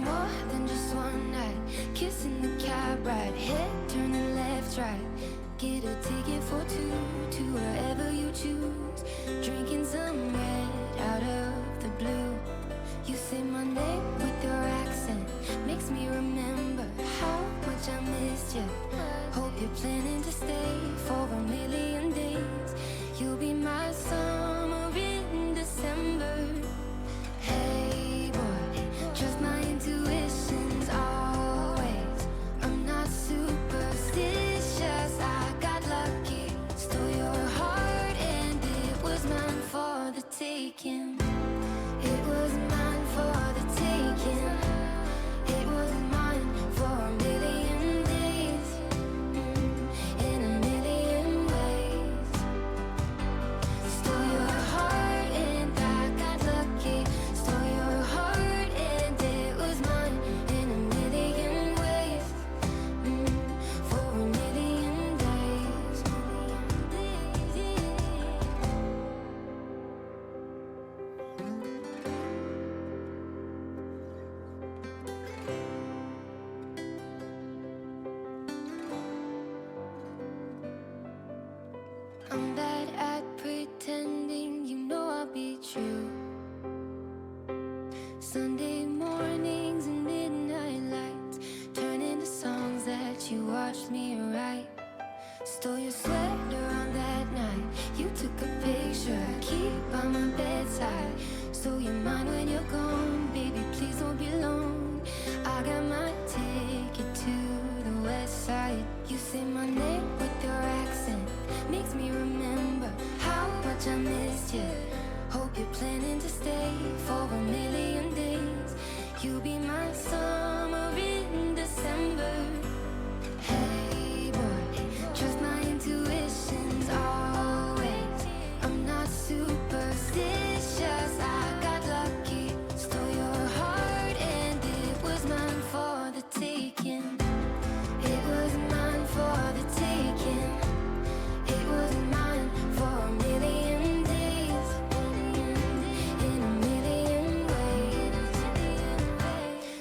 more than just one night. Kissing the cab ride, head turning left, right. Get a ticket for two to wherever you choose. Drinking some red out of the blue. You say my name with your accent, makes me remember how much I missed you. Hope you're planning to stay for a million days. You'll be my summer in December. Hey boy, trust my intuitions always. I'm not superstitious, I got lucky. Stole your heart and it was mine for the taking. It was mine for the taking. It was mine for a million days, in a million ways. Stole your heart and I got lucky. Stole your heart and it was mine in a million ways, for a million days. I'm bad at pretending, you know I'll be true. Sunday mornings and midnight lights turn into songs that you watched me write. Stole your sweater on that night. You took a picture, keep by my bedside. So you're mine when you're gone, baby, please don't be alone. I got my ticket to the west side. You say my name with your accent, makes me remember how much I missed you. Hope you're planning to stay for a million days. You'll be my summer in December. Hey boy, trust my intuitions always. I'm not superstitious, I got lucky. Stole your heart and it was mine for the taking. It was mine for the taking. It was mine for a million days, in a million ways.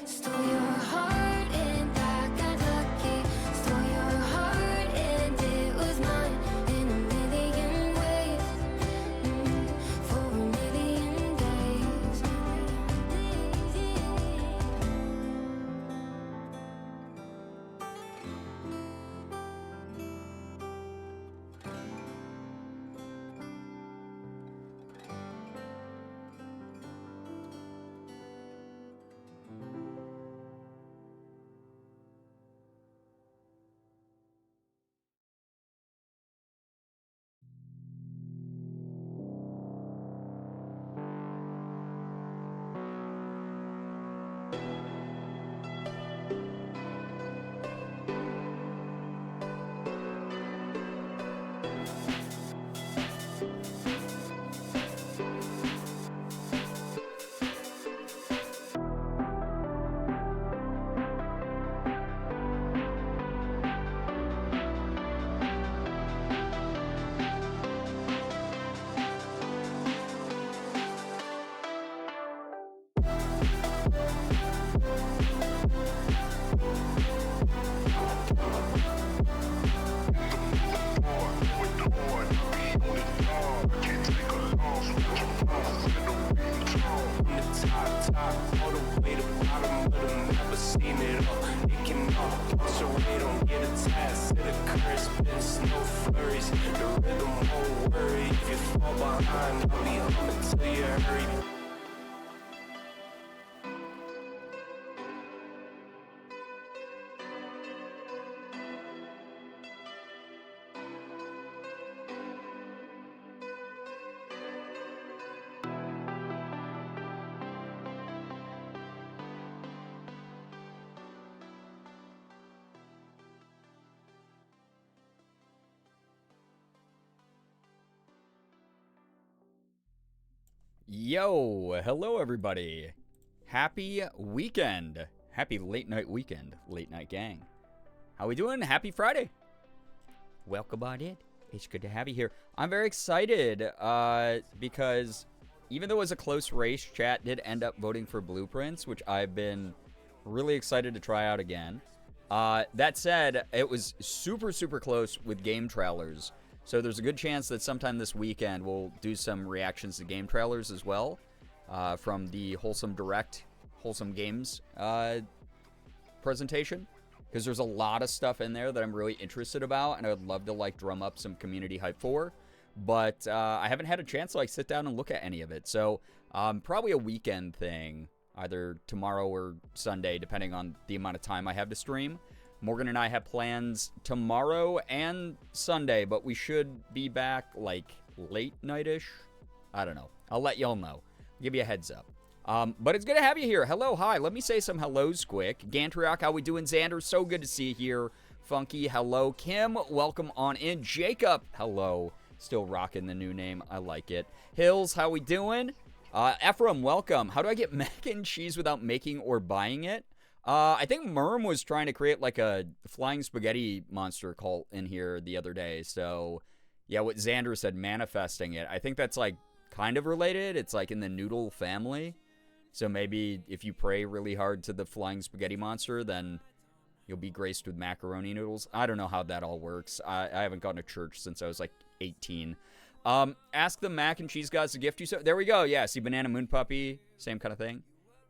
Stole your heart and I got lucky. Stole your heart and it was mine in a million ways, for a million days. Yo, hello everybody. Happy weekend. Happy late night weekend, late night gang. How we doing? Happy Friday. Welcome on in. It's good to have you here. I'm very excited because even though it was a close race, chat did end up voting for Blueprints, which I've been really excited to try out again. That said, it was super, super close with game trailers. So there's a good chance that sometime this weekend we'll do some reactions to game trailers as well from the Wholesome Direct, Wholesome Games presentation. Because there's a lot of stuff in there that I'm really interested about, and I would love to, like, drum up some community hype for. But I haven't had a chance to, like, sit down and look at any of it. So probably a weekend thing, either tomorrow or Sunday, depending on the amount of time I have to stream. Morgan and I have plans tomorrow and Sunday, but we should be back, like, late night-ish. I don't know. I'll let y'all know. I'll give you a heads up. But it's good to have you here. Hello, hi. Let me say some hellos quick. Gantriok, how we doing? Xander, so good to see you here. Funky, hello. Kim, welcome on in. Jacob, hello. Still rocking the new name. I like it. Hills, how we doing? Ephraim, welcome. How do I get mac and cheese without making or buying it? I think Merm was trying to create like a flying spaghetti monster cult in here the other day. So, yeah, what Xander said, manifesting it. I think that's like kind of related. It's like in the noodle family. So maybe if you pray really hard to the flying spaghetti monster, then you'll be graced with macaroni noodles. I don't know how that all works. I haven't gone to church since I was like 18. Ask the mac and cheese gods to gift you. So there we go. Yeah, see, Banana Moon Puppy, same kind of thing.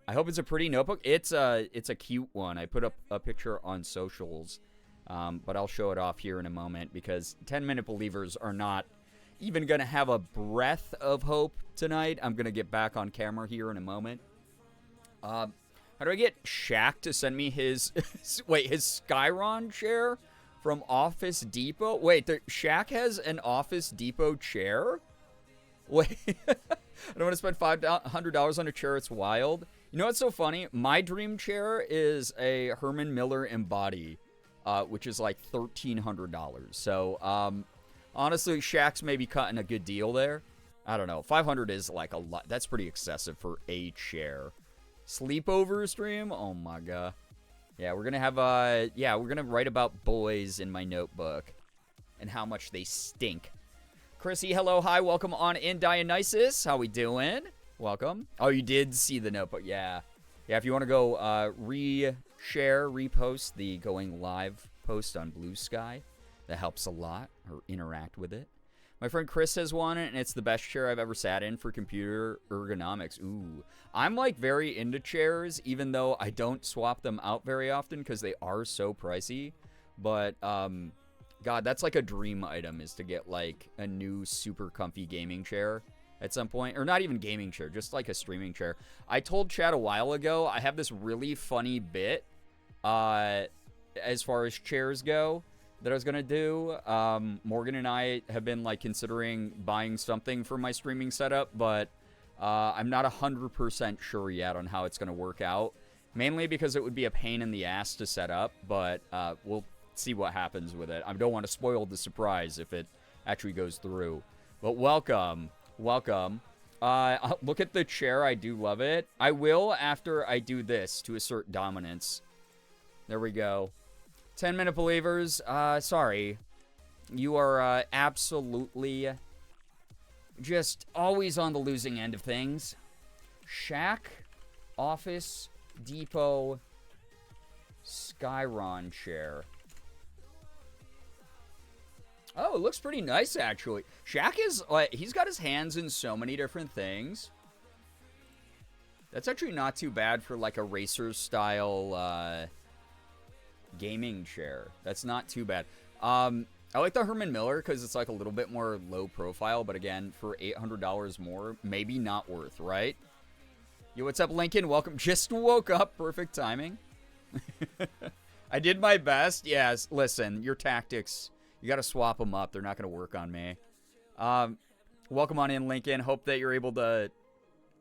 I hope it's a pretty notebook. It's a cute one. I put up a picture on socials, but I'll show it off here in a moment because 10-minute believers are not even going to have a breath of hope tonight. I'm going to get back on camera here in a moment. How do I get Shaq to send me his his Skyron chair from Office Depot? Wait, Shaq has an Office Depot chair? Wait, I don't want to spend $500 on a chair. It's wild. You know what's so funny? My dream chair is a Herman Miller Embody, which is like $1,300. So, honestly, Shaq's maybe cutting a good deal there. I don't know. $500 is like a lot. That's pretty excessive for a chair. Sleepover stream? Oh my god. Yeah, we're gonna have we're gonna write about boys in my notebook and how much they stink. Chrissy, hello, hi, welcome on in. Dionysus, how we doing? Welcome. Oh, you did see the notebook, yeah. Yeah, if you want to go repost the going live post on Blue Sky, that helps a lot, or interact with it. My friend Chris has one, and it's the best chair I've ever sat in for computer ergonomics. Ooh. I'm, like, very into chairs, even though I don't swap them out very often because they are so pricey. But, God, that's, like, a dream item is to get, like, a new super comfy gaming chair at some point. Or not even gaming chair, just, like, a streaming chair. I told Chad a while ago, I have this really funny bit as far as chairs go that I was gonna do. Morgan and I have been like considering buying something for my streaming setup, but I'm not 100% sure yet on how it's gonna work out. Mainly because it would be a pain in the ass to set up, but we'll see what happens with it. I don't want to spoil the surprise if it actually goes through. But welcome. Look at the chair. I do love it. I will after I do this to assert dominance. There we go. 10-minute believers, sorry. You are absolutely just always on the losing end of things. Shaq, Office Depot, Skyron chair. Oh, it looks pretty nice, actually. Shaq is, like, he's got his hands in so many different things. That's actually not too bad for, like, a racer-style, gaming chair. That's not too bad. I like the Herman Miller because it's like a little bit more low profile, but again, for $800 more, maybe not worth, right? Yo, what's up, Lincoln? Welcome. Just woke up. Perfect timing. I did my best. Yes, listen, your tactics, you got to swap them up. They're not going to work on me. Welcome on in, Lincoln. Hope that you're able to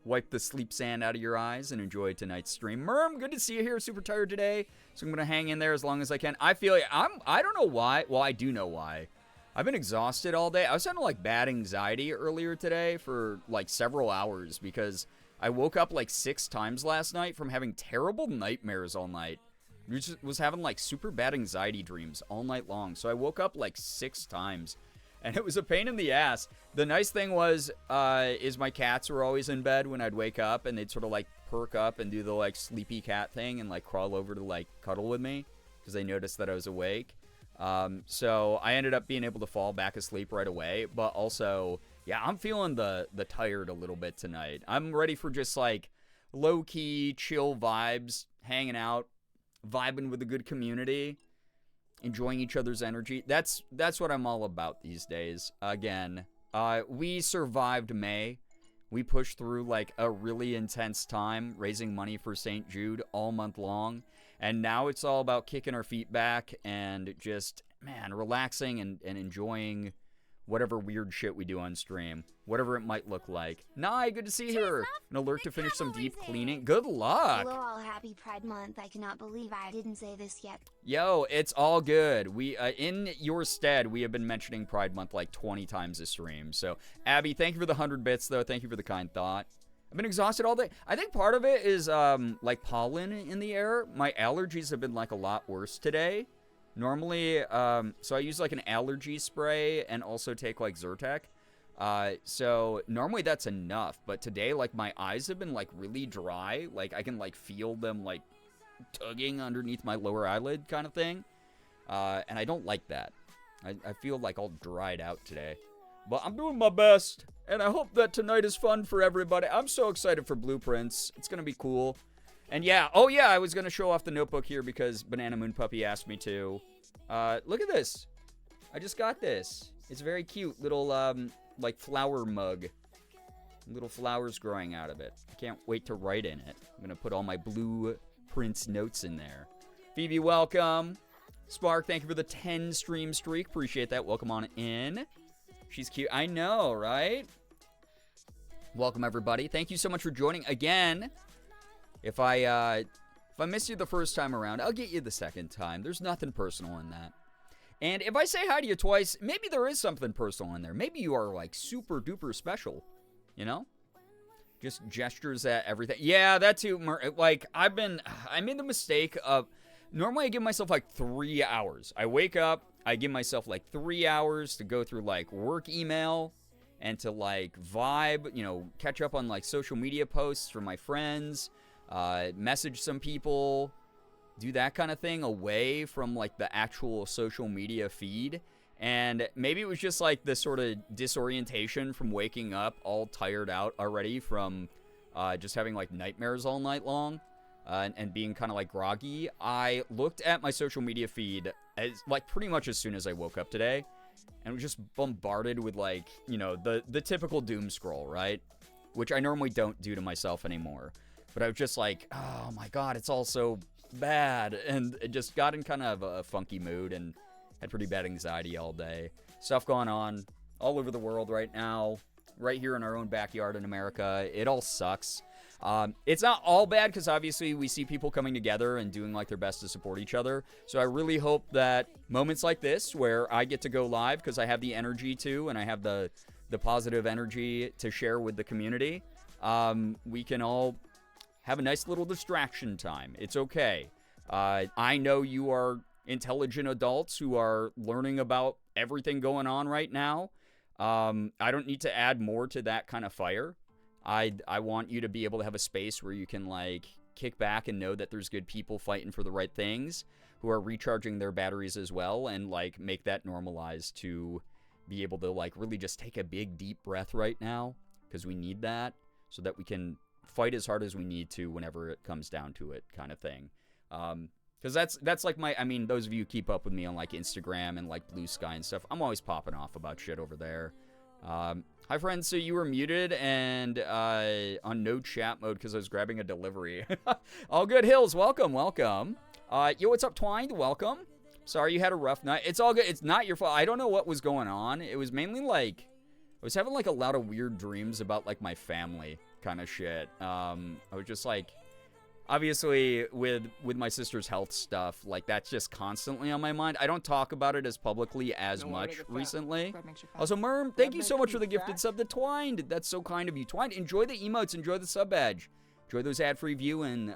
wipe the sleep sand out of your eyes and enjoy tonight's stream. Merm, good to see you here. Super tired today, so I'm going to hang in there as long as I can. I feel like I don't know why. Well, I do know why. I've been exhausted all day. I was having, like, bad anxiety earlier today for, like, several hours because I woke up, like, 6 times last night from having terrible nightmares all night. I was having, like, super bad anxiety dreams all night long. So I woke up, like, 6 times. And it was a pain in the ass. The nice thing was, is my cats were always in bed when I'd wake up, and they'd sort of, like, perk up and do the, like, sleepy cat thing and, like, crawl over to, like, cuddle with me because they noticed that I was awake. So I ended up being able to fall back asleep right away. But also, yeah, I'm feeling the tired a little bit tonight. I'm ready for just, like, low-key, chill vibes, hanging out, vibing with a good community, enjoying each other's energy. That's what I'm all about these days. Again, we survived May. We pushed through, like, a really intense time raising money for St. Jude all month long. And now it's all about kicking our feet back and just, man, relaxing and enjoying whatever weird shit we do on stream. Whatever it might look like. Nye, good to see her. An alert to finish some deep cleaning. Good luck. Hello all, happy Pride Month. I cannot believe I didn't say this yet. Yo, it's all good. We, in your stead, we have been mentioning Pride Month like 20 times this stream. So, Abby, thank you for the 100 bits, though. Thank you for the kind thought. I've been exhausted all day. I think part of it is, like, pollen in the air. My allergies have been, like, a lot worse today. Normally, so I use, like, an allergy spray and also take, like, Zyrtec. So normally that's enough. But today, like, my eyes have been, like, really dry. Like, I can, like, feel them, like, tugging underneath my lower eyelid kind of thing. And I don't like that. I feel, like, all dried out today. But I'm doing my best. And I hope that tonight is fun for everybody. I'm so excited for Blueprints. It's going to be cool. And yeah, oh yeah, I was going to show off the notebook here because Banana Moon Puppy asked me to. Look at this. I just got this. It's very cute. Little, like, flower mug. Little flowers growing out of it. I can't wait to write in it. I'm going to put all my Blueprints notes in there. Phoebe, welcome. Spark, thank you for the 10 stream streak. Appreciate that. Welcome on in. She's cute. I know, right? Welcome, everybody. Thank you so much for joining again. If I missed you the first time around, I'll get you the second time. There's nothing personal in that. And if I say hi to you twice, maybe there is something personal in there. Maybe you are, like, super duper special, you know? Just gestures at everything. Yeah, that too. Like, I made the mistake of, normally I give myself, like, 3 hours. I wake up, I give myself, like, 3 hours to go through, like, work email and to, like, vibe, you know, catch up on, like, social media posts from my friends, message some people, do that kind of thing away from, like, the actual social media feed. And maybe it was just, like, this sort of disorientation from waking up all tired out already from just having, like, nightmares all night long and being kind of, like, groggy. I looked at my social media feed as, like, pretty much as soon as I woke up today and was just bombarded with, like, you know, the typical doom scroll, right? Which I normally don't do to myself anymore. But I was just like, oh my god, it's all so bad. And it just got in kind of a funky mood and had pretty bad anxiety all day. Stuff going on all over the world right now. Right here in our own backyard in America. It all sucks. It's not all bad because obviously we see people coming together and doing, like, their best to support each other. So I really hope that moments like this where I get to go live because I have the energy to and I have the positive energy to share with the community, we can all have a nice little distraction time. It's okay. I know you are intelligent adults who are learning about everything going on right now. I don't need to add more to that kind of fire. I want you to be able to have a space where you can, like, kick back and know that there's good people fighting for the right things who are recharging their batteries as well and, like, make that normalized to be able to, like, really just take a big deep breath right now because we need that so that we can fight as hard as we need to whenever it comes down to it, kind of thing. Because that's like I mean, those of you who keep up with me on, like, Instagram and, like, Blue Sky and stuff, I'm always popping off about shit over there. Hi, friends. So you were muted and on no chat mode because I was grabbing a delivery. All good, Hills. Welcome, welcome. Yo, what's up, Twined? Welcome. Sorry you had a rough night. It's all good. It's not your fault. I don't know what was going on. It was mainly, like, I was having, like, a lot of weird dreams about, like, my family kind of shit. I was just, like, obviously with my sister's health stuff, like, that's just constantly on my mind. I don't talk about it as publicly as much recently. Also, Merm, thank you so much for the gifted sub to Twined. That's so kind of you. Twined, enjoy the emotes, enjoy the sub badge. Enjoy those ad-free viewing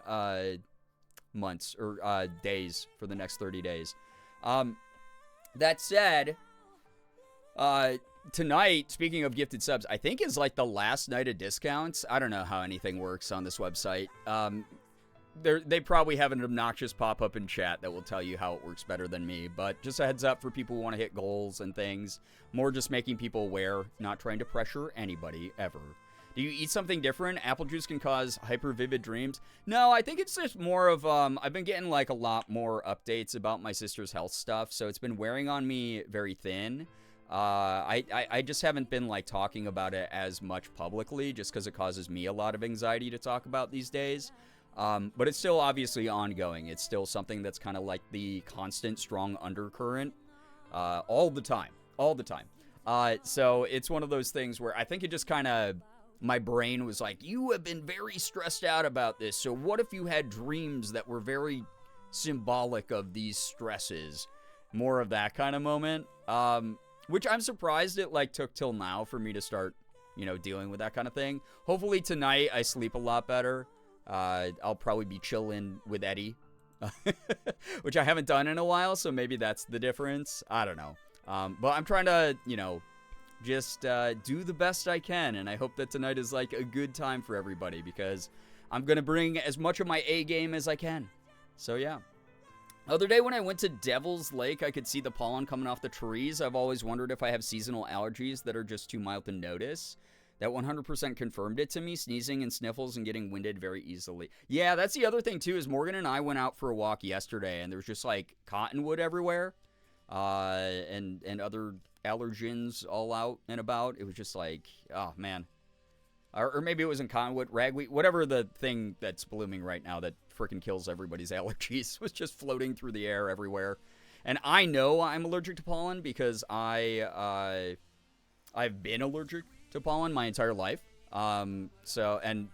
months or days for the next 30 days. That said, tonight, speaking of gifted subs, I think is like the last night of discounts. I don't know how anything works on this website. They probably have an obnoxious pop-up in chat that will tell you how it works better than me. But just a heads up for people who want to hit goals and things. More just making people aware, not trying to pressure anybody ever. Do you eat something different? Apple juice can cause hyper vivid dreams. No, I think it's just more of, I've been getting like a lot more updates about my sister's health stuff. So it's been wearing on me very thin. I just haven't been like talking about it as much publicly just because it causes me a lot of anxiety to talk about these days. But it's still obviously ongoing. It's still something that's kind of like the constant strong undercurrent, all the time. So it's one of those things where I think it just kind of, my brain was like, you have been very stressed out about this. So what if you had dreams that were very symbolic of these stresses? More of that kind of moment. Which I'm surprised it like took till now for me to start, dealing with that kind of thing. Hopefully tonight I sleep a lot better. I'll probably be chilling with Eddie, which I haven't done in a while. So maybe that's the difference. I don't know. But I'm trying to, just do the best I can. And I hope that tonight is like a good time for everybody because I'm going to bring as much of my A game as I can. So yeah. Other day when I went to Devil's Lake, I could see the pollen coming off the trees. I've always wondered if I have seasonal allergies that are just too mild to notice. That 100% confirmed it to me, sneezing and sniffles and getting winded very easily. Yeah, that's the other thing too, is Morgan and I went out for a walk yesterday and there was just like cottonwood everywhere. And other allergens all out and about. It was just like, oh man. Or maybe it was in cottonwood, ragweed, whatever the thing that's blooming right now that freaking kills everybody's allergies was just floating through the air everywhere. And I know I'm allergic to pollen because I've been allergic to pollen my entire life. And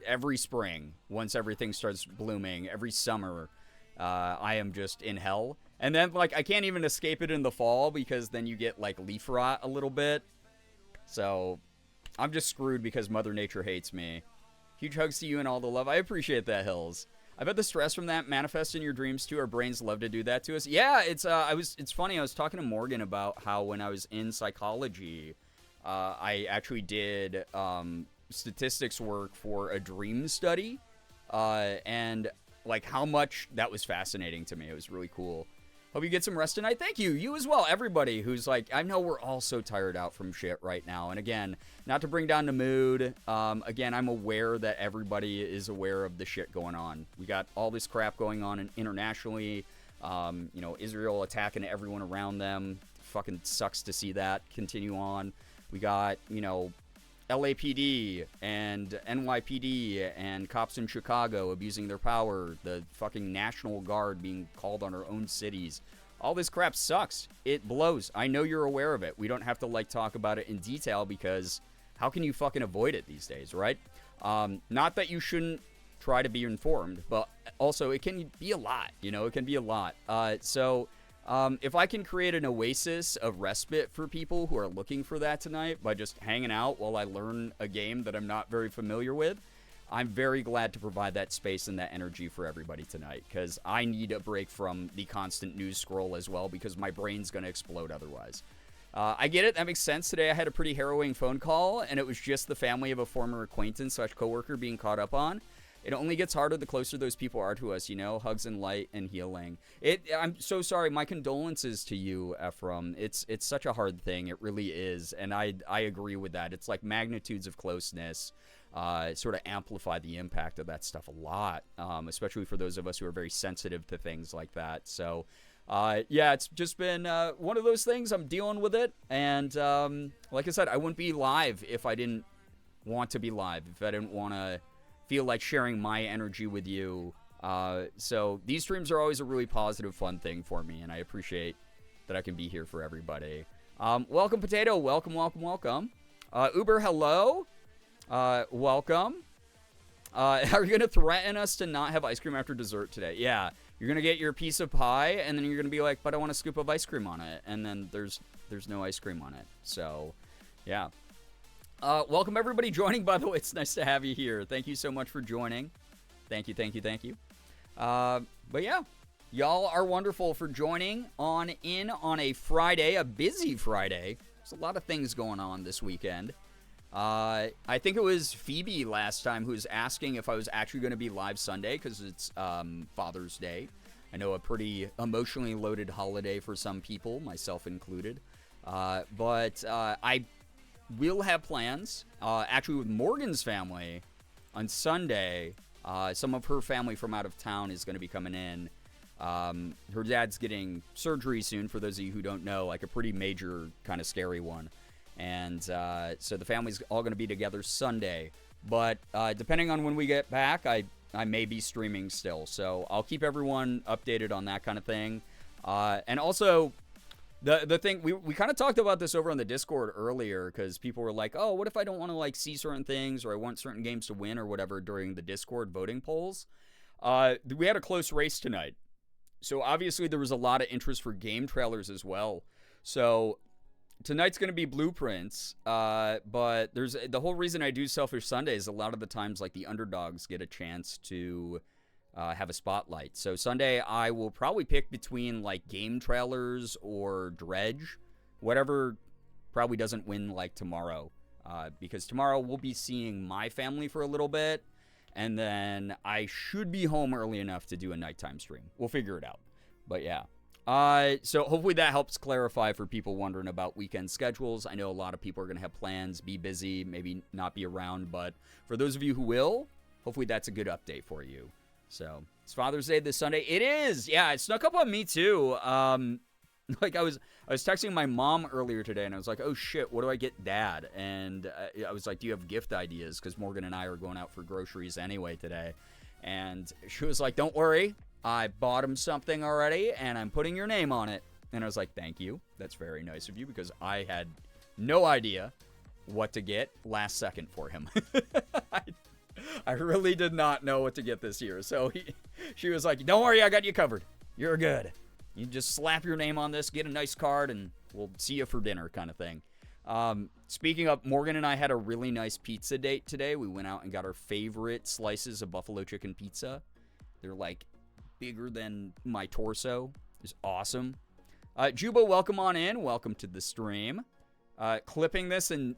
every spring, once everything starts blooming, every summer, I am just in hell. And then, like, I can't even escape it in the fall because then you get, like, leaf rot a little bit. So, I'm just screwed because Mother Nature hates me. Huge hugs to you and all the love. I appreciate that, Hills. I bet the stress from that manifests in your dreams, too. Our brains love to do that to us. Yeah, it's funny. I was talking to Morgan about how when I was in psychology, I actually did statistics work for a dream study. And, like, how much that was fascinating to me. It was really cool. Hope you get some rest tonight. Thank you. You as well. Everybody who's like, I know we're all so tired out from shit right now. And again, not to bring down the mood. Again, I'm aware that everybody is aware of the shit going on. We got all this crap going on internationally. Israel attacking everyone around them. Fucking sucks to see that continue on. We got, LAPD and NYPD and cops in Chicago abusing their power, the fucking National Guard being called on our own cities. All this crap sucks. It blows. I know you're aware of it. We don't have to like talk about it in detail because how can you fucking avoid it these days, right? Not that you shouldn't try to be informed, but also it can be a lot, it can be a lot. If I can create an oasis of respite for people who are looking for that tonight by just hanging out while I learn a game that I'm not very familiar with, I'm very glad to provide that space and that energy for everybody tonight because I need a break from the constant news scroll as well because my brain's going to explode otherwise. I get it. That makes sense. Today I had a pretty harrowing phone call and it was just the family of a former acquaintance / coworker being caught up on. It only gets harder the closer those people are to us, hugs and light and healing. I'm so sorry. My condolences to you, Ephraim. It's such a hard thing. It really is. And I agree with that. It's like magnitudes of closeness sort of amplify the impact of that stuff a lot, especially for those of us who are very sensitive to things like that. So, it's just been one of those things. I'm dealing with it. And like I said, I wouldn't be live if I didn't want to be live, if I didn't want to feel like sharing my energy with you. So these streams are always a really positive, fun thing for me, and I appreciate that I can be here for everybody. Welcome, Potato. Welcome. Uber, hello. Welcome. Are you going to threaten us to not have ice cream after dessert today? Yeah. You're going to get your piece of pie, and then you're going to be like, but I want a scoop of ice cream on it. And then there's no ice cream on it. So, yeah. Welcome everybody joining, by the way. It's nice to have you here. Thank you so much for joining. Thank you. But yeah, y'all are wonderful for joining on a Friday, a busy Friday. There's a lot of things going on this weekend. I think it was Phoebe last time who was asking if I was actually going to be live Sunday because it's Father's Day. I know a pretty emotionally loaded holiday for some people, myself included. But I will have plans, actually with Morgan's family on Sunday. Some of her family from out of town is going to be coming in. Her dad's getting surgery soon, for those of you who don't know, like a pretty major kind of scary one. And so the family's all going to be together Sunday. But depending on when we get back, I may be streaming still. So I'll keep everyone updated on that kind of thing. And also, the thing, we kind of talked about this over on the Discord earlier, because people were like, oh, what if I don't want to like see certain things, or I want certain games to win or whatever during the Discord voting polls. We had a close race tonight. So obviously there was a lot of interest for game trailers as well. So tonight's going to be Blueprints, but there's the whole reason I do Selfish Sundays. A lot of the times, like, the underdogs get a chance to have a spotlight. So Sunday I will probably pick between like game trailers or Dredge, whatever probably doesn't win like tomorrow, because tomorrow we'll be seeing my family for a little bit, and then I should be home early enough to do a nighttime stream. We'll figure it out. But yeah. So hopefully that helps clarify for people wondering about weekend schedules. I know a lot of people are going to have plans, be busy, maybe not be around. But for those of you who will, hopefully that's a good update for you. So it's Father's Day this Sunday. It is. Yeah, it snuck up on me too. Like I was texting my mom earlier today, and I was like, oh shit, what do I get Dad? And I was like, do you have gift ideas? Because Morgan and I are going out for groceries anyway today. And she was like, don't worry, I bought him something already, and I'm putting your name on it. And I was like, thank you. That's very nice of you, because I had no idea what to get last second for him. I really did not know what to get this year. So she was like, don't worry, I got you covered. You're good. You just slap your name on this, get a nice card, and we'll see you for dinner kind of thing. Speaking of, Morgan and I had a really nice pizza date today. We went out and got our favorite slices of buffalo chicken pizza. They're like bigger than my torso. It's awesome. Juba, welcome on in. Welcome to the stream. Clipping this and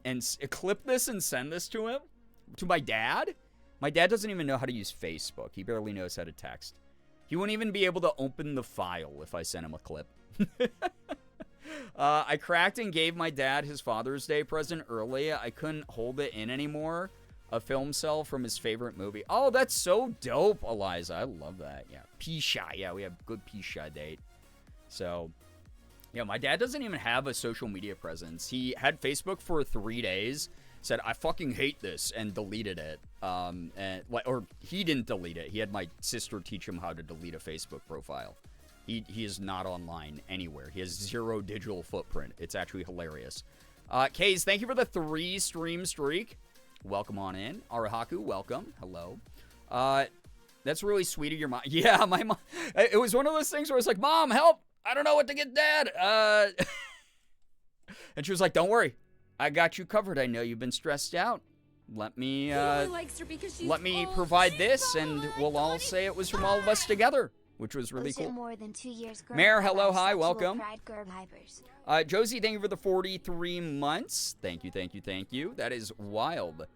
clip this and send this to him, to my dad. My dad doesn't even know how to use Facebook. He barely knows how to text. He wouldn't even be able to open the file if I sent him a clip. I cracked and gave my dad his Father's Day present early. I couldn't hold it in anymore. A film cell from his favorite movie. Oh, that's so dope, Eliza. I love that. Yeah, Pisha. Yeah, we have a good Pisha date. So, yeah, my dad doesn't even have a social media presence. He had Facebook for 3 days. Said, I fucking hate this, and deleted it. Or he didn't delete it. He had my sister teach him how to delete a Facebook profile. He is not online anywhere. He has 0 digital footprint. It's actually hilarious. Kaze, thank you for the 3 stream streak. Welcome on in. Arahaku, welcome. Hello. That's really sweet of your mom. Yeah, my mom. It was one of those things where I was like, Mom, help. I don't know what to get Dad. And she was like, don't worry. I got you covered. I know you've been stressed out. Let me provide this, and we'll all say it was from all of us together, which was really cool. More than 2 years, Mayor, hello, hi, welcome. Hypers. Josie, thank you for the 43 months. Thank you, thank you, thank you. That is wild.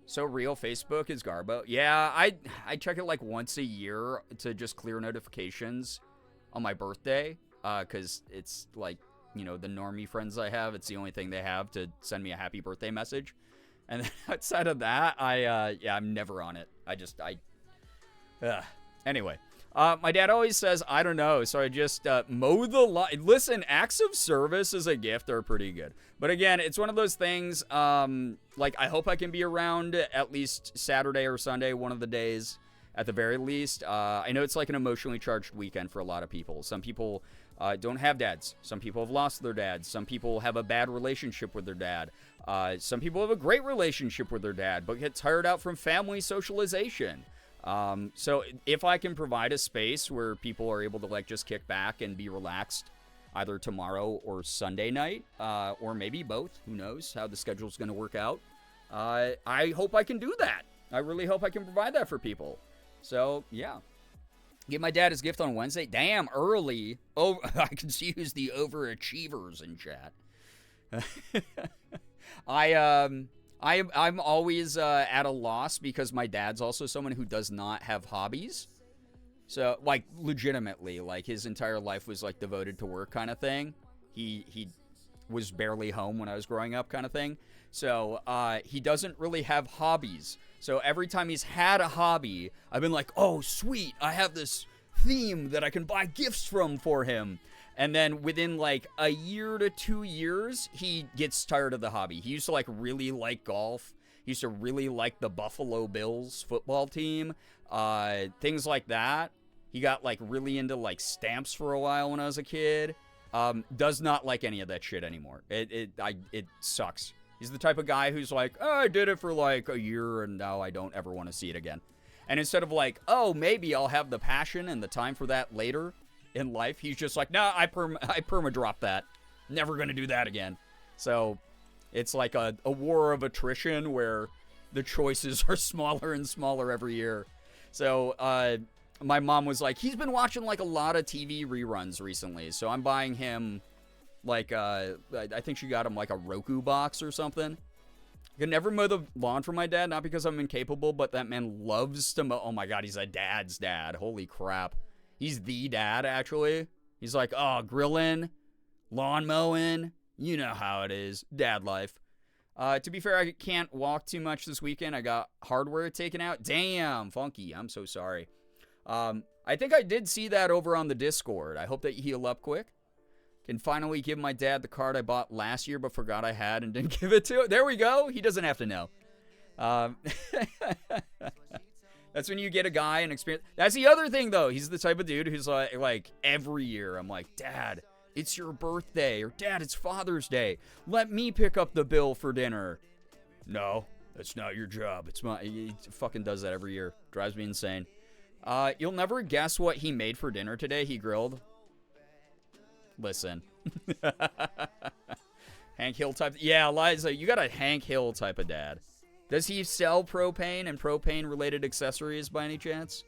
So real, Facebook is Garbo. Yeah, I check it like once a year to just clear notifications on my birthday, because it's like, you know, the normie friends I have, it's the only thing they have to send me a happy birthday message. And then outside of that, I'm never on it. Anyway, my dad always says, I don't know, so I just mow the lawn. Listen, acts of service as a gift are pretty good. But again, it's one of those things, like, I hope I can be around at least Saturday or Sunday, one of the days at the very least. I know it's like an emotionally charged weekend for a lot of people. Some people don't have dads. Some people have lost their dads. Some people have a bad relationship with their dad. Some people have a great relationship with their dad, but get tired out from family socialization. So if I can provide a space where people are able to like just kick back and be relaxed, either tomorrow or Sunday night, or maybe both, who knows how the schedule's going to work out. I hope I can do that. I really hope I can provide that for people. So yeah. Give my dad his gift on Wednesday. Damn, early. Oh, I can see who's the overachievers in chat. I'm always at a loss because my dad's also someone who does not have hobbies. So, like, legitimately, like, his entire life was, like, devoted to work kind of thing. He was barely home when I was growing up kind of thing. So, he doesn't really have hobbies. So, every time he's had a hobby, I've been like, oh, sweet, I have this theme that I can buy gifts from for him. And then within, like, a year to 2 years, he gets tired of the hobby. He used to, like, really like golf. He used to really like the Buffalo Bills football team. Things like that. He got, like, really into, like, stamps for a while when I was a kid. Does not like any of that shit anymore. It sucks. He's the type of guy who's like, oh, I did it for, like, a year, and now I don't ever want to see it again. And instead of, like, oh, maybe I'll have the passion and the time for that later in life, he's just like, nah, I perma-drop that. Never gonna do that again. So, it's like a war of attrition where the choices are smaller and smaller every year. So, my mom was like, he's been watching, like, a lot of TV reruns recently, so I'm buying him, like, I think she got him, like, a Roku box or something. I could never mow the lawn for my dad, not because I'm incapable, but that man loves to mow. Oh, my God, he's a dad's dad. Holy crap. He's the dad, actually. He's like, oh, grilling, lawn mowing, you know how it is, dad life. To be fair, I can't walk too much this weekend. I got hardware taken out. Damn, Funky, I'm so sorry. I think I did see that over on the Discord. I hope that you heal up quick. Can finally give my dad the card I bought last year but forgot I had and didn't give it to him. There we go. He doesn't have to know. That's when you get a guy and experience. That's the other thing, though. He's the type of dude who's like every year I'm like, Dad, it's your birthday. Or, Dad, it's Father's Day. Let me pick up the bill for dinner. No, that's not your job. It's my... He fucking does that every year. Drives me insane. You'll never guess what he made for dinner today. He grilled. Listen. Hank Hill type. Yeah, Liza, you got a Hank Hill type of dad. Does he sell propane and propane-related accessories by any chance?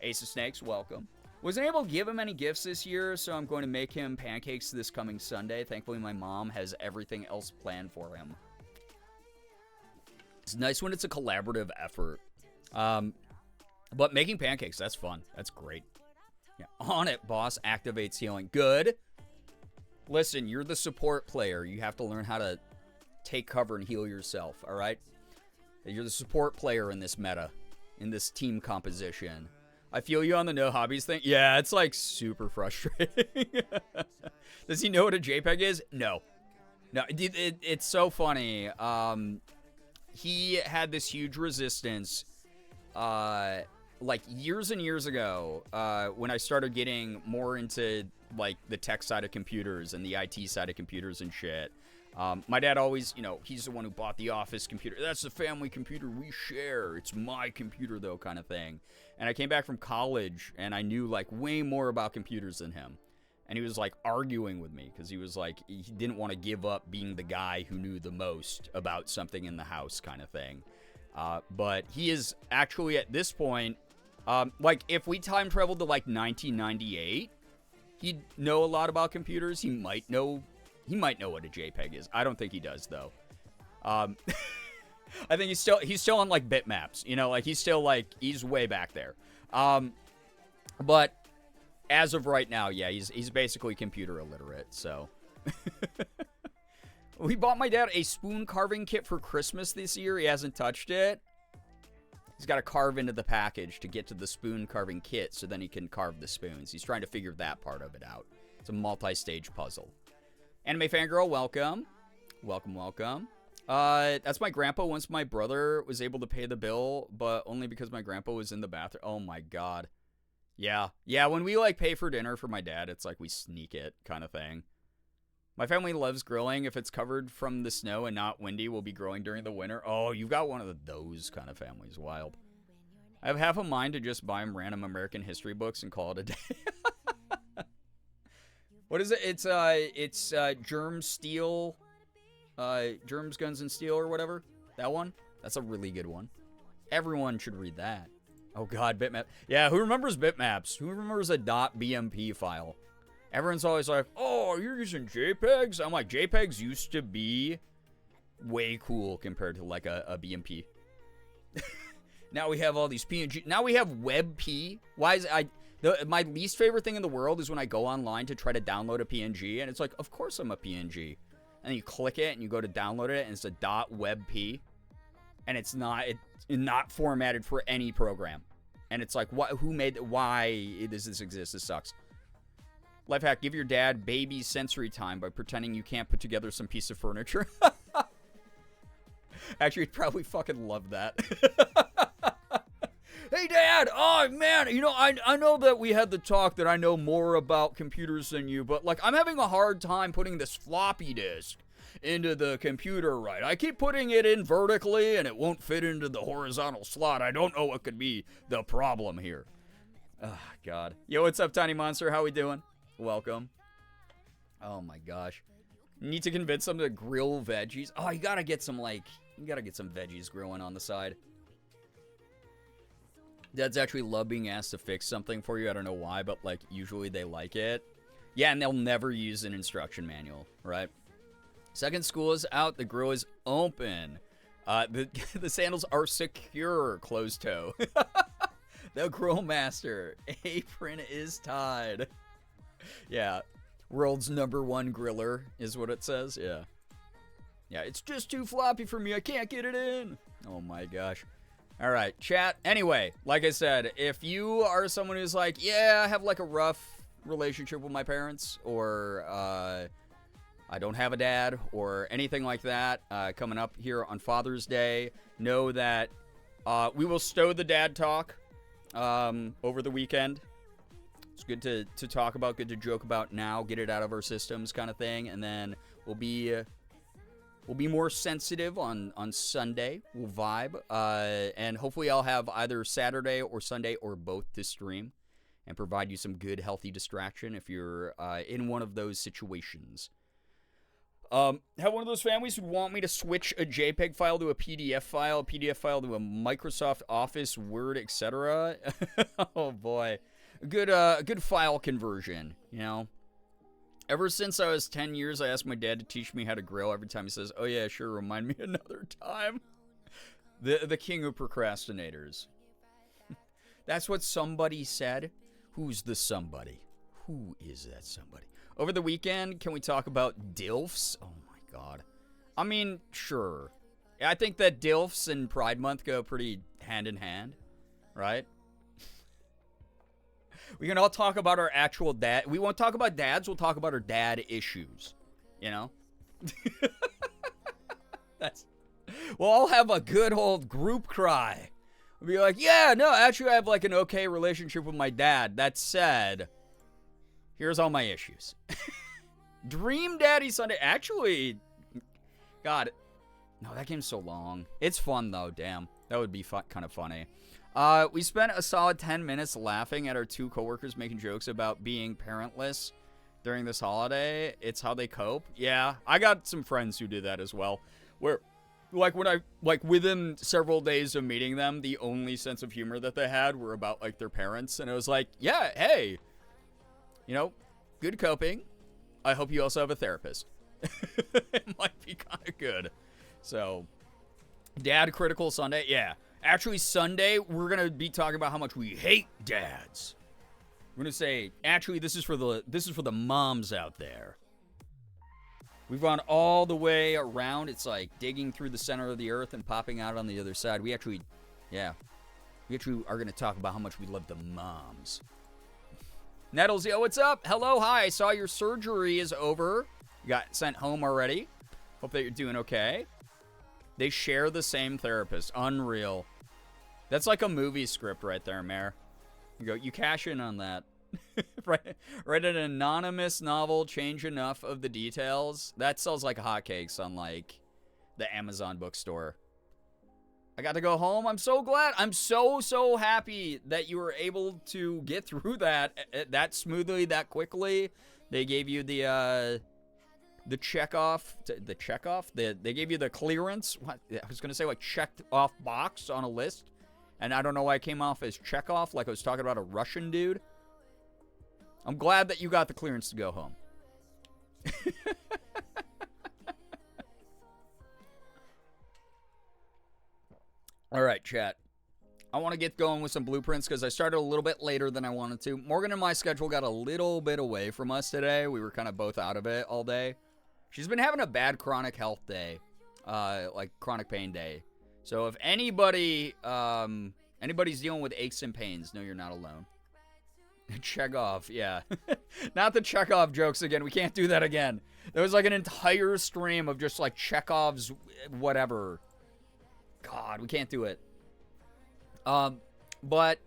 Ace of Snakes, welcome. Wasn't able to give him any gifts this year, so I'm going to make him pancakes this coming Sunday. Thankfully, my mom has everything else planned for him. It's nice when it's a collaborative effort. But making pancakes, that's fun. That's great. Yeah. On it, boss. Activates healing. Good. Listen, you're the support player. You have to learn how to take cover and heal yourself, all right? You're the support player in this meta, in this team composition. I feel you on the no hobbies thing. Yeah, it's like super frustrating. Does he know what a JPEG is? No. No, it's so funny. He had this huge resistance like years and years ago when I started getting more into like the tech side of computers and the IT side of computers and shit. My dad always, you know, he's the one who bought the office computer. That's the family computer we share. It's my computer, though, kind of thing. And I came back from college, and I knew, like, way more about computers than him. And he was, like, arguing with me because he was, like, he didn't want to give up being the guy who knew the most about something in the house kind of thing. But he is actually, at this point, like, if we time traveled to, like, 1998, he'd know a lot about computers. He might know what a JPEG is. I don't think he does, though. I think he's still on, like, bitmaps. You know, like, he's way back there. But as of right now, yeah, he's basically computer illiterate, so. We bought my dad a spoon carving kit for Christmas this year. He hasn't touched it. He's got to carve into the package to get to the spoon carving kit so then he can carve the spoons. He's trying to figure that part of it out. It's a multi-stage puzzle. Anime Fangirl, welcome. Welcome, welcome. That's my grandpa once my brother was able to pay the bill, but only because my grandpa was in the bathroom. Oh my god. Yeah. Yeah, when we, like, pay for dinner for my dad, it's like we sneak it kind of thing. My family loves grilling. If it's covered from the snow and not windy, we'll be grilling during the winter. Oh, you've got one of those kind of families. Wild. I have half a mind to just buy him random American history books and call it a day. What is it? It's Germ Steel, Germs, Guns, and Steel or whatever. That one? That's a really good one. Everyone should read that. Oh god, bitmap. Yeah, who remembers bitmaps? Who remembers a .bmp file? Everyone's always like, oh, you're using JPEGs? I'm like, JPEGs used to be way cool compared to like a BMP. Now we have all these PNG. Now we have WebP. Why is my least favorite thing in the world is when I go online to try to download a PNG, and it's like, of course I'm a PNG. And you click it, and you go to download it, and it's a .webp, and it's not formatted for any program. And it's like, why does this exist? This sucks. Life hack, give your dad baby sensory time by pretending you can't put together some piece of furniture. Actually, he'd probably fucking love that. Hey, Dad! Oh, man, I know that we had the talk that I know more about computers than you, but, like, I'm having a hard time putting this floppy disk into the computer right. I keep putting it in vertically, and it won't fit into the horizontal slot. I don't know what could be the problem here. Oh, God. Yo, what's up, Tiny Monster? How we doing? Welcome. Oh, my gosh. Need to convince them to grill veggies. Oh, you gotta get some veggies growing on the side. Dads actually love being asked to fix something for you. I don't know why, but, like, usually they like it. Yeah, and they'll never use an instruction manual, right? Second school is out. The grill is open. The sandals are secure, closed toe. The grill master. Apron is tied. Yeah. World's #1 griller is what it says. Yeah. Yeah, it's just too floppy for me. I can't get it in. Oh, my gosh. All right, chat. Anyway, like I said, if you are someone who's like, yeah, I have like a rough relationship with my parents, or I don't have a dad, or anything like that, coming up here on Father's Day, know that we will stow the dad talk over the weekend. It's good to talk about, good to joke about now, get it out of our systems kind of thing, and then we'll be more sensitive on Sunday. We'll vibe. And hopefully I'll have either Saturday or Sunday or both to stream and provide you some good, healthy distraction if you're in one of those situations. Have one of those families who want me to switch a JPEG file to a PDF file to a Microsoft Office, Word, etc. Oh, boy. Good file conversion, you know? Ever since I was 10 years, I asked my dad to teach me how to grill. Every time he says, oh yeah, sure, remind me another time. The king of procrastinators. That's what somebody said. Who's the somebody? Who is that somebody? Over the weekend, can we talk about DILFs? Oh my God. I mean, sure. I think that DILFs and Pride Month go pretty hand in hand, right? We can all talk about our actual dad. We won't talk about dads. We'll talk about our dad issues. You know? We'll all have a good old group cry. We'll be like, yeah, no, actually I have like an okay relationship with my dad. That said, here's all my issues. Dream Daddy Sunday. Actually, God, no, that game's so long. It's fun though, damn. That would be kind of funny. We spent a solid 10 minutes laughing at our two coworkers making jokes about being parentless during this holiday. It's how they cope. Yeah, I got some friends who do that as well. Where, like, within several days of meeting them, the only sense of humor that they had were about, like, their parents. And it was like, yeah, hey, you know, good coping. I hope you also have a therapist. It might be kind of good. So, Dad Critical Sunday, yeah. Actually, Sunday, we're going to be talking about how much we hate dads. We're going to say, actually, this is for the moms out there. We've gone all the way around. It's like digging through the center of the earth and popping out on the other side. We actually are going to talk about how much we love the moms. Nettles, yo, what's up? Hello, hi. I saw your surgery is over. You got sent home already. Hope that you're doing okay. They share the same therapist. Unreal. That's like a movie script right there, Mare. You cash in on that. Write an anonymous novel, change enough of the details. That sells like hotcakes on like the Amazon bookstore. I got to go home. I'm so glad. I'm so happy that you were able to get through that smoothly, that quickly. They gave you the checkoff. They gave you the clearance. What? I was going to say like checked off box on a list. And I don't know why it came off as check off, like I was talking about a Russian dude. I'm glad that you got the clearance to go home. All right, chat. I want to get going with some blueprints because I started a little bit later than I wanted to. Morgan and my schedule got a little bit away from us today. We were kind of both out of it all day. She's been having a bad chronic health day, like chronic pain day. So if anybody's dealing with aches and pains, know you're not alone. Chekhov, yeah. Not the Chekhov jokes again. We can't do that again. There was like an entire stream of just like Chekhov's whatever. God, we can't do it. But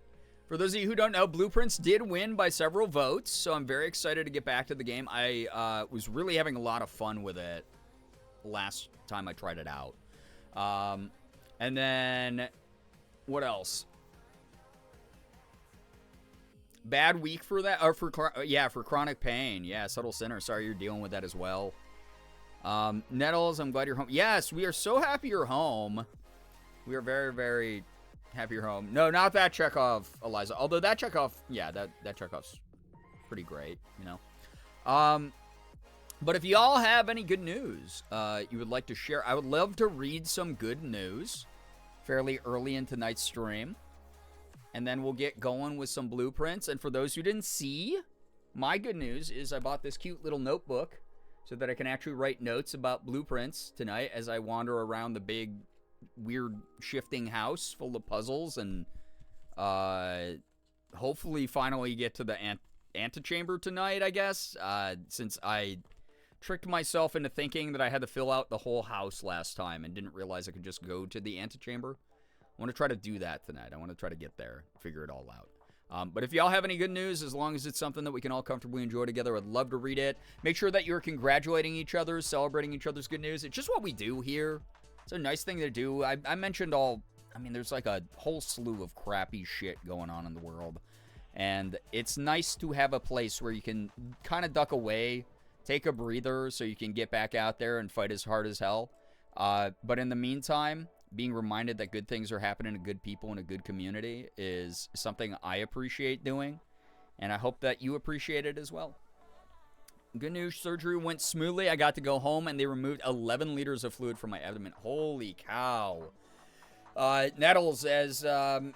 for those of you who don't know, Blueprints did win by several votes, so I'm very excited to get back to the game. I was really having a lot of fun with it last time I tried it out. And then, what else? Bad week for that, or for chronic pain. Yeah, Subtle Sinner. Sorry you're dealing with that as well. Nettles, I'm glad you're home. Yes, we are so happy you're home. We are very, very happy you're home. No, not that Chekhov, Eliza. Although that Chekhov, yeah, that Chekhov's pretty great, you know. But if y'all have any good news you would like to share, I would love to read some good news fairly early in tonight's stream. And then we'll get going with some blueprints. And for those who didn't see, my good news is I bought this cute little notebook so that I can actually write notes about blueprints tonight as I wander around the big, weird, shifting house full of puzzles and hopefully finally get to the antechamber tonight, I guess, since I tricked myself into thinking that I had to fill out the whole house last time and didn't realize I could just go to the antechamber. I want to try to do that tonight. I want to try to get there, figure it all out. But if y'all have any good news, as long as it's something that we can all comfortably enjoy together, I'd love to read it. Make sure that you're congratulating each other, celebrating each other's good news. It's just what we do here. It's a nice thing to do. I mentioned there's like a whole slew of crappy shit going on in the world. And it's nice to have a place where you can kind of duck away, take a breather so you can get back out there and fight as hard as hell. But in the meantime, being reminded that good things are happening to good people in a good community is something I appreciate doing, and I hope that you appreciate it as well. Good news, surgery went smoothly. I got to go home, and they removed 11 liters of fluid from my abdomen. Holy cow. Nettles, I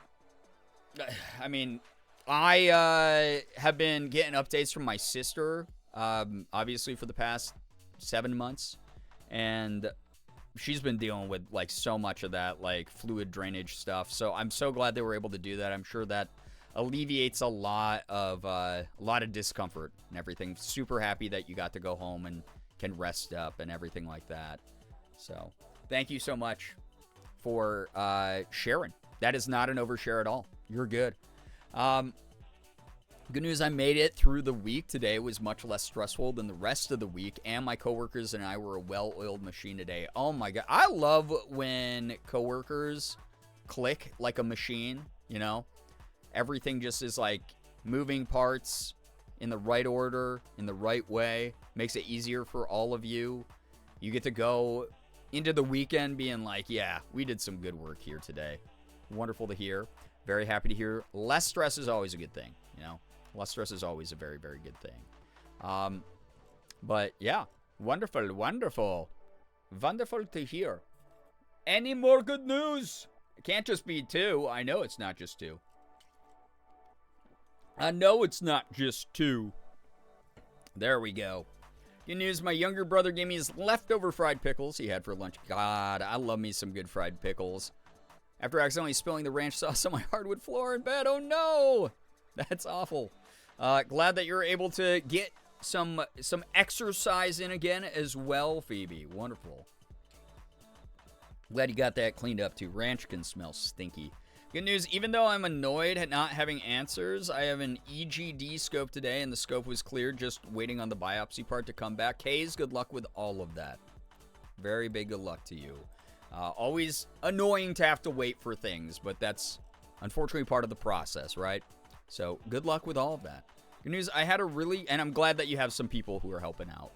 have been getting updates from my sister, obviously for the past 7 months, and she's been dealing with like so much of that like fluid drainage stuff. So I'm so glad they were able to do that. I'm sure that alleviates a lot of discomfort and everything. Super happy that you got to go home and can rest up and everything like that. So thank you so much for sharing. That is not an overshare at all. You're good. Good news, I made it through the week today. It was much less stressful than the rest of the week, and my coworkers and I were a well-oiled machine today. Oh my god. I love when coworkers click like a machine, you know? Everything just is like moving parts in the right order, in the right way. Makes it easier for all of you. You get to go into the weekend being like, yeah, we did some good work here today. Wonderful to hear. Very happy to hear. Less stress is always a good thing, you know? Less stress is always a very, very good thing. But yeah, wonderful, wonderful. Wonderful to hear. Any more good news? It can't just be 2. I know it's not just 2. I know it's not just 2. There we go. Good news, my younger brother gave me his leftover fried pickles he had for lunch. God, I love me some good fried pickles. After accidentally spilling the ranch sauce on my hardwood floor in bed. Oh no! That's awful. Glad that you're able to get some exercise in again as well, Phoebe. Wonderful. Glad you got that cleaned up too. Ranch can smell stinky. Good news, even though I'm annoyed at not having answers, I have an EGD scope today, and the scope was cleared, just waiting on the biopsy part to come back. Hayes, good luck with all of that. Very big good luck to you. Always annoying to have to wait for things, but that's unfortunately part of the process, right? So good luck with all of that. Good news, I had a really, and I'm glad that you have some people who are helping out.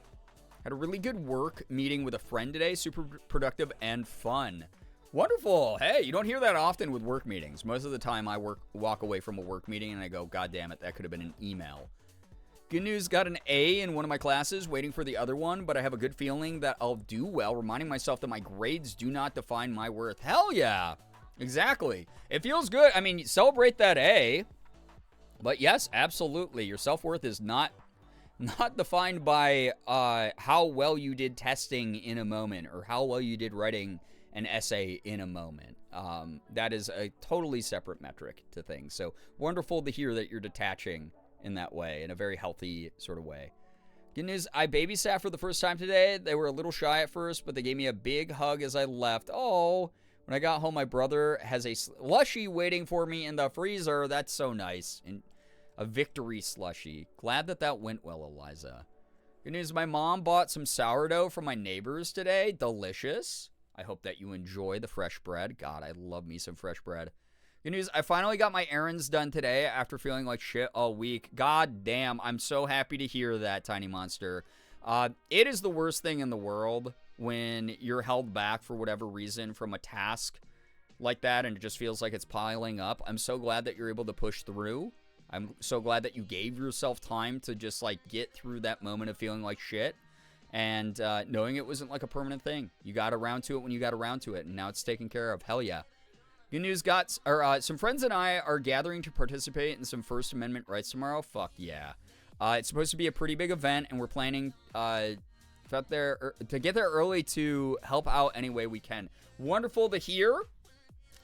Had a really good work meeting with a friend today. Super productive and fun. Wonderful. Hey, you don't hear that often with work meetings. Most of the time I walk away from a work meeting and I go, God damn it, that could have been an email. Good news, got an A in one of my classes, waiting for the other one, but I have a good feeling that I'll do well, reminding myself that my grades do not define my worth. Hell yeah. Exactly. It feels good. I mean, celebrate that A. But yes, absolutely. Your self-worth is not defined by how well you did testing in a moment or how well you did writing an essay in a moment. That is a totally separate metric to things. So wonderful to hear that you're detaching in that way, in a very healthy sort of way. Good news, I babysat for the first time today. They were a little shy at first, but they gave me a big hug as I left. Oh, when I got home, my brother has a slushie waiting for me in the freezer. That's so nice. And a victory slushie. Glad that went well, Eliza. Good news, my mom bought some sourdough from my neighbors today. Delicious. I hope that you enjoy the fresh bread. God, I love me some fresh bread. Good news, I finally got my errands done today after feeling like shit all week. God damn, I'm so happy to hear that, Tiny Monster. It is the worst thing in the world when you're held back for whatever reason from a task like that and it just feels like it's piling up. I'm so glad that you're able to push through. I'm so glad that you gave yourself time to just like get through that moment of feeling like shit and knowing it wasn't like a permanent thing. You got around to it when you got around to it, and now it's taken care of. Hell yeah. Good news, some friends and I are gathering to participate in some First Amendment rights tomorrow. Fuck yeah. It's supposed to be a pretty big event, and we're planning to get there early to help out any way we can. Wonderful to hear.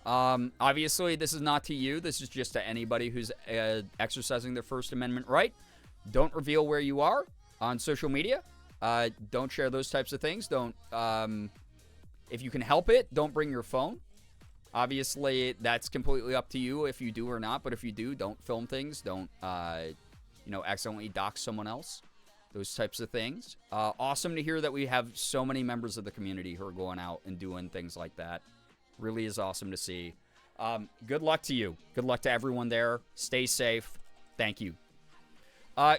Obviously, this is not to you. This is just to anybody who's exercising their First Amendment right. Don't reveal where you are on social media. Don't share those types of things. Don't, if you can help it, don't bring your phone. Obviously, that's completely up to you if you do or not. But if you do, don't film things. Don't, accidentally dox someone else. Those types of things. Awesome to hear that we have so many members of the community who are going out and doing things like that. Really is awesome to see. Good luck to you. Good luck to everyone there. Stay safe. Thank you.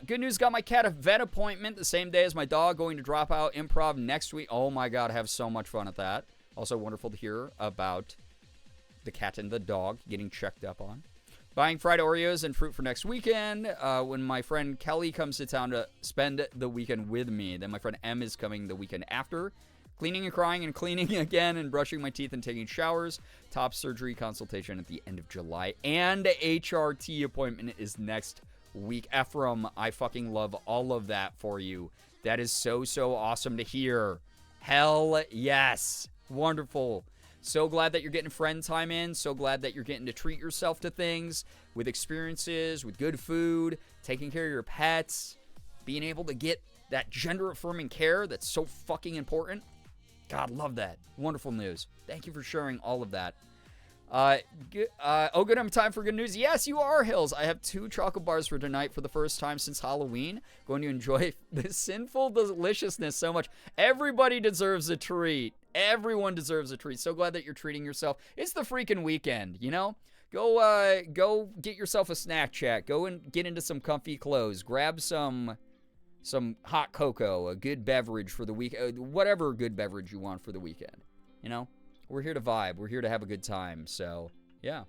Good news, got my cat a vet appointment the same day as my dog, going to drop out improv next week. Oh my God, I have so much fun at that. Also wonderful to hear about the cat and the dog getting checked up on. Buying fried Oreos and fruit for next weekend when my friend Kelly comes to town to spend the weekend with me. Then my friend M is coming the weekend after. Cleaning and crying and cleaning again and brushing my teeth and taking showers. Top surgery consultation at the end of July. And HRT appointment is next week. Ephraim, I fucking love all of that for you. That is so, so awesome to hear. Hell yes. Wonderful. So glad that you're getting friend time in. So glad that you're getting to treat yourself to things with experiences, with good food, taking care of your pets, being able to get that gender-affirming care that's so fucking important. God, love that. Wonderful news. Thank you for sharing all of that. Good, I'm time for good news. Yes, you are, Hills. I have 2 chocolate bars for tonight for the first time since Halloween. Going to enjoy the sinful deliciousness so much. Everybody deserves a treat. Everyone deserves a treat. So glad that you're treating yourself. It's the freaking weekend, you know? Go get yourself a snack, chat. Go and get into some comfy clothes. Grab some hot cocoa, a good beverage for the week, whatever good beverage you want for the weekend. You know, we're here to vibe. We're here to have a good time. So, yeah.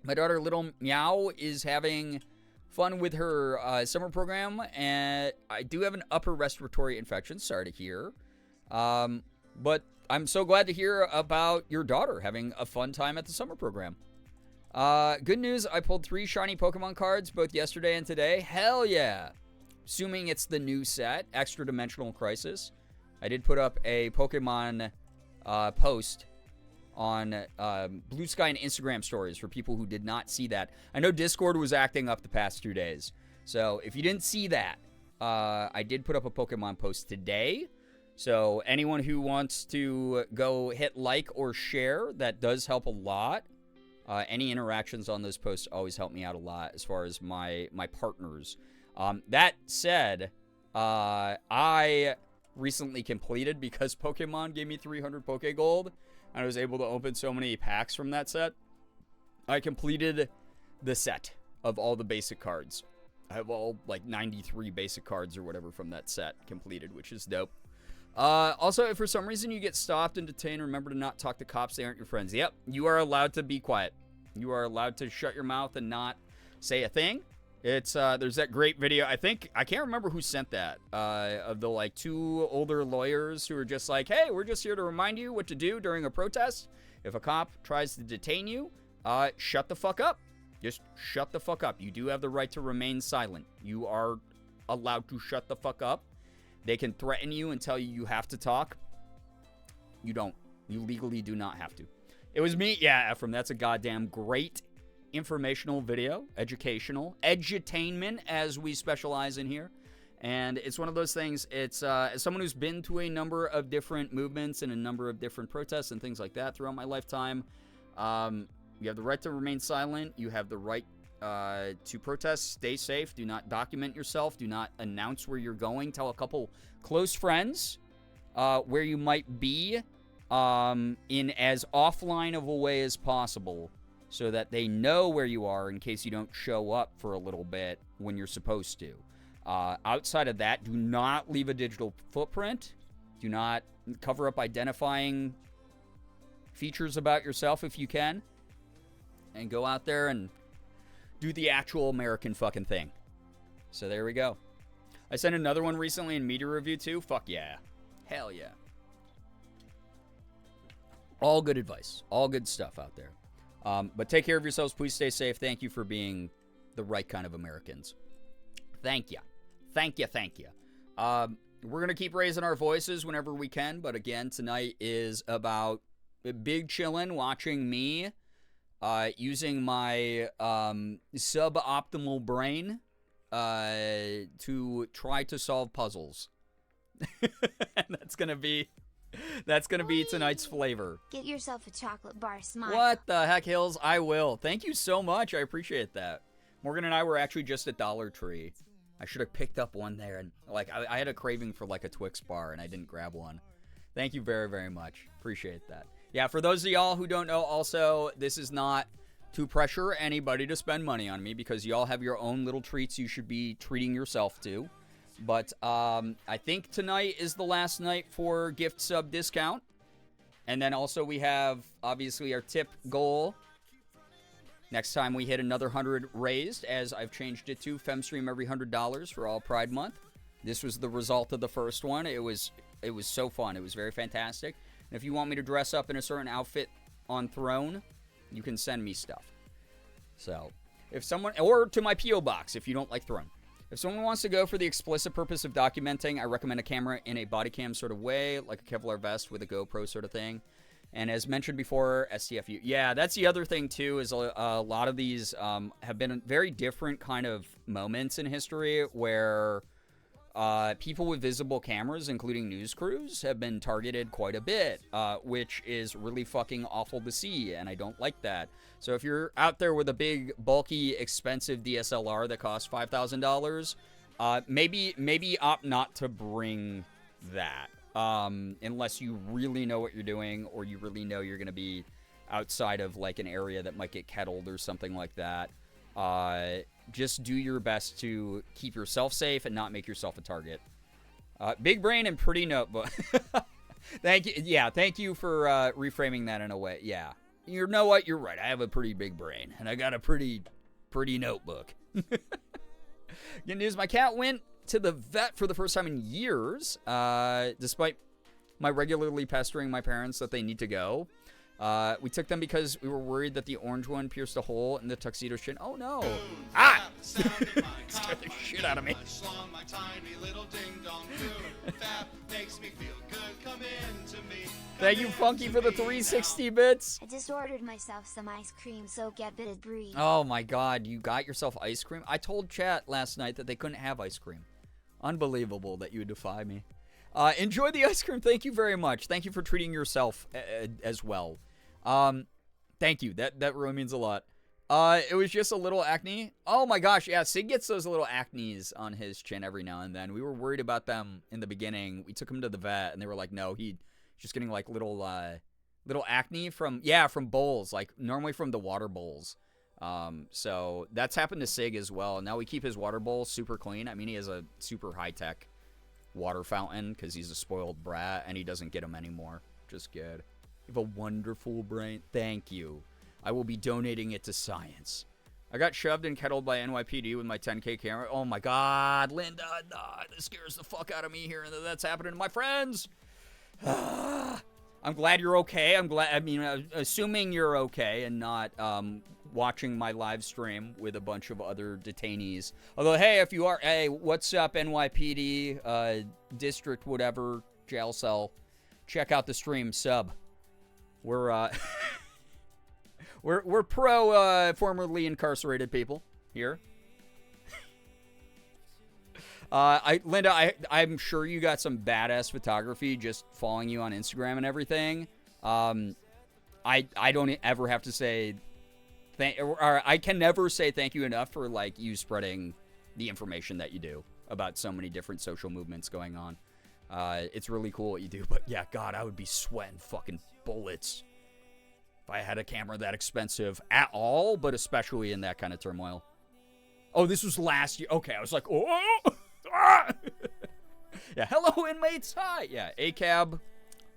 My daughter, Little Meow, is having fun with her summer program, and I do have an upper respiratory infection. Sorry to hear. But I'm so glad to hear about your daughter having a fun time at the summer program. Good news, I pulled 3 shiny Pokemon cards both yesterday and today. Hell yeah. Assuming it's the new set, Extra Dimensional Crisis. I did put up a Pokemon post on Blue Sky and Instagram stories for people who did not see that. I know Discord was acting up the past 2 days. So if you didn't see that, I did put up a Pokemon post today. So anyone who wants to go hit like or share, that does help a lot. Any interactions on those posts always help me out a lot as far as my partners. That said, I recently completed, because Pokemon gave me 300 Poke Gold, and I was able to open so many packs from that set. I completed the set of all the basic cards. I have all, 93 basic cards or whatever from that set completed, which is dope. Also, if for some reason you get stopped and detained, remember to not talk to cops. They aren't your friends. Yep, you are allowed to be quiet. You are allowed to shut your mouth and not say a thing. It's there's that great video. I can't remember who sent that. Of the like two older lawyers who are just like, hey, we're just here to remind you what to do during a protest. If a cop tries to detain you, shut the fuck up. Just shut the fuck up. You do have the right to remain silent. You are allowed to shut the fuck up. They can threaten you and tell you you have to talk. You don't. You legally do not have to. It was me. Yeah, Ephraim, that's a goddamn great informational video. Educational. Edutainment, as we specialize in here. And it's one of those things, it's as someone who's been to a number of different movements and a number of different protests and things like that throughout my lifetime, you have the right to remain silent. You have the right to protest. Stay safe. Do not document yourself. Do not announce where you're going. Tell a couple close friends where you might be in as offline of a way as possible so that they know where you are in case you don't show up for a little bit when you're supposed to. Outside of that, do not leave a digital footprint. Do not cover up identifying features about yourself if you can. And go out there and do the actual American fucking thing. So there we go. I sent another one recently in media review too. Fuck yeah. Hell yeah. All good advice. All good stuff out there. But take care of yourselves. Please stay safe. Thank you for being the right kind of Americans. Thank you. Thank you. Thank you. We're going to keep raising our voices whenever we can. But again, tonight is about big chillin', watching me using my suboptimal brain to try to solve puzzles. And that's going to be tonight's flavor. Get yourself a chocolate bar, smile. What the heck, Hills? I will. Thank you so much. I appreciate that. Morgan and I were actually just at Dollar Tree. I should have picked up one there. And like, I had a craving for like a Twix bar, and I didn't grab one. Thank you very, very much. Appreciate that. Yeah, for those of y'all who don't know, also, this is not to pressure anybody to spend money on me because y'all have your own little treats you should be treating yourself to. But I think tonight is the last night for gift sub discount. And then also we have, obviously, our tip goal. Next time we hit another 100 raised, as I've changed it to FemStream every $100 for all Pride Month. This was the result of the first one. It was so fun. It was very fantastic. And if you want me to dress up in a certain outfit on Throne, you can send me stuff. So, if someone, or to my P.O. box if you don't like Throne. If someone wants to go for the explicit purpose of documenting, I recommend a camera in a body cam sort of way, like a Kevlar vest with a GoPro sort of thing. And as mentioned before, STFU. Yeah, that's the other thing, too, is a lot of these have been very different kind of moments in history where people with visible cameras, including news crews, have been targeted quite a bit, which is really fucking awful to see, and I don't like that. So if you're out there with a big, bulky, expensive DSLR that costs $5,000, maybe opt not to bring that. Unless you really know what you're doing, or you really know you're going to be outside of like an area that might get kettled or something like that. Just do your best to keep yourself safe and not make yourself a target. Big brain and pretty notebook. Thank you. Yeah, thank you for reframing that in a way. Yeah, you know what? You're right. I have a pretty big brain, and I got a pretty notebook. Good news. My cat went to the vet for the first time in years, despite my regularly pestering my parents that they need to go. We took them because we were worried that the orange one pierced a hole in the tuxedo chin. Oh no! Ah! Scared the shit out of me. Thank you, Funky, for the 360 bits. I just ordered myself some ice cream, so get bitted, breathe. Oh my god, you got yourself ice cream? I told chat last night that they couldn't have ice cream. Unbelievable that you defy me. Enjoy the ice cream. Thank you very much. Thank you for treating yourself as well. Thank you. That really means a lot. It was just a little acne. Oh my gosh, yeah, Sig gets those little acnes on his chin every now and then. We were worried about them in the beginning. We took him to the vet, and they were like, no, he's just getting like little acne from bowls, like normally from the water bowls. So that's happened to Sig as well. Now we keep his water bowl super clean. I mean, he has a super high-tech water fountain because he's a spoiled brat, and he doesn't get them anymore. Just good. You have a wonderful brain. Thank you. I will be donating it to science. I got shoved and kettled by NYPD with my 10K camera. Oh my God, Linda, this scares the fuck out of me hearing that that's happening to my friends. I'm glad you're okay. Assuming you're okay and not watching my live stream with a bunch of other detainees. Although, hey, if you are, hey, what's up, NYPD, district, whatever, jail cell, check out the stream, sub. We're, we're pro, formerly incarcerated people here. Linda, I'm sure you got some badass photography just following you on Instagram and everything. I don't ever have to say I can never say thank you enough for like you spreading the information that you do about so many different social movements going on. It's really cool what you do, but yeah, God, I would be sweating fucking bullets if I had a camera that expensive at all, but especially in that kind of turmoil. Oh, this was last year. Okay, I was like, oh. Yeah, hello inmates, hi. Yeah, ACAB,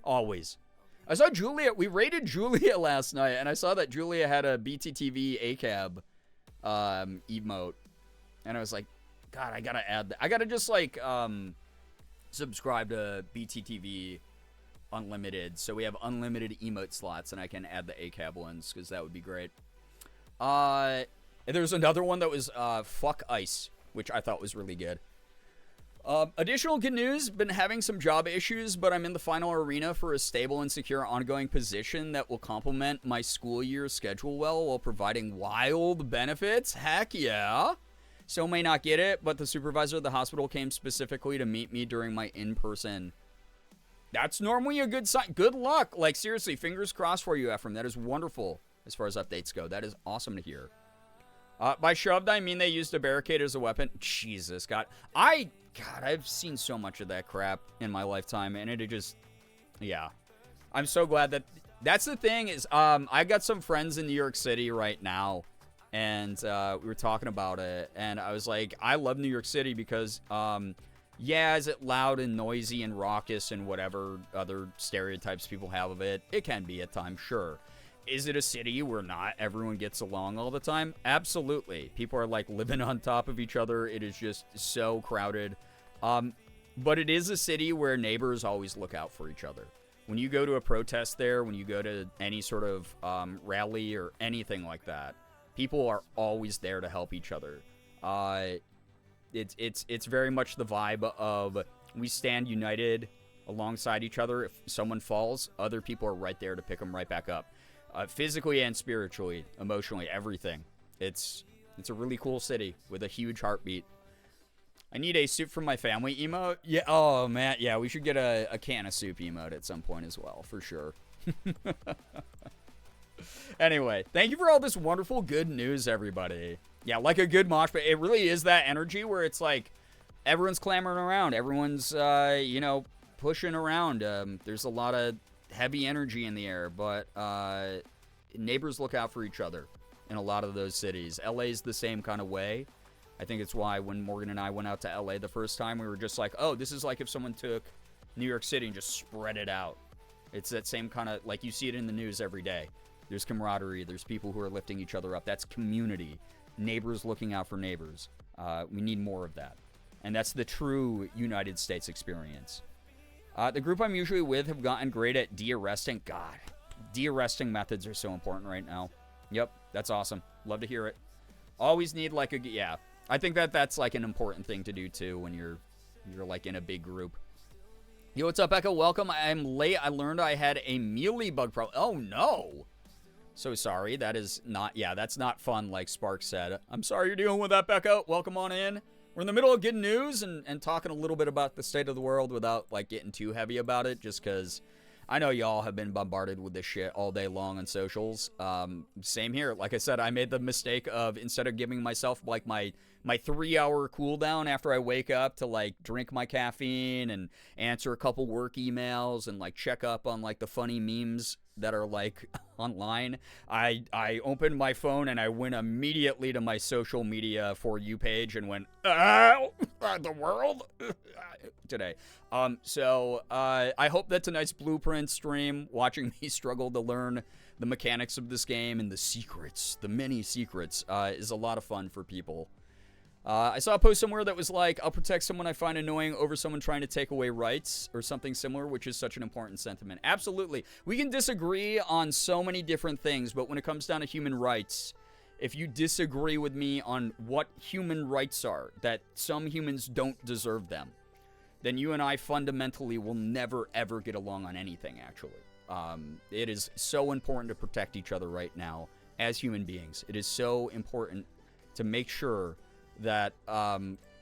always. I saw Julia, we raided Julia last night, and I saw that Julia had a BTTV ACAB emote, and I was like, God, I gotta add that. I gotta just like subscribe to BTTV Unlimited, so we have unlimited emote slots, and I can add the ACAB ones, because that would be great. There's another one that was Fuck Ice, which I thought was really good. Additional good news, been having some job issues, but I'm in the final arena for a stable and secure ongoing position that will complement my school year schedule well while providing wild benefits. Heck yeah. So may not get it, but the supervisor of the hospital came specifically to meet me during my in-person. That's normally a good sign. Good luck. Like, seriously, fingers crossed for you, Ephraim. That is wonderful as far as updates go. That is awesome to hear. By shoved, I mean they used a barricade as a weapon. Jesus, God, I've seen so much of that crap in my lifetime, and it just, yeah. I'm so glad that's the thing is, I got some friends in New York City right now, and we were talking about it, and I was like, I love New York City because, yeah, is it loud and noisy and raucous and whatever other stereotypes people have of it? It can be at times, sure. Is it a city where not everyone gets along all the time? Absolutely. People are like living on top of each other. It is just so crowded. But it is a city where neighbors always look out for each other. When you go to a protest there, when you go to any sort of rally or anything like that, people are always there to help each other. It's very much the vibe of we stand united alongside each other. If someone falls, other people are right there to pick them right back up. Physically and spiritually, emotionally, everything. It's a really cool city with a huge heartbeat. I need a soup from my family emote. Yeah. Oh man. Yeah. We should get a can of soup emote at some point as well, for sure. Anyway, thank you for all this wonderful good news, everybody. Yeah, like a good mosh, but it really is that energy where it's like everyone's clamoring around, everyone's pushing around. There's a lot of heavy energy in the air, but neighbors look out for each other in a lot of those cities. LA's the same kind of way. I think it's why when Morgan and I went out to LA the first time, we were just like, oh, this is like if someone took New York City and just spread it out. It's that same kind of, like you see it in the news every day. There's camaraderie. There's people who are lifting each other up. That's community. Neighbors looking out for neighbors. We need more of that. And that's the true United States experience. The group I'm usually with have gotten great at de-arresting. God, de-arresting methods are so important right now. Yep, that's awesome. Love to hear it. Always need like yeah. I think that's like an important thing to do too when you're like in a big group. Yo, what's up, Echo? Welcome. I'm late. I learned I had a mealy bug problem. Oh no. So sorry. That is not, yeah, that's not fun like Spark said. I'm sorry you're dealing with that, Becca. Welcome on in. We're in the middle of good news and talking a little bit about the state of the world without like getting too heavy about it, just because I know y'all have been bombarded with this shit all day long on socials. Same here. Like I said, I made the mistake of, instead of giving myself like my 3-hour cooldown after I wake up to like drink my caffeine and answer a couple work emails and like check up on like the funny memes that are like online, I opened my phone and I went immediately to my social media For You page and went, ow! the world today. So I hope that's a nice Blueprint stream, watching me struggle to learn the mechanics of this game and the secrets, the many secrets, is a lot of fun for people. I saw a post somewhere that was like, I'll protect someone I find annoying over someone trying to take away rights or something similar, which is such an important sentiment. Absolutely. We can disagree on so many different things, but when it comes down to human rights, if you disagree with me on what human rights are, that some humans don't deserve them, then you and I fundamentally will never, ever get along on anything, actually. It is so important to protect each other right now as human beings. It is so important to make sure that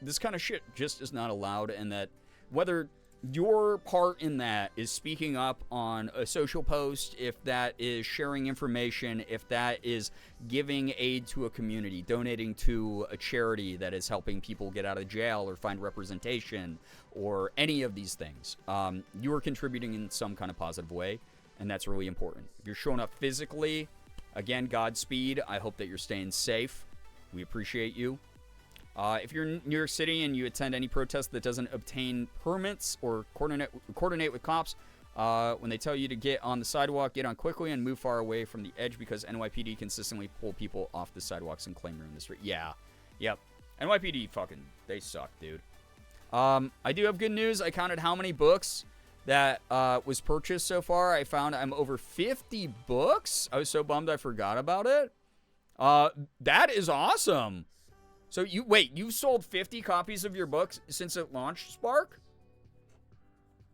this kind of shit just is not allowed, and that whether your part in that is speaking up on a social post, if that is sharing information, if that is giving aid to a community, donating to a charity that is helping people get out of jail or find representation, or any of these things, you are contributing in some kind of positive way, and that's really important. If you're showing up physically, again, Godspeed. I hope that you're staying safe. We appreciate you. If you're in New York City and you attend any protest that doesn't obtain permits or coordinate with cops, when they tell you to get on the sidewalk, get on quickly and move far away from the edge, because NYPD consistently pull people off the sidewalks and claim you're in the street. Yeah. Yep. NYPD they suck, dude. I do have good news. I counted how many books that was purchased so far. I found I'm over 50 books. I was so bummed I forgot about it. That is awesome. So you've sold 50 copies of your books since it launched, Spark?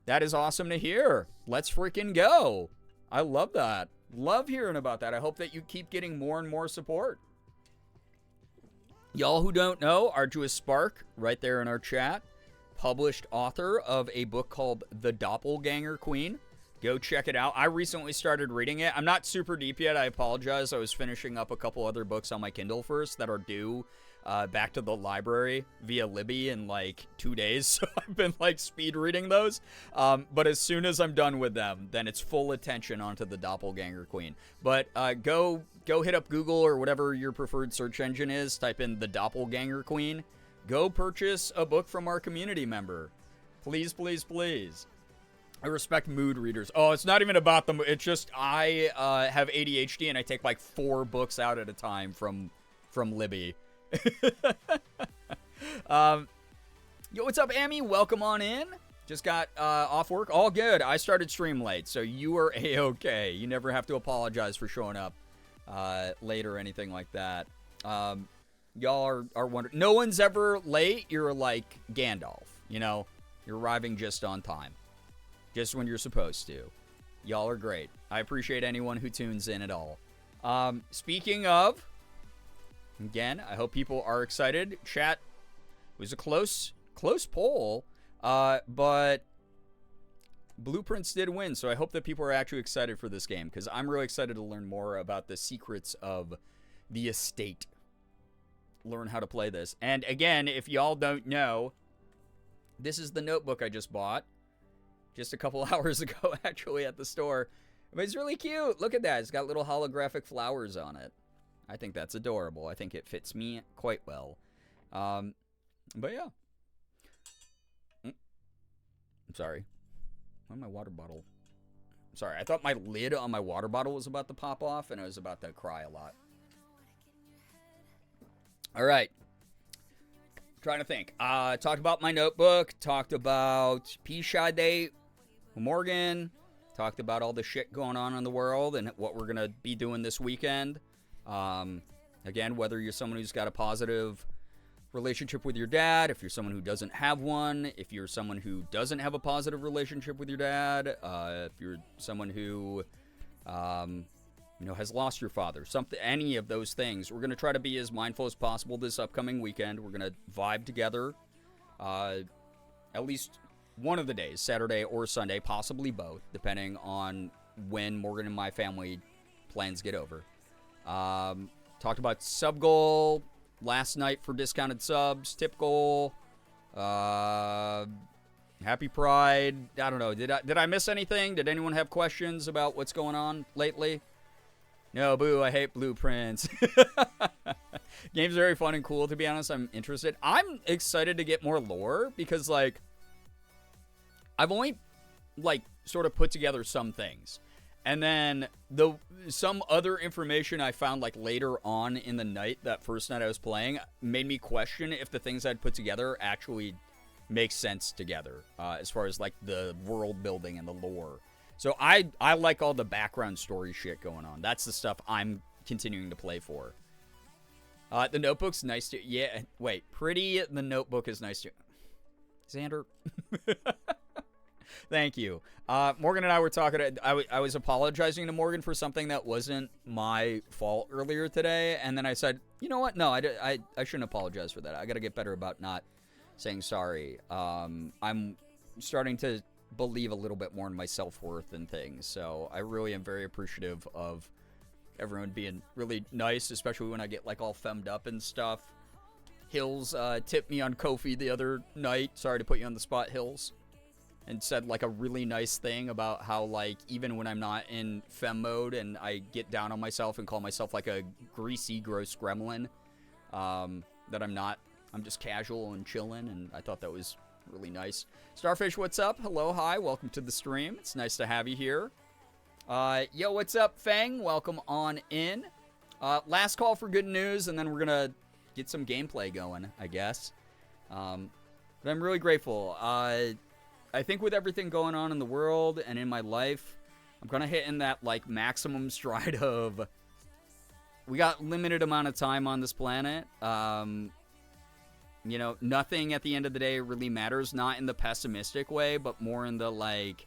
That is awesome to hear. Let's freaking go. I love that. Love hearing about that. I hope that you keep getting more and more support. Y'all who don't know, Arduous Spark, right there in our chat, published author of a book called The Doppelganger Queen. Go check it out. I recently started reading it. I'm not super deep yet. I apologize. I was finishing up a couple other books on my Kindle first that are due back to the library via Libby in like 2 days. So I've been like speed reading those. But as soon as I'm done with them, then it's full attention onto the Doppelganger Queen. But go hit up Google or whatever your preferred search engine is. Type in the Doppelganger Queen. Go purchase a book from our community member. Please, please, please. I respect mood readers. Oh, it's not even about them. It's just I have ADHD and I take like 4 books out at a time from Libby. Yo, what's up, Amy? Welcome on in. Just got off work. All good. I started stream late, so you are A-okay. You never have to apologize for showing up late or anything like that. Y'all are wondering. No one's ever late. You're like Gandalf, you know? You're arriving just on time. Just when you're supposed to. Y'all are great. I appreciate anyone who tunes in at all. Speaking of, again, I hope people are excited. Chat, it was a close poll, but Blueprints did win, so I hope that people are actually excited for this game, because I'm really excited to learn more about the secrets of the estate. Learn how to play this. And again, if y'all don't know, this is the notebook I just bought. Just a couple hours ago, actually, at the store. But it's really cute. Look at that. It's got little holographic flowers on it. I think that's adorable. I think it fits me quite well. But yeah. I'm sorry. Where's my water bottle? Sorry, I thought my lid on my water bottle was about to pop off, and I was about to cry a lot. All right. Trying to think. Talked about my notebook. Talked about P-Shy Day. Morgan. Talked about all the shit going on in the world and what we're going to be doing this weekend. Again, whether you're someone who's got a positive relationship with your dad, if you're someone who doesn't have one, if you're someone who doesn't have a positive relationship with your dad, if you're someone who, has lost your father, any of those things, we're going to try to be as mindful as possible this upcoming weekend. We're going to vibe together, at least one of the days, Saturday or Sunday, possibly both, depending on when Morgan and my family plans get over. Talked about sub goal last night for discounted subs, tip goal, happy Pride. I don't know. Did I miss anything? Did anyone have questions about what's going on lately? No, boo, I hate Blueprints. Game's very fun and cool, to be honest. I'm interested. I'm excited to get more lore because, like, I've only, like, sort of put together some things. And then some other information I found, like, later on in the night, that first night I was playing, made me question if the things I'd put together actually make sense together, as far as, like, the world building and the lore. So I like all the background story shit going on. That's the stuff I'm continuing to play for. The Notebook's nice to... Yeah, wait. Pretty The Notebook is nice to... Xander? Thank you. Morgan and I were talking... I was apologizing to Morgan for something that wasn't my fault earlier today, and then I said, you know what? No, I shouldn't apologize for that. I gotta get better about not saying sorry. I'm starting to believe a little bit more in my self-worth and things, so I really am very appreciative of everyone being really nice, especially when I get, like, all femmed up and stuff. Hills tipped me on Ko-fi the other night. Sorry to put you on the spot, Hills. And said, like, a really nice thing about how, like, even when I'm not in fem mode and I get down on myself and call myself, like, a greasy, gross gremlin, that I'm not. I'm just casual and chilling, and I thought that was really nice. Starfish, what's up? Hello, hi, welcome to the stream. It's nice to have you here. Yo, what's up, Fang? Welcome on in. Last call for good news, and then we're gonna get some gameplay going, I guess. But I'm really grateful. I think with everything going on in the world and in my life, I'm kind of hitting that, like, maximum stride of... We got limited amount of time on this planet. You know, nothing at the end of the day really matters. Not in the pessimistic way, but more in the, like...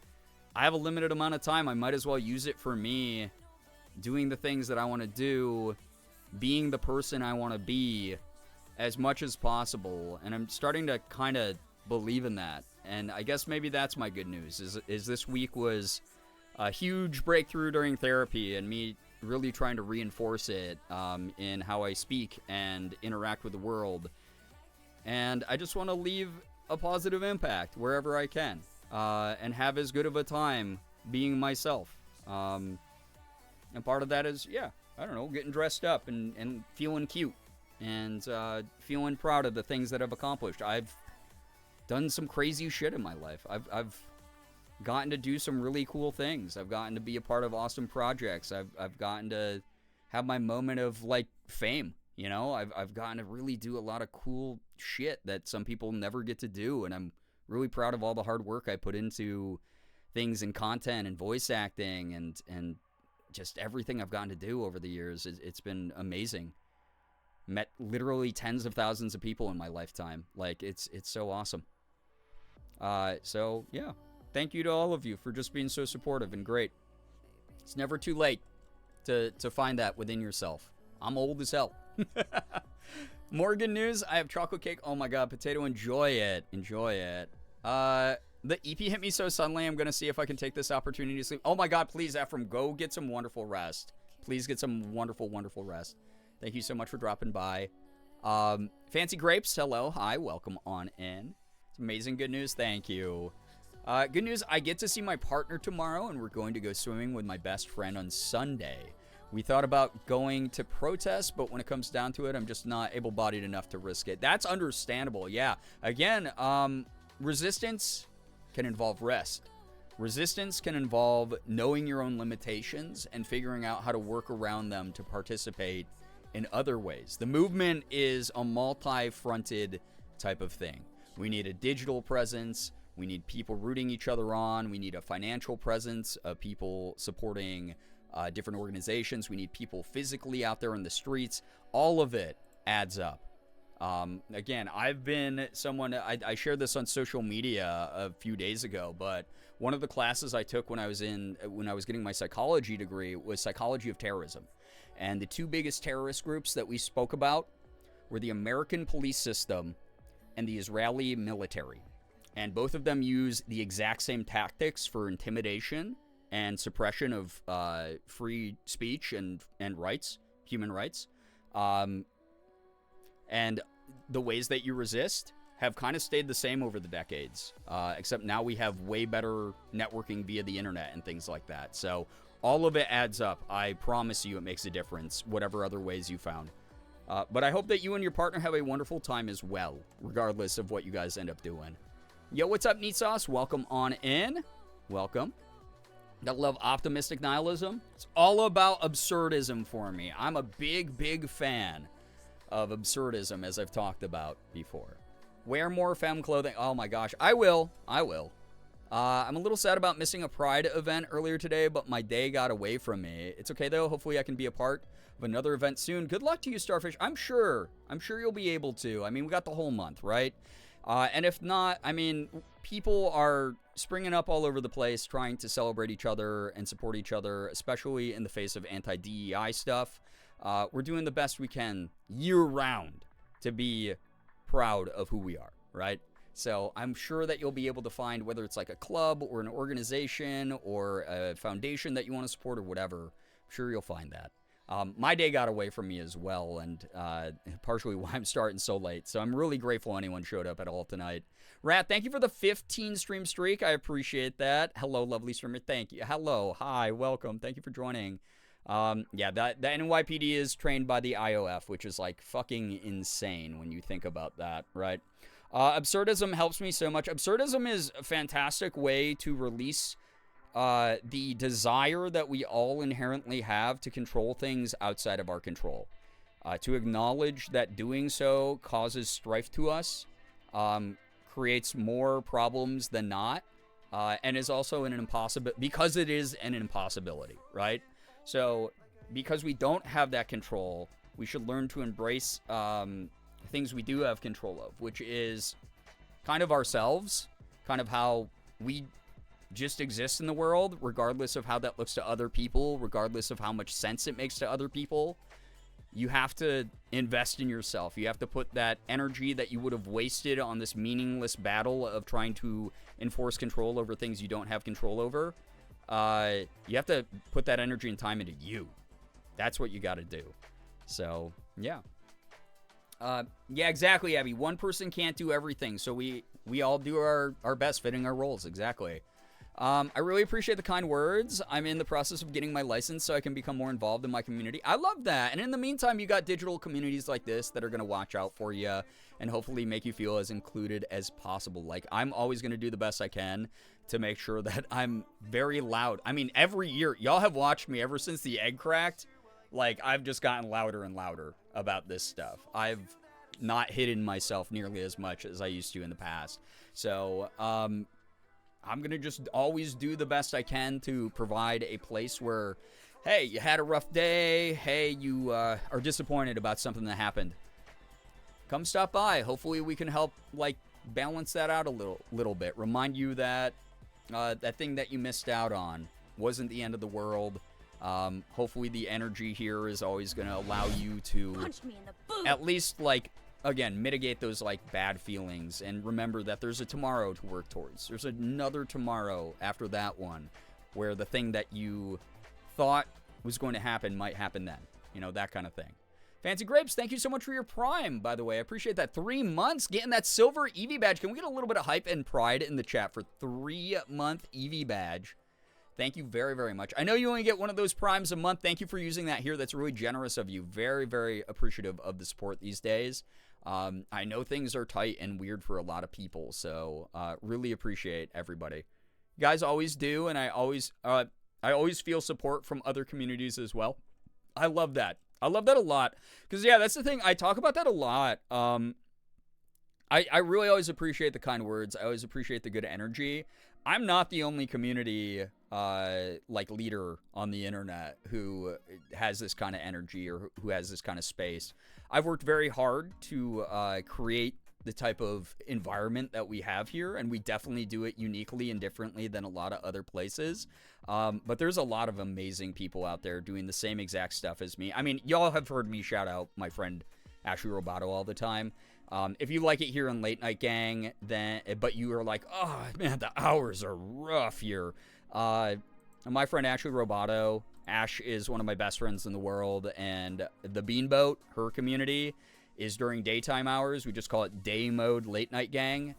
I have a limited amount of time. I might as well use it for me, doing the things that I want to do, being the person I want to be as much as possible. And I'm starting to kind of believe in that. And I guess maybe that's my good news, is this week was a huge breakthrough during therapy and me really trying to reinforce it in how I speak and interact with the world. And I just want to leave a positive impact wherever I can. And have as good of a time being myself. And part of that is, yeah, I don't know, getting dressed up and feeling cute. And feeling proud of the things that I've accomplished. I've done some crazy shit in my life. I've gotten to do some really cool things. I've gotten to be a part of awesome projects. I've gotten to have my moment of, like, fame. You know, I've gotten to really do a lot of cool shit that some people never get to do. And I'm really proud of all the hard work I put into things in content and voice acting and just everything I've gotten to do over the years. It's been amazing. Met literally tens of thousands of people in my lifetime. Like, it's so awesome. So, yeah. Thank you to all of you for just being so supportive and great. It's never too late to find that within yourself. I'm old as hell. More good news. I have chocolate cake. Oh my god, potato, enjoy it. Enjoy it. The EP hit me so suddenly, I'm going to see if I can take this opportunity to sleep. Oh my god, please, Ephraim, go get some wonderful rest. Please get some wonderful, wonderful rest. Thank you so much for dropping by. Fancy Grapes, hello, hi, welcome on in. It's amazing good news, thank you. Good news, I get to see my partner tomorrow, and we're going to go swimming with my best friend on Sunday. We thought about going to protest, but when it comes down to it, I'm just not able-bodied enough to risk it. That's understandable, yeah. Again, resistance can involve rest. Resistance can involve knowing your own limitations and figuring out how to work around them to participate in other ways. The movement is a multi-fronted type of thing. We need a digital presence. We need people rooting each other on. We need a financial presence of people supporting different organizations. We need people physically out there in the streets. All of it adds up. Again, I've been someone, I shared this on social media a few days ago, but one of the classes I took when I was getting my psychology degree was psychology of terrorism. And the two biggest terrorist groups that we spoke about were the American police system and the Israeli military. And both of them use the exact same tactics for intimidation and suppression of free speech and rights, human rights. And the ways that you resist have kind of stayed the same over the decades, except now we have way better networking via the internet and things like that. So all of it adds up. I promise you it makes a difference, whatever other ways you found. But I hope that you and your partner have a wonderful time as well, regardless of what you guys end up doing. Yo, what's up, Neat Sauce? Welcome on in. Welcome. I love optimistic nihilism. It's all about absurdism for me. I'm a big, big fan of absurdism, as I've talked about before. Wear more femme clothing. Oh my gosh, I will. I'm a little sad about missing a Pride event earlier today, but my day got away from me. It's okay though. Hopefully I can be a part of another event soon. Good luck to you, Starfish. I'm sure you'll be able to. I mean, we got the whole month, right? And if not, I mean, people are springing up all over the place trying to celebrate each other and support each other, especially in the face of anti-DEI stuff. We're doing the best we can year-round to be proud of who we are, right? So I'm sure that you'll be able to find, whether it's like a club or an organization or a foundation that you want to support or whatever, I'm sure you'll find that. My day got away from me as well, and partially why I'm starting so late. So I'm really grateful anyone showed up at all tonight. Rat, thank you for the 15 stream streak. I appreciate that. Hello, lovely streamer. Thank you. Hello. Hi. Welcome. Thank you for joining. Yeah, the NYPD is trained by the IOF, which is like fucking insane when you think about that, right? Absurdism helps me so much. Absurdism is a fantastic way to release the desire that we all inherently have to control things outside of our control. To acknowledge that doing so causes strife to us, creates more problems than not, and is also an impossibility, because it is an impossibility, right? So, because we don't have that control, we should learn to embrace things we do have control of, which is kind of ourselves, kind of how we just exist in the world, regardless of how that looks to other people, regardless of how much sense it makes to other people. You have to invest in yourself. You have to put that energy that you would have wasted on this meaningless battle of trying to enforce control over things you don't have control over. You have to put that energy and time into you. That's what you got to do. So, yeah. Yeah, exactly, Abby. One person can't do everything, so we all do our best fitting our roles. Exactly. I really appreciate the kind words. I'm in the process of getting my license so I can become more involved in my community. I love that. And in the meantime, you got digital communities like this that are going to watch out for you and hopefully make you feel as included as possible. Like, I'm always going to do the best I can to make sure that I'm very loud. I mean, every year, y'all have watched me ever since the egg cracked. Like, I've just gotten louder and louder about this stuff. I've not hidden myself nearly as much as I used to in the past. So, I'm going to just always do the best I can to provide a place where, hey, you had a rough day. Hey, you are disappointed about something that happened. Come stop by. Hopefully we can help, like, balance that out a little bit. Remind you that that thing that you missed out on wasn't the end of the world. Hopefully the energy here is always going to allow you to Punch me in the boot. at least, like, again, mitigate those, like, bad feelings. And remember that there's a tomorrow to work towards. There's another tomorrow after that one where the thing that you thought was going to happen might happen then. You know, that kind of thing. Fancy Grapes, thank you so much for your Prime, by the way. I appreciate that. 3 months, getting that silver Eevee badge. Can we get a little bit of hype and pride in the chat for 3-month Eevee badge? Thank you very, very much. I know you only get one of those Primes a month. Thank you for using that here. That's really generous of you. Very, very appreciative of the support these days. I know things are tight and weird for a lot of people, so really appreciate everybody. You guys always do, and I always feel support from other communities as well. I love that. I love that a lot. Because, yeah, that's the thing. I talk about that a lot. I really always appreciate the kind words. I always appreciate the good energy. I'm not the only community, like, leader on the internet who has this kind of energy or who has this kind of space. I've worked very hard to create the type of environment that we have here, and we definitely do it uniquely and differently than a lot of other places. But there's a lot of amazing people out there doing the same exact stuff as me. I mean, y'all have heard me shout out my friend Ashley Roboto all the time. If you like it here in Late Night Gang, but you are like, oh man, the hours are rough here. My friend Ashley Roboto, Ash is one of my best friends in the world, and the Beanboat, her community, is during daytime hours. We just call it day mode Late Night Gang.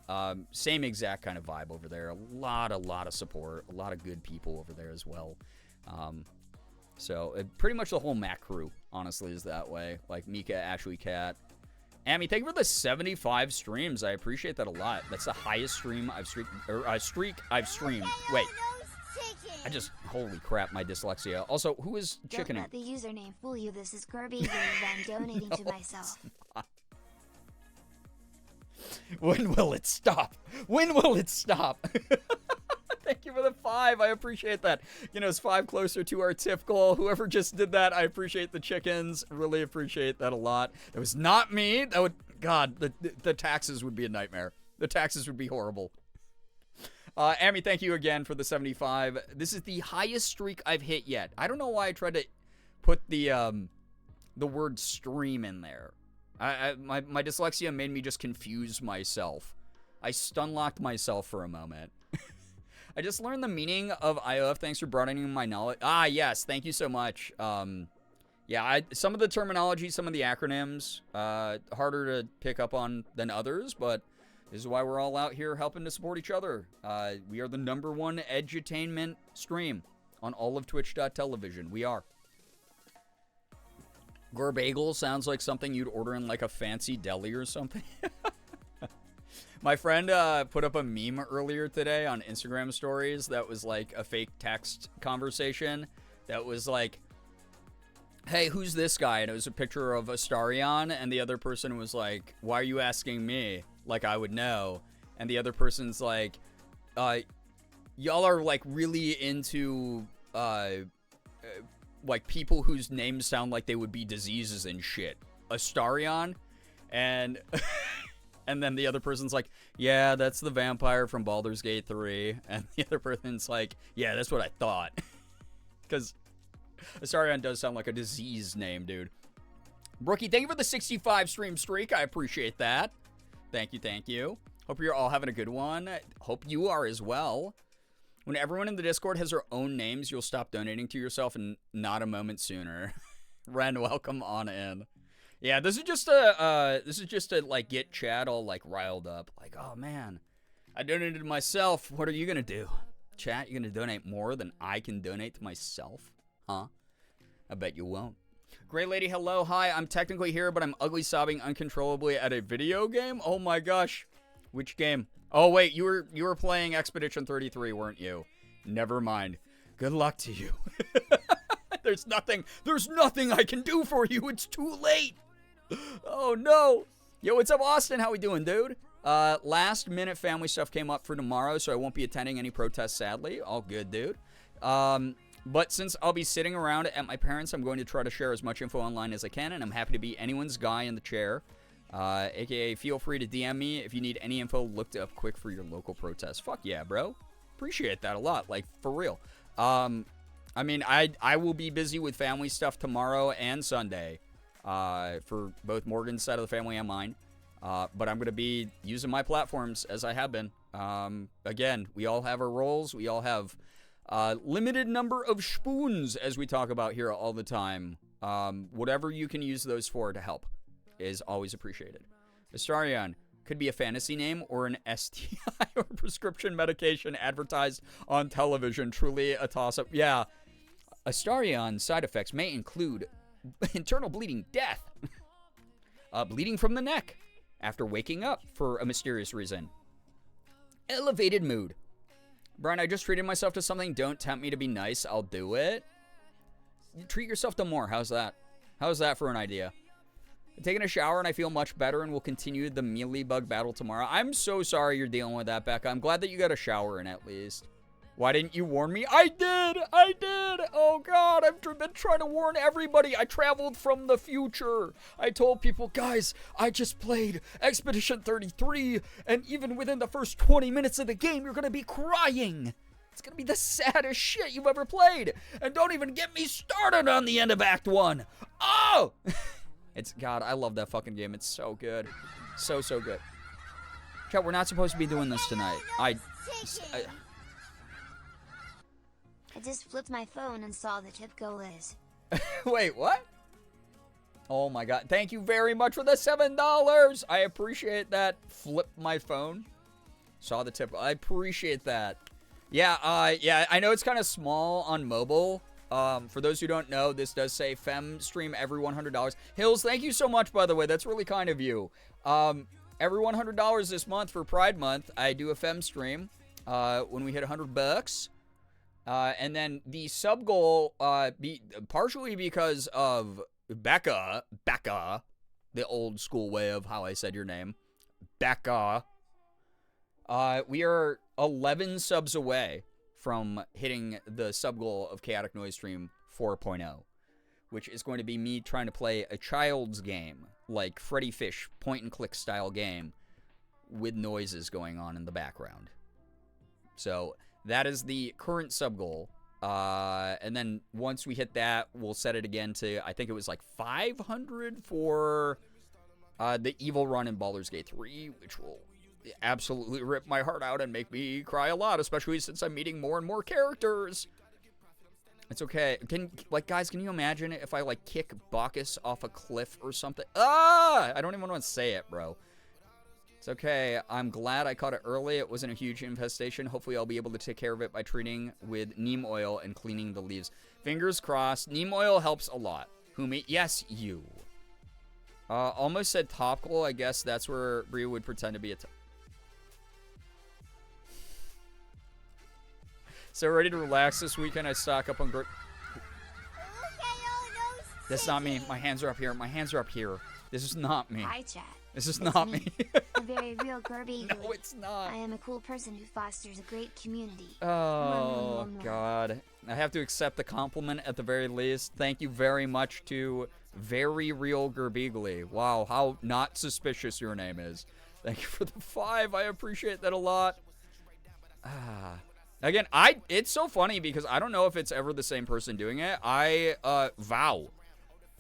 Same exact kind of vibe over there. A lot of support, a lot of good people over there as well. So pretty much the whole Mac crew, honestly, is that way. Like Mika, Ashley Cat. Amy, thank you for the 75 streams. I appreciate that a lot. That's the highest stream I've streamed. Wait. Holy crap, my dyslexia. Also, who is chickening? Don't let the username fool you. This is Girbeagly, I'm donating to myself. When will it stop? When will it stop? Thank you for the 5. I appreciate that. You know, it's 5 closer to our tip goal. Whoever just did that, I appreciate the chickens. Really appreciate that a lot. It was not me. That would, God, the taxes would be a nightmare. The taxes would be horrible. Amy, thank you again for the 75. This is the highest streak I've hit yet. I don't know why I tried to put the word stream in there. My dyslexia made me just confuse myself. I stun-locked myself for a moment. I just learned the meaning of IOF. Thanks for broadening my knowledge. Ah, yes. Thank you so much. Yeah, some of the terminology, some of the acronyms, harder to pick up on than others, but this is why we're all out here helping to support each other. We are the #1 edutainment stream on all of twitch.television. We are. Girbeagly sounds like something you'd order in like a fancy deli or something. My friend put up a meme earlier today on Instagram stories that was like a fake text conversation that was like, hey, who's this guy? And it was a picture of Astarion, and the other person was like, why are you asking me? Like I would know. And the other person's like, y'all are like really into like people whose names sound like they would be diseases and shit. Astarion? And and then the other person's like, yeah, that's the vampire from Baldur's Gate 3. And the other person's like, yeah, that's what I thought. Because Astarion does sound like a disease name, dude. Brookie, thank you for the 65 stream streak. I appreciate that. Thank you, thank you. Hope you're all having a good one. Hope you are as well. When everyone in the Discord has their own names, you'll stop donating to yourself and not a moment sooner. Ren, welcome on in. Yeah, this is just to like get Chad all like riled up. Like, oh man, I donated to myself. What are you gonna do? Chat, you gonna donate more than I can donate to myself? Huh? I bet you won't. Great lady, hello, hi. I'm technically here, but I'm ugly sobbing uncontrollably at a video game. Oh my gosh, which game? Oh wait, you were playing Expedition 33, weren't you? Never mind. Good luck to you. There's nothing I can do for you. It's too late. Oh no. Yo, what's up, Austin? How we doing, dude? Last minute family stuff came up for tomorrow, so I won't be attending any protests, sadly. All good, dude. But since I'll be sitting around at my parents', I'm going to try to share as much info online as I can, and I'm happy to be anyone's guy in the chair. AKA, feel free to DM me if you need any info looked up quick for your local protest. Fuck yeah, bro. Appreciate that a lot, like, for real. I mean, I will be busy with family stuff tomorrow and Sunday, for both Morgan's side of the family and mine. But I'm going to be using my platforms as I have been. Again, we all have our roles. We all have limited number of spoons, as we talk about here all the time. Whatever you can use those for to help is always appreciated. Astarion could be a fantasy name or an STI or prescription medication advertised on television. Truly a toss-up. Yeah. Astarion side effects may include internal bleeding, death, bleeding from the neck after waking up for a mysterious reason, elevated mood. Brian, I just treated myself to something. Don't tempt me to be nice. I'll do it. Treat yourself to more. How's that? How's that for an idea? I'm taking a shower and I feel much better, and we'll continue the mealy bug battle tomorrow. I'm so sorry you're dealing with that, Becca. I'm glad that you got a shower in at least. Why didn't you warn me? I did! I did! Oh god, I've been trying to warn everybody. I traveled from the future. I told people, guys, I just played Expedition 33, and even within the first 20 minutes of the game, you're gonna be crying. It's gonna be the saddest shit you've ever played. And don't even get me started on the end of Act 1. Oh! God, I love that fucking game. It's so good. So good. Chat, we're not supposed to be doing this tonight. I just flipped my phone and saw the tip go Liz. Wait, what? Oh my god. Thank you very much for the $7. I appreciate that. Flip my phone. Saw the tip. I appreciate that. Yeah, I know it's kind of small on mobile. For those who don't know, this does say Fem stream every $100. Hills, thank you so much, by the way. That's really kind of you. Every $100 this month for Pride Month, I do a Fem stream when we hit $100. And then the sub goal, partially because of Becca, the old school way of how I said your name, Becca. We are 11 subs away from hitting the sub goal of Chaotic Noise Stream 4.0, which is going to be me trying to play a child's game, like Freddy Fish point-and-click style game with noises going on in the background. So that is the current sub goal. And then once we hit that, we'll set it again to, I think it was like 500 for the Evil Run in Baldur's Gate 3, which will absolutely rip my heart out and make me cry a lot, especially since I'm meeting more and more characters. It's okay. Guys, can you imagine if I, like, kick Bacchus off a cliff or something? I don't even want to say it, bro. It's okay. I'm glad I caught it early. It wasn't a huge infestation. Hopefully I'll be able to take care of it by treating with neem oil and cleaning the leaves. Fingers crossed. Neem oil helps a lot. Who me? Yes, you. Almost said topical. I guess that's where Bria would pretend to be a So ready to relax this weekend. I stock up on That's not me. My hands are up here. My hands are up here. This is not me. Hi, chat. This is not me. A very real Girbeagly. No, it's not. I am a cool person who fosters a great community. Oh, God. I have to accept the compliment at the very least. Thank you very much to very real Girbeagly. Wow, how not suspicious your name is. Thank you for the 5. I appreciate that a lot. Again, it's so funny because I don't know if it's ever the same person doing it. I vow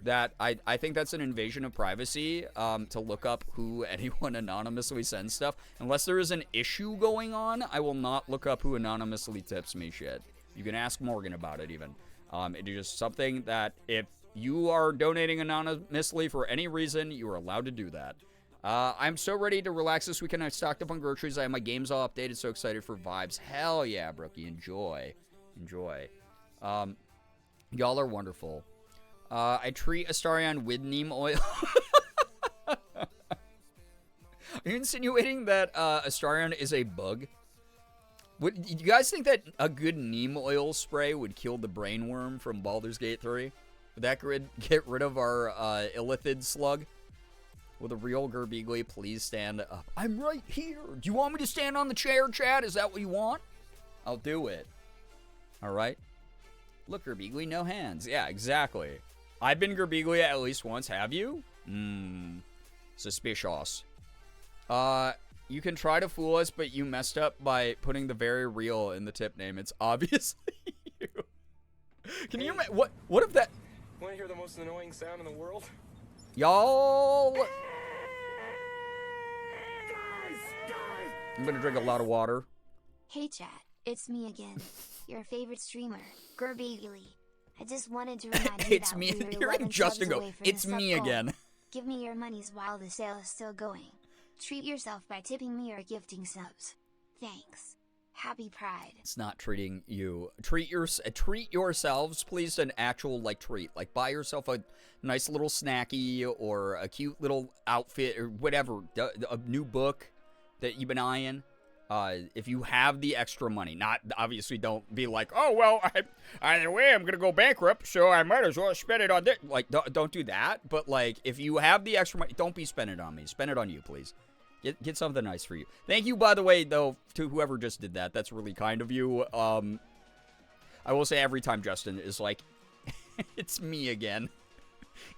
that I think that's an invasion of privacy to look up who anyone anonymously sends stuff. Unless there is an issue going on, I will not look up who anonymously tips me shit. You can ask Morgan about it even. It is just something that if you are donating anonymously for any reason, you are allowed to do that. I'm so ready to relax this weekend. I've stocked up on groceries. I have my games all updated. So excited for vibes. Hell yeah, Brookie. Enjoy. Enjoy. Y'all are wonderful. I treat Astarion with neem oil. Are you insinuating that Astarion is a bug? Do you guys think that a good neem oil spray would kill the brainworm from Baldur's Gate 3? Would that get rid of our illithid slug? Will the real Girbeagly please stand up? I'm right here. Do you want me to stand on the chair, Chad? Is that what you want? I'll do it. All right. Look, Girbeagly, no hands. Yeah, exactly. I've been Girbeagly at least once. Have you? Suspicious. You can try to fool us, but you messed up by putting the very real in the tip name. It's obviously you. Can you imagine? What if that... Want to hear the most annoying sound in the world? Y'all... I'm gonna drink a lot of water. Hey chat, it's me again. Your favorite streamer, Girbeagly. I just wanted to remind you It's that me. we were Hearing 11 Justin subs go, away from it's the sub me goal. again. Give me your monies while the sale is still going. Treat yourself by tipping me or gifting subs. Thanks. Happy Pride. It's not treating you. Treat yourselves, please, to an actual, like, treat. Like, buy yourself a nice little snacky or a cute little outfit or whatever. A new book that you've been eyeing. If you have the extra money. Not, obviously, don't be like, oh, well, either way, I'm going to go bankrupt, so I might as well spend it on this. Like, don't do that. But, like, if you have the extra money, don't be spending it on me. Spend it on you, please. Get something nice for you. Thank you, by the way, though, to whoever just did that. That's really kind of you. I will say every time Justin is like, it's me again.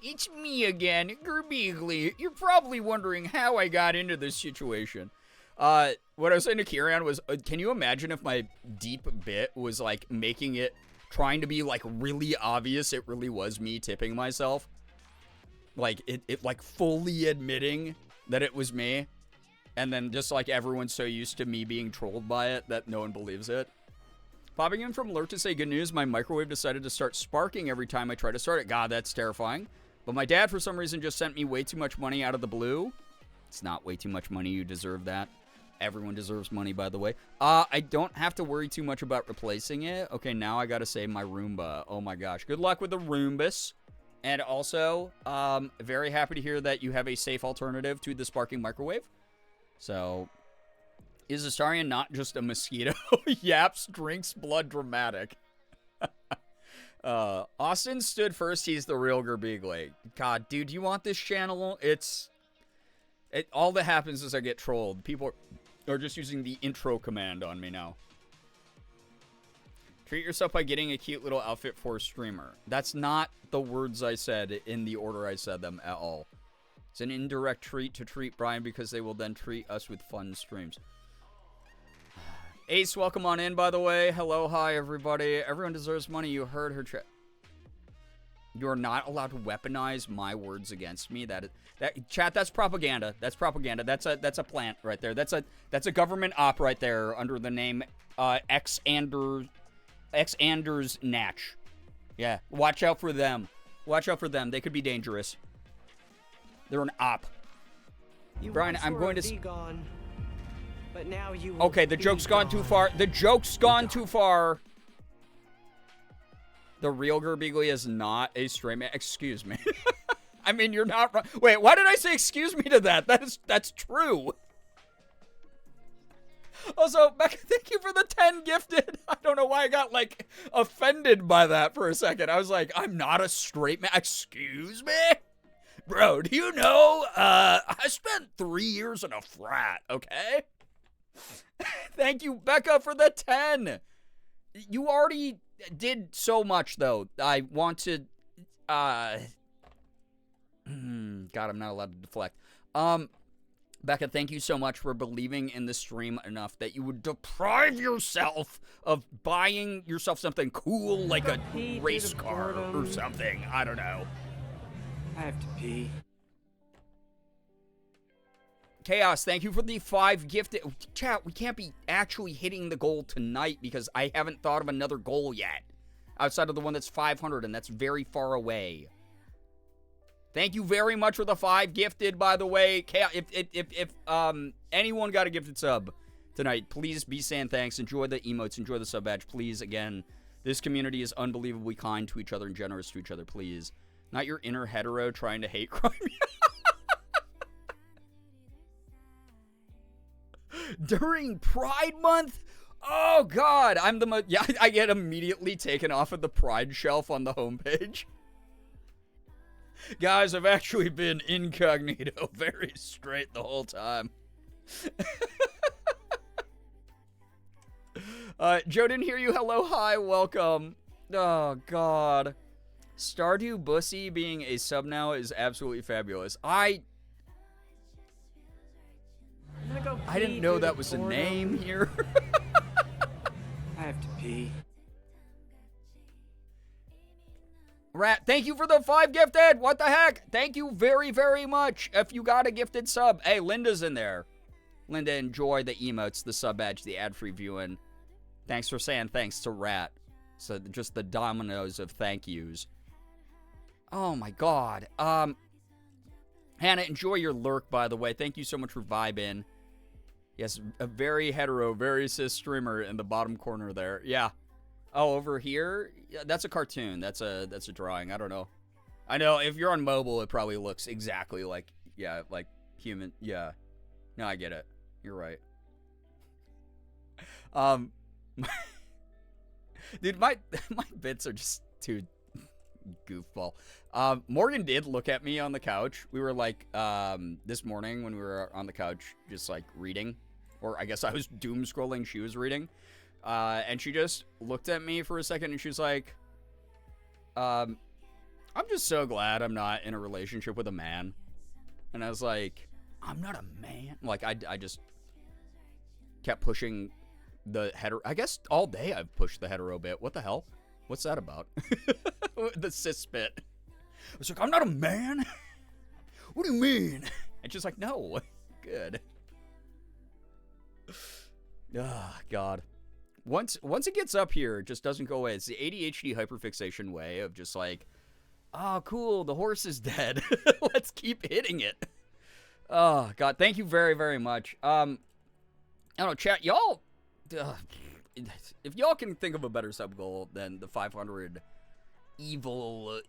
It's me again, Girbeagly. You're probably wondering how I got into this situation. What I was saying to Kieran was, can you imagine if my deep bit was, like, making it, trying to be, like, really obvious it really was me tipping myself? Like, it like, fully admitting that it was me. And then just, like, everyone's so used to me being trolled by it that no one believes it. Popping in from Lurk to say good news, my microwave decided to start sparking every time I try to start it. God, that's terrifying. But my dad, for some reason, just sent me way too much money out of the blue. It's not way too much money. You deserve that. Everyone deserves money, by the way. I don't have to worry too much about replacing it. Okay, now I gotta save my Roomba. Oh my gosh. Good luck with the Roombas. And also, very happy to hear that you have a safe alternative to the sparking microwave. So, is Astarion not just a mosquito? Yaps, drinks, blood, dramatic. Austin stood first. He's the real Girbeagly. God, dude, you want this channel? All that happens is I get trolled. People are just using the intro command on me now. Treat yourself by getting a cute little outfit for a streamer. That's not the words I said in the order I said them at all. It's an indirect treat to treat Brian because they will then treat us with fun streams. Ace, welcome on in, by the way. Hello, hi, everybody. Everyone deserves money. You heard her You're not allowed to weaponize my words against me. Chat, that's propaganda. That's propaganda. That's a plant right there. That's a government op right there under the name X Anders Natch. Yeah, watch out for them. Watch out for them. They could be dangerous. They're an op. Brian, I'm going to gone, but now you okay, the joke's gone too far. The joke's gone too far. The real Girbeagly is not a straight man. Excuse me. I mean, you're not wrong. Wait, why did I say excuse me to that? That's true. Also, Becca, thank you for the 10 gifted. I don't know why I got, like, offended by that for a second. I was like, I'm not a straight man. Excuse me? Bro, do you know, I spent 3 years in a frat, okay? Thank you, Becca, for the 10. You already did so much, though. I want to, God, I'm not allowed to deflect. Becca, thank you so much for believing in the stream enough that you would deprive yourself of buying yourself something cool like a race car or something. I don't know. I have to pee. Chaos, thank you for the 5 gifted. Chat, we can't be actually hitting the goal tonight because I haven't thought of another goal yet. Outside of the one that's 500, and that's very far away. Thank you very much for the 5 gifted, by the way. Chaos, if anyone got a gifted sub tonight, please be saying thanks. Enjoy the emotes, enjoy the sub badge, please. Again, this community is unbelievably kind to each other and generous to each other, please. Not your inner hetero trying to hate crime. During Pride Month? Oh, God. I'm the most... Yeah, I get immediately taken off of the Pride shelf on the homepage. Guys, I've actually been incognito very straight the whole time. Joe didn't hear you. Hello, hi, welcome. Oh, God. Stardew Bussy being a sub now is absolutely fabulous. I didn't know that was a name here. I have to pee. Rat, thank you for the 5 gifted. What the heck? Thank you very, very much. If you got a gifted sub. Hey, Linda's in there. Linda, enjoy the emotes, the sub badge, the ad-free viewing. Thanks for saying thanks to Rat. So just the dominoes of thank yous. Oh my God. Hannah, enjoy your lurk, by the way. Thank you so much for vibing. Yes, a very hetero, very cis streamer in the bottom corner there. Yeah. Oh, over here? Yeah, that's a cartoon. That's a drawing. I don't know. I know if you're on mobile, it probably looks exactly like, yeah, like human. Yeah. No, I get it. You're right. Dude, my bits are just too goofball. Morgan did look at me on the couch. We were like, this morning when we were on the couch, just like reading, or I guess I was doom scrolling. She was reading, and she just looked at me for a second and she was like, I'm just so glad I'm not in a relationship with a man. And I was like, I'm not a man. Like, I just kept pushing the hetero. I guess all day I've pushed the hetero bit. What the hell? What's that about? The cis bit. I was like, I'm not a man. What do you mean? And she's like, no. Good. Ah, God. Once it gets up here, it just doesn't go away. It's the ADHD hyperfixation way of just like, oh, cool, the horse is dead. Let's keep hitting it. Oh, God, thank you very, very much. I don't know, chat, y'all, if y'all can think of a better sub goal than the 500 evil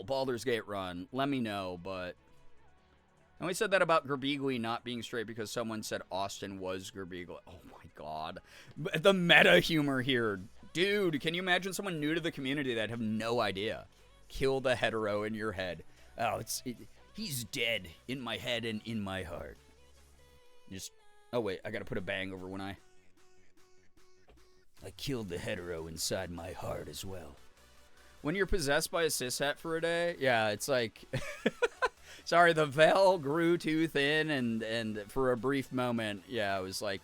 Baldur's Gate run, let me know, but... And we said that about Girbeagly not being straight because someone said Austin was Girbeagly. Oh my god. The meta humor here. Dude, can you imagine someone new to the community that have no idea? Kill the hetero in your head. Oh, he's dead in my head and in my heart. Just, oh wait, I gotta put a bang over when I killed the hetero inside my heart as well. When you're possessed by a cishet for a day, yeah, it's like... Sorry, the veil grew too thin, and for a brief moment, yeah, it was like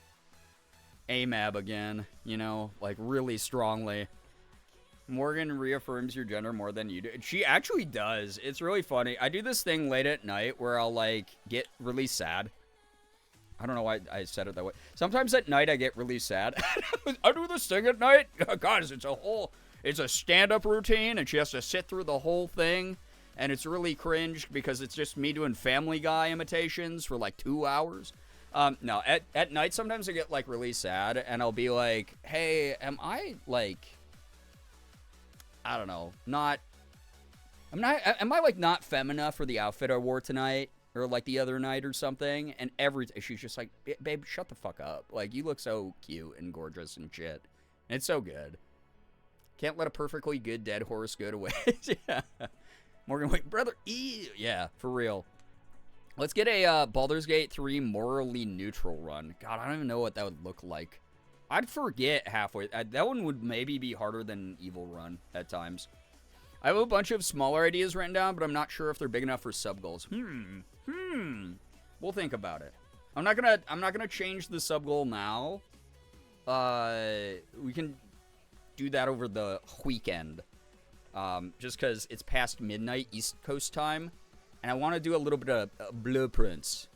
AMAB again, you know, like really strongly. Morgan reaffirms your gender more than you do. She actually does. It's really funny. I do this thing late at night where I'll, like, get really sad. I don't know why I said it that way. Sometimes at night I get really sad. I do this thing at night. Guys, it's a stand-up routine, and she has to sit through the whole thing. And it's really cringe because it's just me doing Family Guy imitations for like 2 hours. No, at night sometimes I get like really sad and I'll be like, hey, am I like, I don't know, am I like not femme enough for the outfit I wore tonight or like the other night or something? And she's just like, babe, shut the fuck up. Like, you look so cute and gorgeous and shit. And it's so good. Can't let a perfectly good dead horse go to waste. Yeah. Morgan, wait, brother, yeah, for real. Let's get a Baldur's Gate 3 morally neutral run. God, I don't even know what that would look like. I'd forget halfway. That one would maybe be harder than an evil run at times. I have a bunch of smaller ideas written down, but I'm not sure if they're big enough for sub goals. We'll think about it. I'm not gonna change the sub goal now. We can do that over the weekend. Just because it's past midnight East Coast time, and I want to do a little bit of blueprints.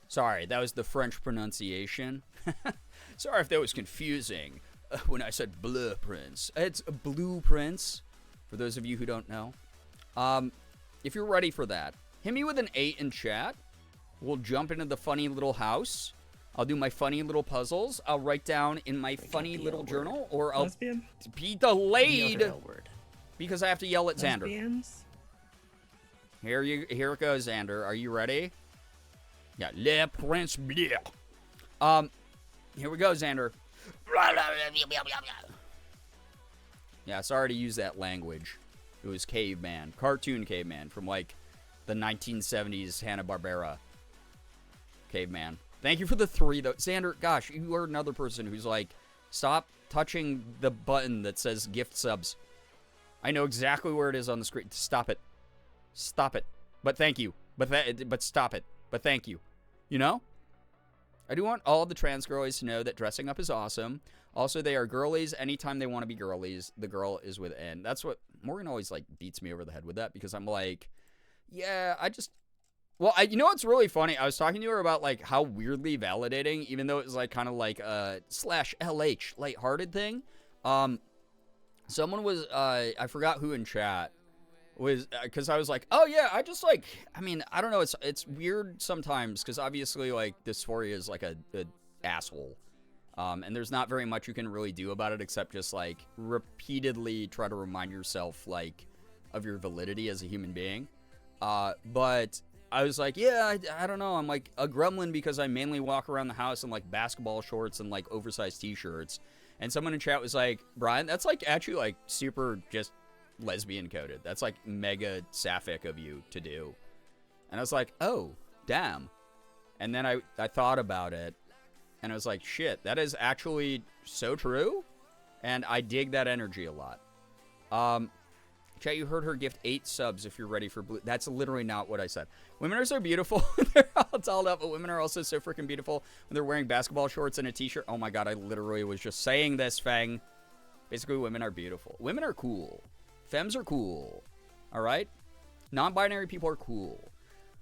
Sorry, that was the French pronunciation. Sorry if that was confusing when I said blueprints. It's blueprints, for those of you who don't know. If you're ready for that, hit me with an 8 in chat. We'll jump into the funny little house. I'll do my funny little puzzles. I'll write down in my funny little journal, or I'll be delayed. Because I have to yell at Xander. Lesbians? Here it goes, Xander. Are you ready? Yeah, Le Prince Bleu. Here we go, Xander. Yeah, sorry to use that language. It was caveman, cartoon caveman from like the 1970s Hanna-Barbera caveman. Thank you for the 3 though. Xander, gosh, you are another person who's like, stop touching the button that says gift subs. I know exactly where it is on the screen. Stop it. Stop it. But thank you. But stop it. But thank you. You know? I do want all the trans girlies to know that dressing up is awesome. Also, they are girlies anytime they want to be girlies. The girl is within. That's what Morgan always like beats me over the head with that because I'm like, yeah, well, you know what's really funny? I was talking to her about like how weirdly validating, even though it was like kind of like a /LH lighthearted thing. Someone was, I forgot who in chat was, because I was like, oh yeah, I just like, I mean, I don't know, it's weird sometimes, because obviously, like, dysphoria is like a asshole, and there's not very much you can really do about it, except just, like, repeatedly try to remind yourself, like, of your validity as a human being, but I was like, yeah, I don't know, I'm like a gremlin because I mainly walk around the house in, like, basketball shorts and, like, oversized t-shirts. And someone in chat was like, Brian, that's like actually like super just lesbian coded. That's like mega sapphic of you to do. And I was like, oh, damn. And then I thought about it and I was like, shit, that is actually so true. And I dig that energy a lot. Chat, you heard her gift 8 subs if you're ready for blue. That's literally not what I said. Women are so beautiful. They're all dolled up, but women are also so freaking beautiful when they're wearing basketball shorts and a t-shirt. Oh my god, I literally was just saying this, Fang. Basically, women are beautiful. Women are cool. Femmes are cool. All right? Non-binary people are cool.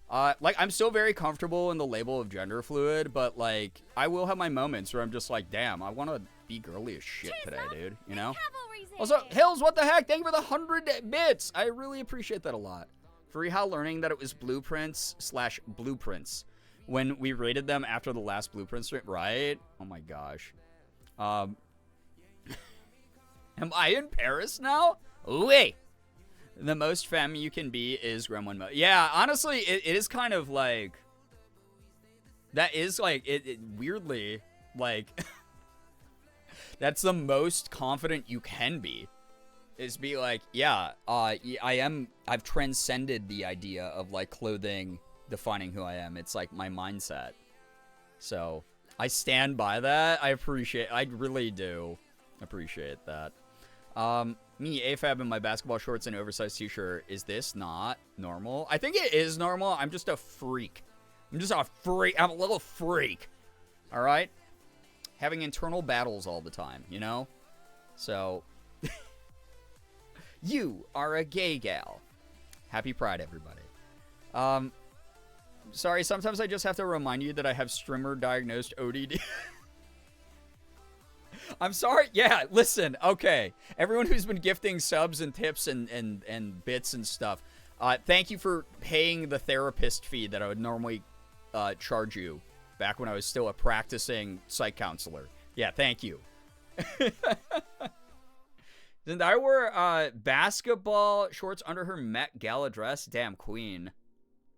Like, I'm still very comfortable in the label of gender fluid, but, like, I will have my moments where I'm just like, damn, I want to be girly as shit today, dude. You know? Also, Hills, what the heck? Thank you for the 100 bits. I really appreciate that a lot. For Rehal learning that it was blueprints/blueprints. when we rated them after the last Blueprint stream, right? Oh my gosh. Am I in Paris now? Wait. The most femme you can be is Gremlin mode. Yeah, honestly, it is kind of like... That is like, it weirdly, like... That's the most confident you can be. Is be like, yeah, I've transcended the idea of like clothing defining who I am. It's like my mindset. So I stand by that. I really do appreciate that. Me, AFAB in my basketball shorts and oversized t-shirt. Is this not normal? I think it is normal. I'm just a freak. I'm a little freak. All right? Having internal battles all the time, you know? So... You are a gay gal. Happy Pride, everybody. Sorry, sometimes I just have to remind you that I have streamer-diagnosed ODD. I'm sorry. Yeah, listen. Okay. Everyone who's been gifting subs and tips and bits and stuff, thank you for paying the therapist fee that I would normally charge you back when I was still a practicing psych counselor. Yeah, thank you. Then I wore basketball shorts under her Met Gala dress. Damn, queen.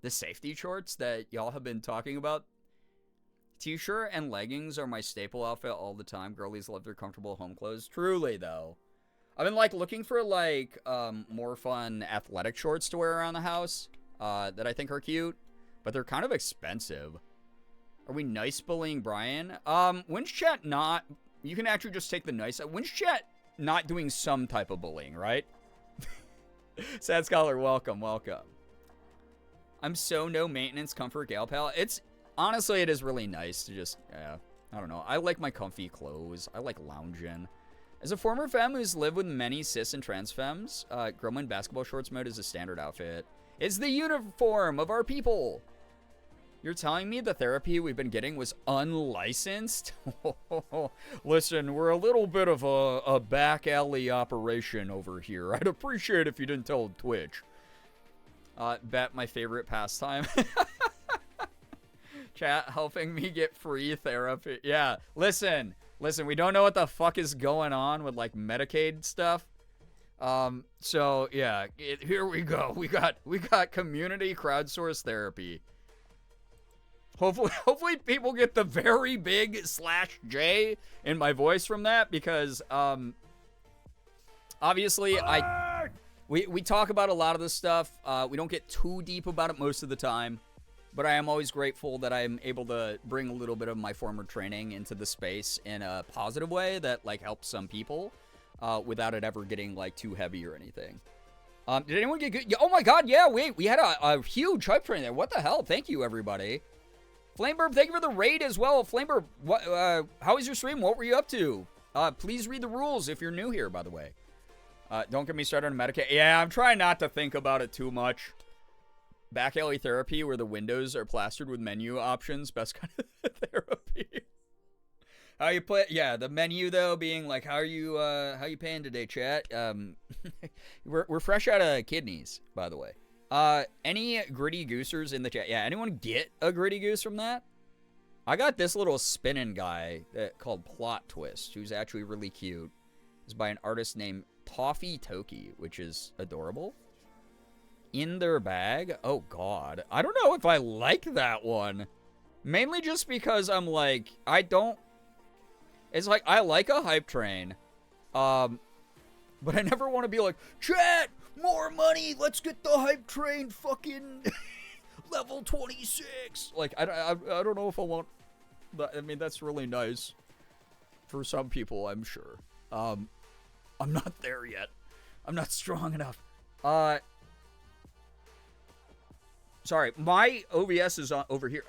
The safety shorts that y'all have been talking about. T-shirt and leggings are my staple outfit all the time. Girlies love their comfortable home clothes. Truly, though. I've been, like, looking for, like, more fun athletic shorts to wear around the house that I think are cute. But they're kind of expensive. Are we nice bullying Brian? When's chat not... You can actually just take the nice... When's chat... not doing some type of bullying, right? Sad Scholar, welcome. I'm so no maintenance comfort gal pal. Honestly, it is really nice to just, I don't know. I like my comfy clothes. I like lounging. As a former femme who's lived with many cis and trans femmes, Gremlin basketball shorts mode is a standard outfit. It's the uniform of our people. You're telling me the therapy we've been getting was unlicensed? Listen, we're a little bit of a back alley operation over here. I'd appreciate if you didn't tell Twitch. Bet my favorite pastime. Chat helping me get free therapy. Yeah, listen, we don't know what the fuck is going on with like Medicaid stuff. So yeah, here we go. We got community crowdsourced therapy. Hopefully people get the very big /J in my voice from that because, obviously we talk about a lot of this stuff. We don't get too deep about it most of the time, but I am always grateful that I'm able to bring a little bit of my former training into the space in a positive way that like helps some people, without it ever getting like too heavy or anything. Did anyone get good? Oh my God. Yeah, wait, we had a huge hype train there. What the hell? Thank you, everybody. Flameburb, thank you for the raid as well. Flameburb, how was your stream? What were you up to? Please read the rules if you're new here, by the way. Don't get me started on Medicaid. Yeah, I'm trying not to think about it too much. Back alley therapy where the windows are plastered with menu options. Best kind of therapy. How you play? Yeah, the menu though being like, how you paying today, chat? We're fresh out of kidneys, by the way. Any gritty goosers in the chat? Yeah, anyone get a gritty goose from that? I got this little spinning guy called Plot Twist, who's actually really cute. It's by an artist named Toffee Toki, which is adorable. In their bag? Oh, God. I don't know if I like that one. Mainly just because I'm like, it's like, I like a hype train. But I never want to be like, chat! More money! Let's get the hype train fucking level 26! Like, I don't know if I want that. I mean, that's really nice for some people, I'm sure. I'm not there yet. I'm not strong enough. Sorry, my OBS is over here.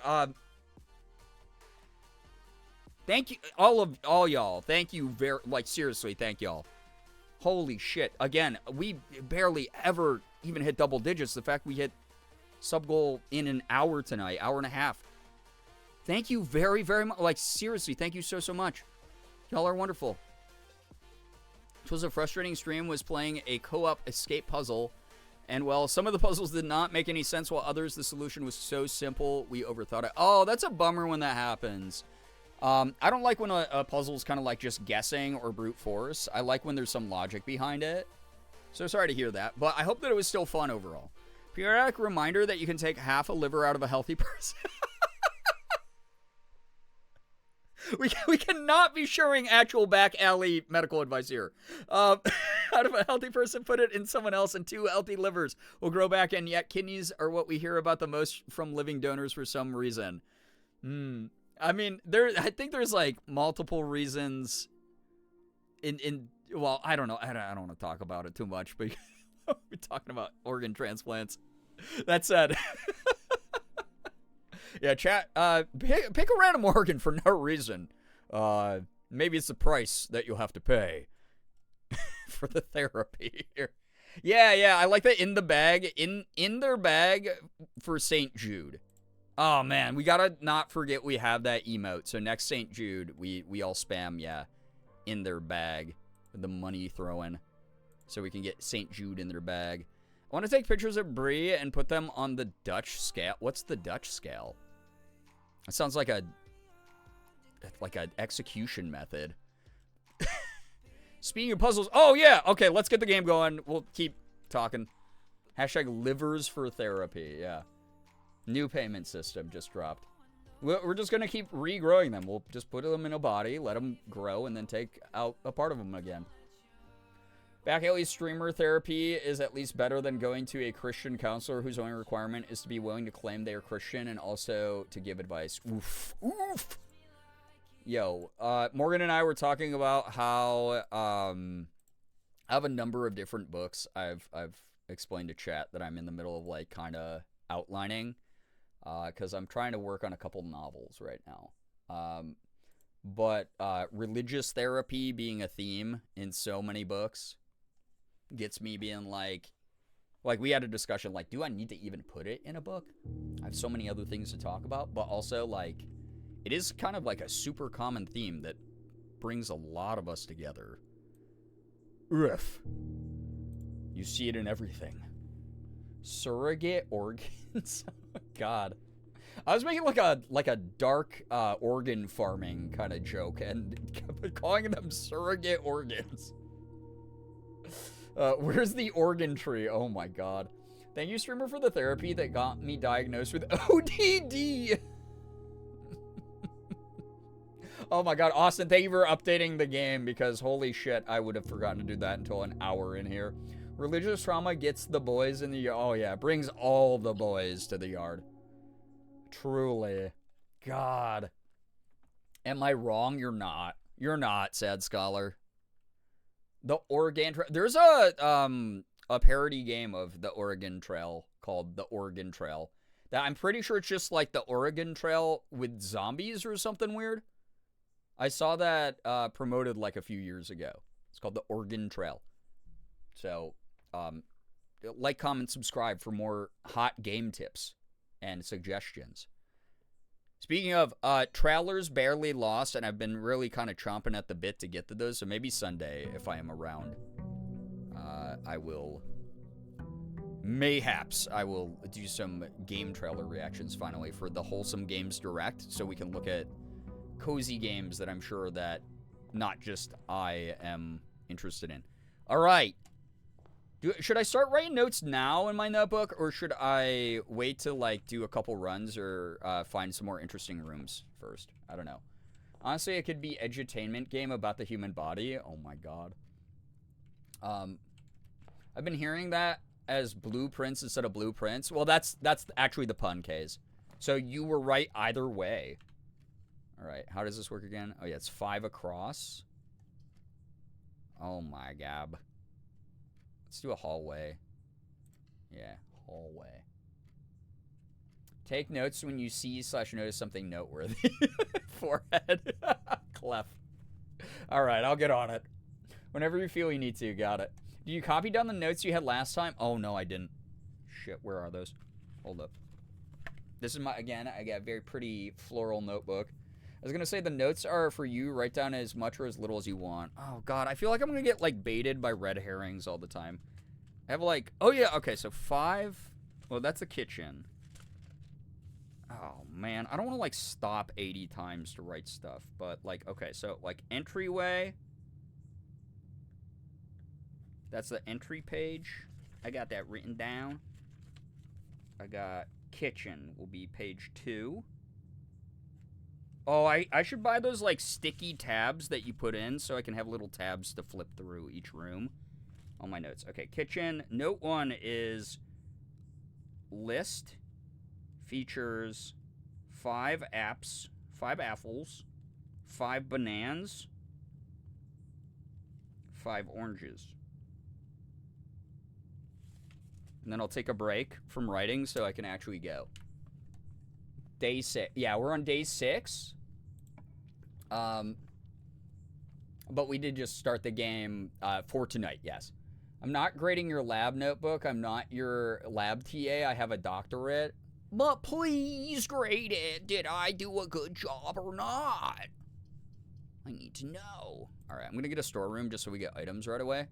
Thank you, all y'all. Thank you seriously, thank y'all. Holy shit. Again, we barely ever even hit double digits. The fact we hit sub goal in an hour tonight, hour and a half. Thank you very, very much. Like, seriously, thank you so much. Y'all are wonderful. It was a frustrating stream, was playing a co-op escape puzzle And while some of the puzzles did not make any sense, while others, the solution was so simple, we overthought it. Oh, that's a bummer when that happens. I don't like when a puzzle's kind of like just guessing or brute force. I like when there's some logic behind it. So sorry to hear that, but I hope that it was still fun overall. Periodic reminder that you can take half a liver out of a healthy person. We cannot be showing actual back alley medical advice here. Out of a healthy person, put it in someone else, and 2 healthy livers will grow back, and yet kidneys are what we hear about the most from living donors for some reason. I mean, I think there's like multiple reasons. Well, I don't know. I don't want to talk about it too much, but we're talking about organ transplants. That said. Yeah, chat, pick a random organ for no reason. Maybe it's the price that you'll have to pay for the therapy here. Yeah, I like that in the bag, in their bag for St. Jude. Oh, man, we gotta not forget we have that emote. So next St. Jude, we all spam, yeah, in their bag, the money throwing, so we can get St. Jude in their bag. I want to take pictures of Brie and put them on the Dutch scale. What's the Dutch scale? It sounds like an execution method. Speaking of puzzles, oh yeah, okay, let's get the game going. We'll keep talking. Hashtag livers for therapy, yeah. New payment system just dropped. We're just gonna keep regrowing them. We'll just put them in a body, let them grow, and then take out a part of them again. Back alley streamer therapy is at least better than going to a Christian counselor whose only requirement is to be willing to claim they are Christian and also to give advice. Oof. Yo, Morgan and I were talking about how I have a number of different books I've explained to chat that I'm in the middle of like kind of outlining because I'm trying to work on a couple novels right now. But religious therapy being a theme in so many books gets me being like we had a discussion, like, do I need to even put it in a book? I have so many other things to talk about, but also, like, it is kind of like a super common theme that brings a lot of us together. Oof. You see it in everything. Surrogate organs? God. I was making like a dark organ farming kind of joke and calling them surrogate organs. Where's the organ tree? Oh my god. Thank you, streamer, for the therapy that got me diagnosed with ODD. Oh my god, Austin, thank you for updating the game because holy shit, I would have forgotten to do that until an hour in here. Religious trauma gets the boys in the yard. Oh yeah, brings all the boys to the yard. Truly. God. Am I wrong? You're not. You're not, sad scholar. The Oregon Trail. There's a parody game of the Oregon Trail called the Oregon Trail. That I'm pretty sure it's just like the Oregon Trail with zombies or something weird. I saw that promoted like a few years ago. It's called the Oregon Trail. So, like, comment, subscribe for more hot game tips and suggestions. Speaking of, Trailers barely lost, and I've been really kind of chomping at the bit to get to those, so maybe Sunday, if I am around, I will, mayhaps, I will do some game trailer reactions finally for the Wholesome Games Direct, so we can look at cozy games that I'm sure that not just I am interested in. All right. Should I start writing notes now in my notebook, or should I wait to, like, do a couple runs or find some more interesting rooms first? I don't know. Honestly, it could be edutainment game about the human body. Oh, my God. I've been hearing that as blueprints instead of blueprints. Well, that's actually the pun, Kays. So you were right either way. All right, how does this work again? Oh, yeah, it's 5 across. Oh, my God. Let's do a hallway. Yeah, hallway. Take notes when you see/notice something noteworthy. Forehead. Clef. All right, I'll get on it. Whenever you feel you need to, got it. Did you copy down the notes you had last time? Oh, no, I didn't. Shit, where are those? Hold up. This is my, again, I got a very pretty floral notebook. I was going to say the notes are for you. Write down as much or as little as you want. Oh, God. I feel like I'm going to get, like, baited by red herrings all the time. I have like, oh yeah, okay, so 5. Well, that's a kitchen. Oh man, I don't want to like stop 80 times to write stuff, but like, okay, so like entryway. That's the entry page. I got that written down. I got kitchen will be page 2. Oh, I should buy those like sticky tabs that you put in so I can have little tabs to flip through each room. All my notes. Okay, kitchen. Note 1 is list features 5 apps, 5 apples, 5 bananas, 5 oranges. And then I'll take a break from writing so I can actually go. Day 6. Yeah, we're on day 6. But we did just start the game for tonight, yes. I'm not grading your lab notebook. I'm not your lab TA. I have a doctorate. But please grade it. Did I do a good job or not? I need to know. All right, I'm going to get a storeroom just so we get items right away.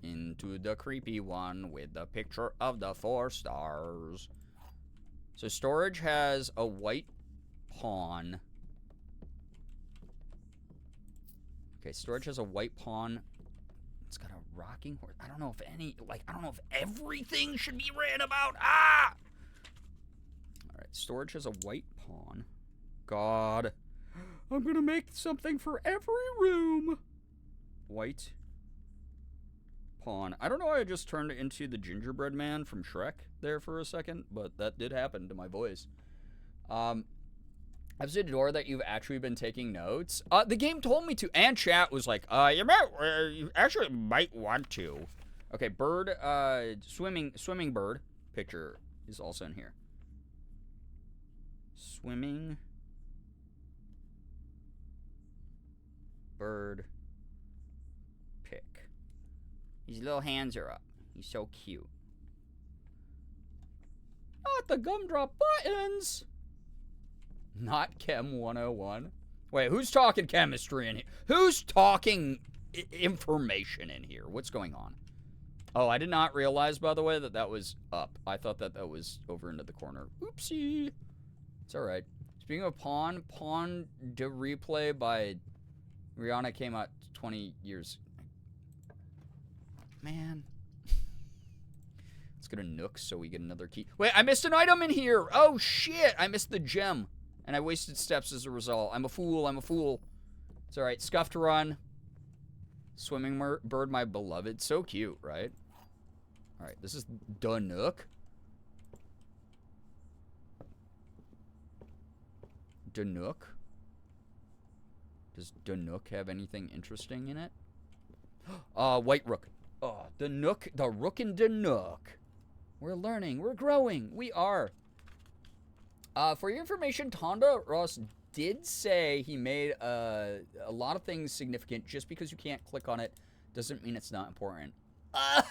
Into the creepy one with the picture of the 4 stars. So storage has a white pawn. Okay, storage has a white pawn. It's got a rocking horse. I don't know if I don't know if everything should be written about. Ah! All right, storage has a white pawn. God. I'm going to make something for every room. White pawn. I don't know why I just turned into the gingerbread man from Shrek there for a second, but that did happen to my voice. I've said Dora that you've actually been taking notes. The game told me to, and chat was like, you actually might want to. Okay, bird, swimming bird picture is also in here. Swimming bird pic. His little hands are up. He's so cute. Not the gumdrop buttons. Not Chem 101. Wait, who's talking chemistry in here? Who's talking information in here? What's going on? Oh, I did not realize, by the way, that that was up. I thought that that was over into the corner. Oopsie. It's all right. Speaking of Pawn de Replay by Rihanna came out 20 years. Man. Let's go to Nook so we get another key. Wait, I missed an item in here. Oh, shit. I missed the gem. And I wasted steps as a result. I'm a fool. I'm a fool. It's all right. Scuffed run. Swimming bird, my beloved. So cute, right? All right. This is the Nook. Danook. Does Danook have anything interesting in it? White Rook. Oh, the Nook, the Rook and Danook. We're learning. We're growing. We are. For your information, Tonda Ross did say he made a lot of things significant. Just because you can't click on it doesn't mean it's not important. I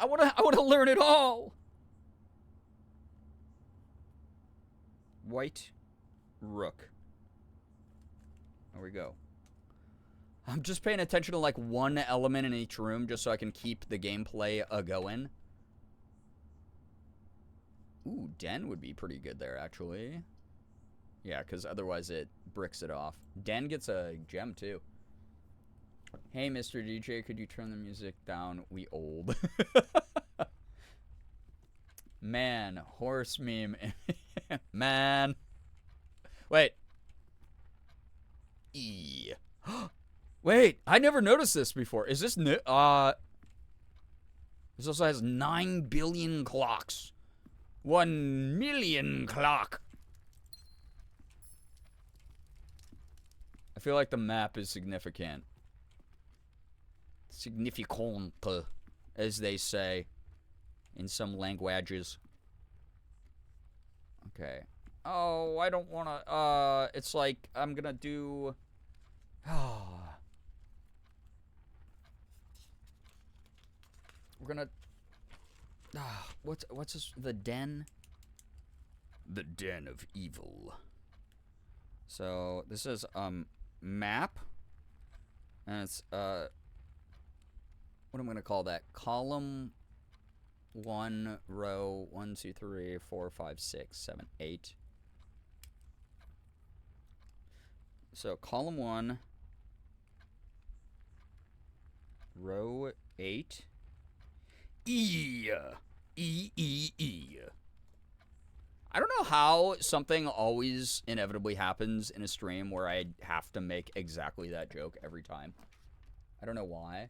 wanna learn it all. White Rook. There we go. I'm just paying attention to like one element in each room just so I can keep the gameplay going. Ooh, Den would be pretty good there, actually. Yeah, because otherwise it bricks it off. Den gets a gem, too. Hey, Mr. DJ, could you turn the music down? We old. Man, horse meme. Man. Wait. E. Wait, I never noticed this before. Is this new? This also has 9 billion clocks. 1 million clock. I feel like the map is significant. Significant, as they say in some languages. Okay. Oh, I don't want to, it's like, I'm gonna do, we're gonna, what's this, the Den? The Den of Evil. So, this is, map, and it's, what I'm going to call that? Column 1, row 1, 2, 3, 4, 5, 6, 7, 8. So column 1, row 8. E. I don't know how something always inevitably happens in a stream where I have to make exactly that joke every time. I don't know why.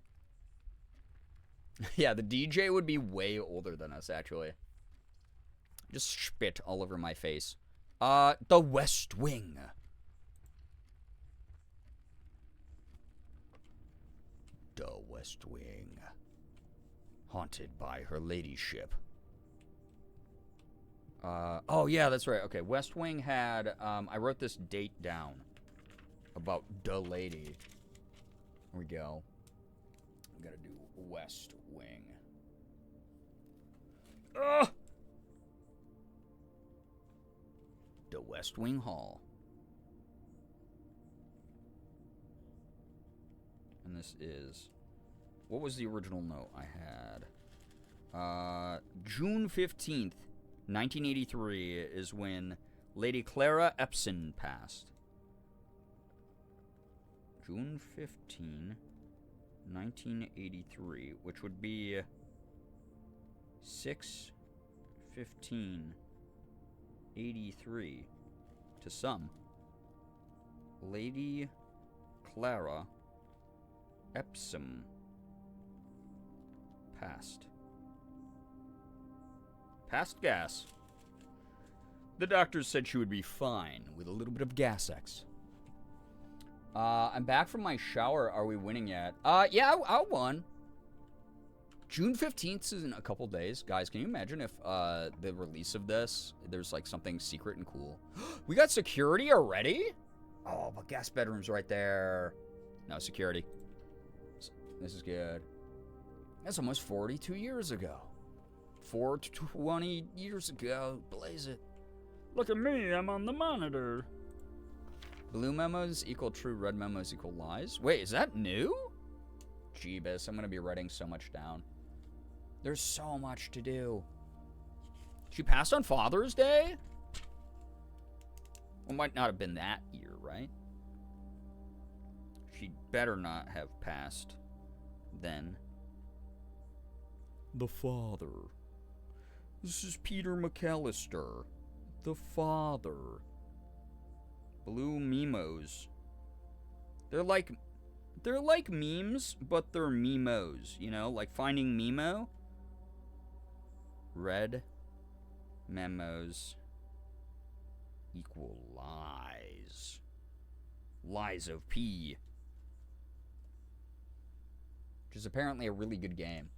Yeah, the DJ would be way older than us, actually. Just spit all over my face. The West Wing. The West Wing. Haunted by her ladyship. Oh, yeah, that's right. Okay, West Wing had, I wrote this date down about the lady. Here we go. We gotta do West Wing. Ugh! The West Wing Hall. And this is, what was the original note I had? June 15th. 1983 is when Lady Clara Epson passed. June 15, 1983, which would be 6/15/83 to some. Lady Clara Epsom passed. Passed gas. The doctors said she would be fine with a little bit of gas X. I'm back from my shower. Are we winning yet? Yeah, I won. June 15th is in a couple days. Guys, can you imagine if the release of this, there's like something secret and cool? We got security already? Oh, but guest bedroom's right there. No, security. This is good. That's almost 42 years ago. 420 years ago. Blaze it. Look at me, I'm on the monitor. Blue memos equal true, red memos equal lies. Wait, is that new? Jeebus, I'm gonna be writing so much down. There's so much to do. She passed on Father's Day? Well, might not have been that year, right? She better not have passed then. The father. This is Peter McAllister. The father. Blue memos. They're like memes, but they're memos, you know, like Finding Memo. Red memos equal lies. Lies of P. Which is apparently a really good game.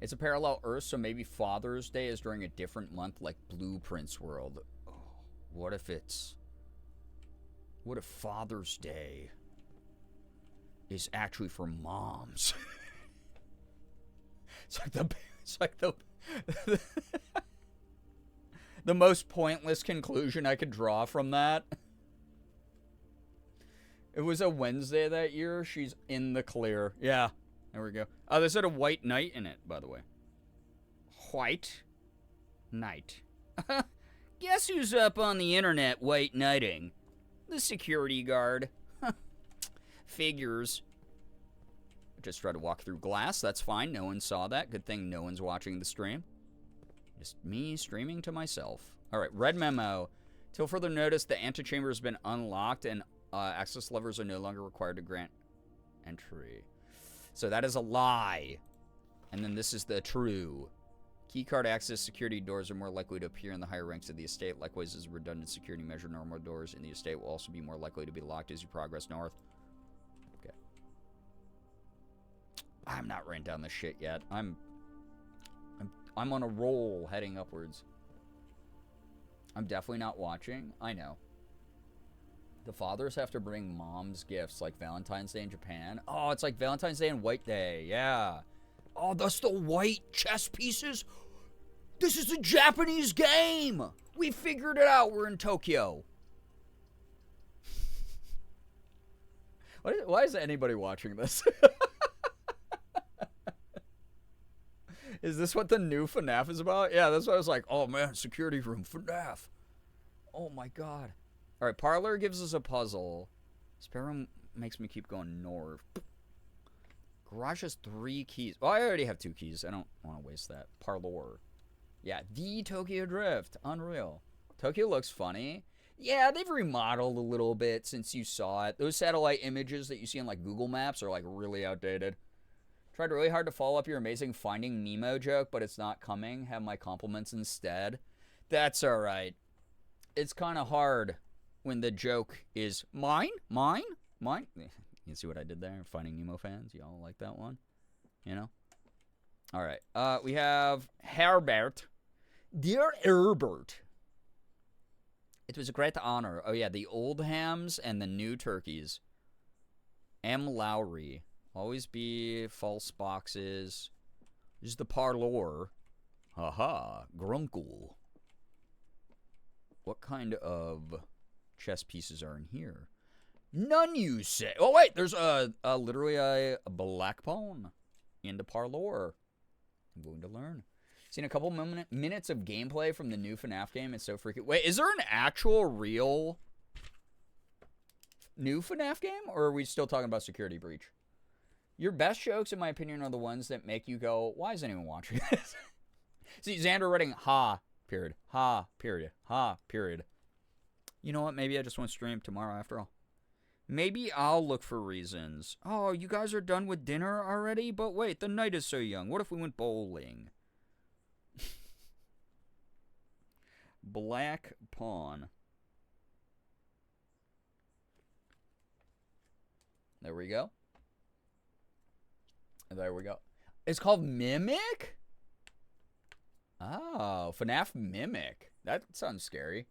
It's a parallel Earth, so maybe Father's Day is during a different month, like Blueprints World. Oh, what if Father's Day is actually for moms? It's like the most pointless conclusion I could draw from that. It was a Wednesday that year. She's in the clear. Yeah. There we go. Oh, there's a white knight in it, by the way. White knight. Guess who's up on the internet white knighting? The security guard. Figures. I just tried to walk through glass. That's fine. No one saw that. Good thing no one's watching the stream. Just me streaming to myself. All right, red memo. Till further notice, the antechamber has been unlocked and access levers are no longer required to grant entry. So that is a lie. And then this is the true. Keycard access security doors are more likely to appear in the higher ranks of the estate. Likewise, as a redundant security measure, normal doors in the estate will also be more likely to be locked as you progress north. Okay. I'm not writing down this shit yet. I'm on a roll heading upwards. I'm definitely not watching. I know. The fathers have to bring mom's gifts like Valentine's Day in Japan. Oh, it's like Valentine's Day and White Day. Yeah. Oh, that's the white chess pieces? This is a Japanese game. We figured it out. We're in Tokyo. Why is anybody watching this? Is this what the new FNAF is about? Yeah, that's what I was like. Oh, man, security room, FNAF. Oh, my God. All right, Parlor gives us a puzzle. Spare room makes me keep going north. Garage has 3 keys. Oh, I already have 2 keys. I don't want to waste that. Parlor. Yeah, the Tokyo Drift. Unreal. Tokyo looks funny. Yeah, they've remodeled a little bit since you saw it. Those satellite images that you see on, like, Google Maps are, like, really outdated. Tried really hard to follow up your amazing Finding Nemo joke, but it's not coming. Have my compliments instead. That's all right. It's kind of hard when the joke is mine. You see what I did there? Finding Nemo fans, y'all like that one? You know? All right. We have Herbert. Dear Herbert. It was a great honor. Oh, yeah, the old hams and the new turkeys. M. Lowry. Always be false boxes. This is the parlor. Haha, Grunkle. What kind of chess pieces are in here? None, you say. Oh, wait, there's literally a black pawn in the parlor. I'm going to learn. Seen a couple minutes of gameplay from the new FNAF game. It's so freaking... Wait, is there an actual real new FNAF game? Or are we still talking about Security Breach? Your best jokes, in my opinion, are the ones that make you go, why is anyone watching this? See, Xander writing, ha, period, ha, period, ha, period. You know what? Maybe I just won't stream tomorrow after all. Maybe I'll look for reasons. Oh, you guys are done with dinner already? But wait, the night is so young. What if we went bowling? Black pawn. There we go. There we go. It's called Mimic? Oh, FNAF Mimic. That sounds scary.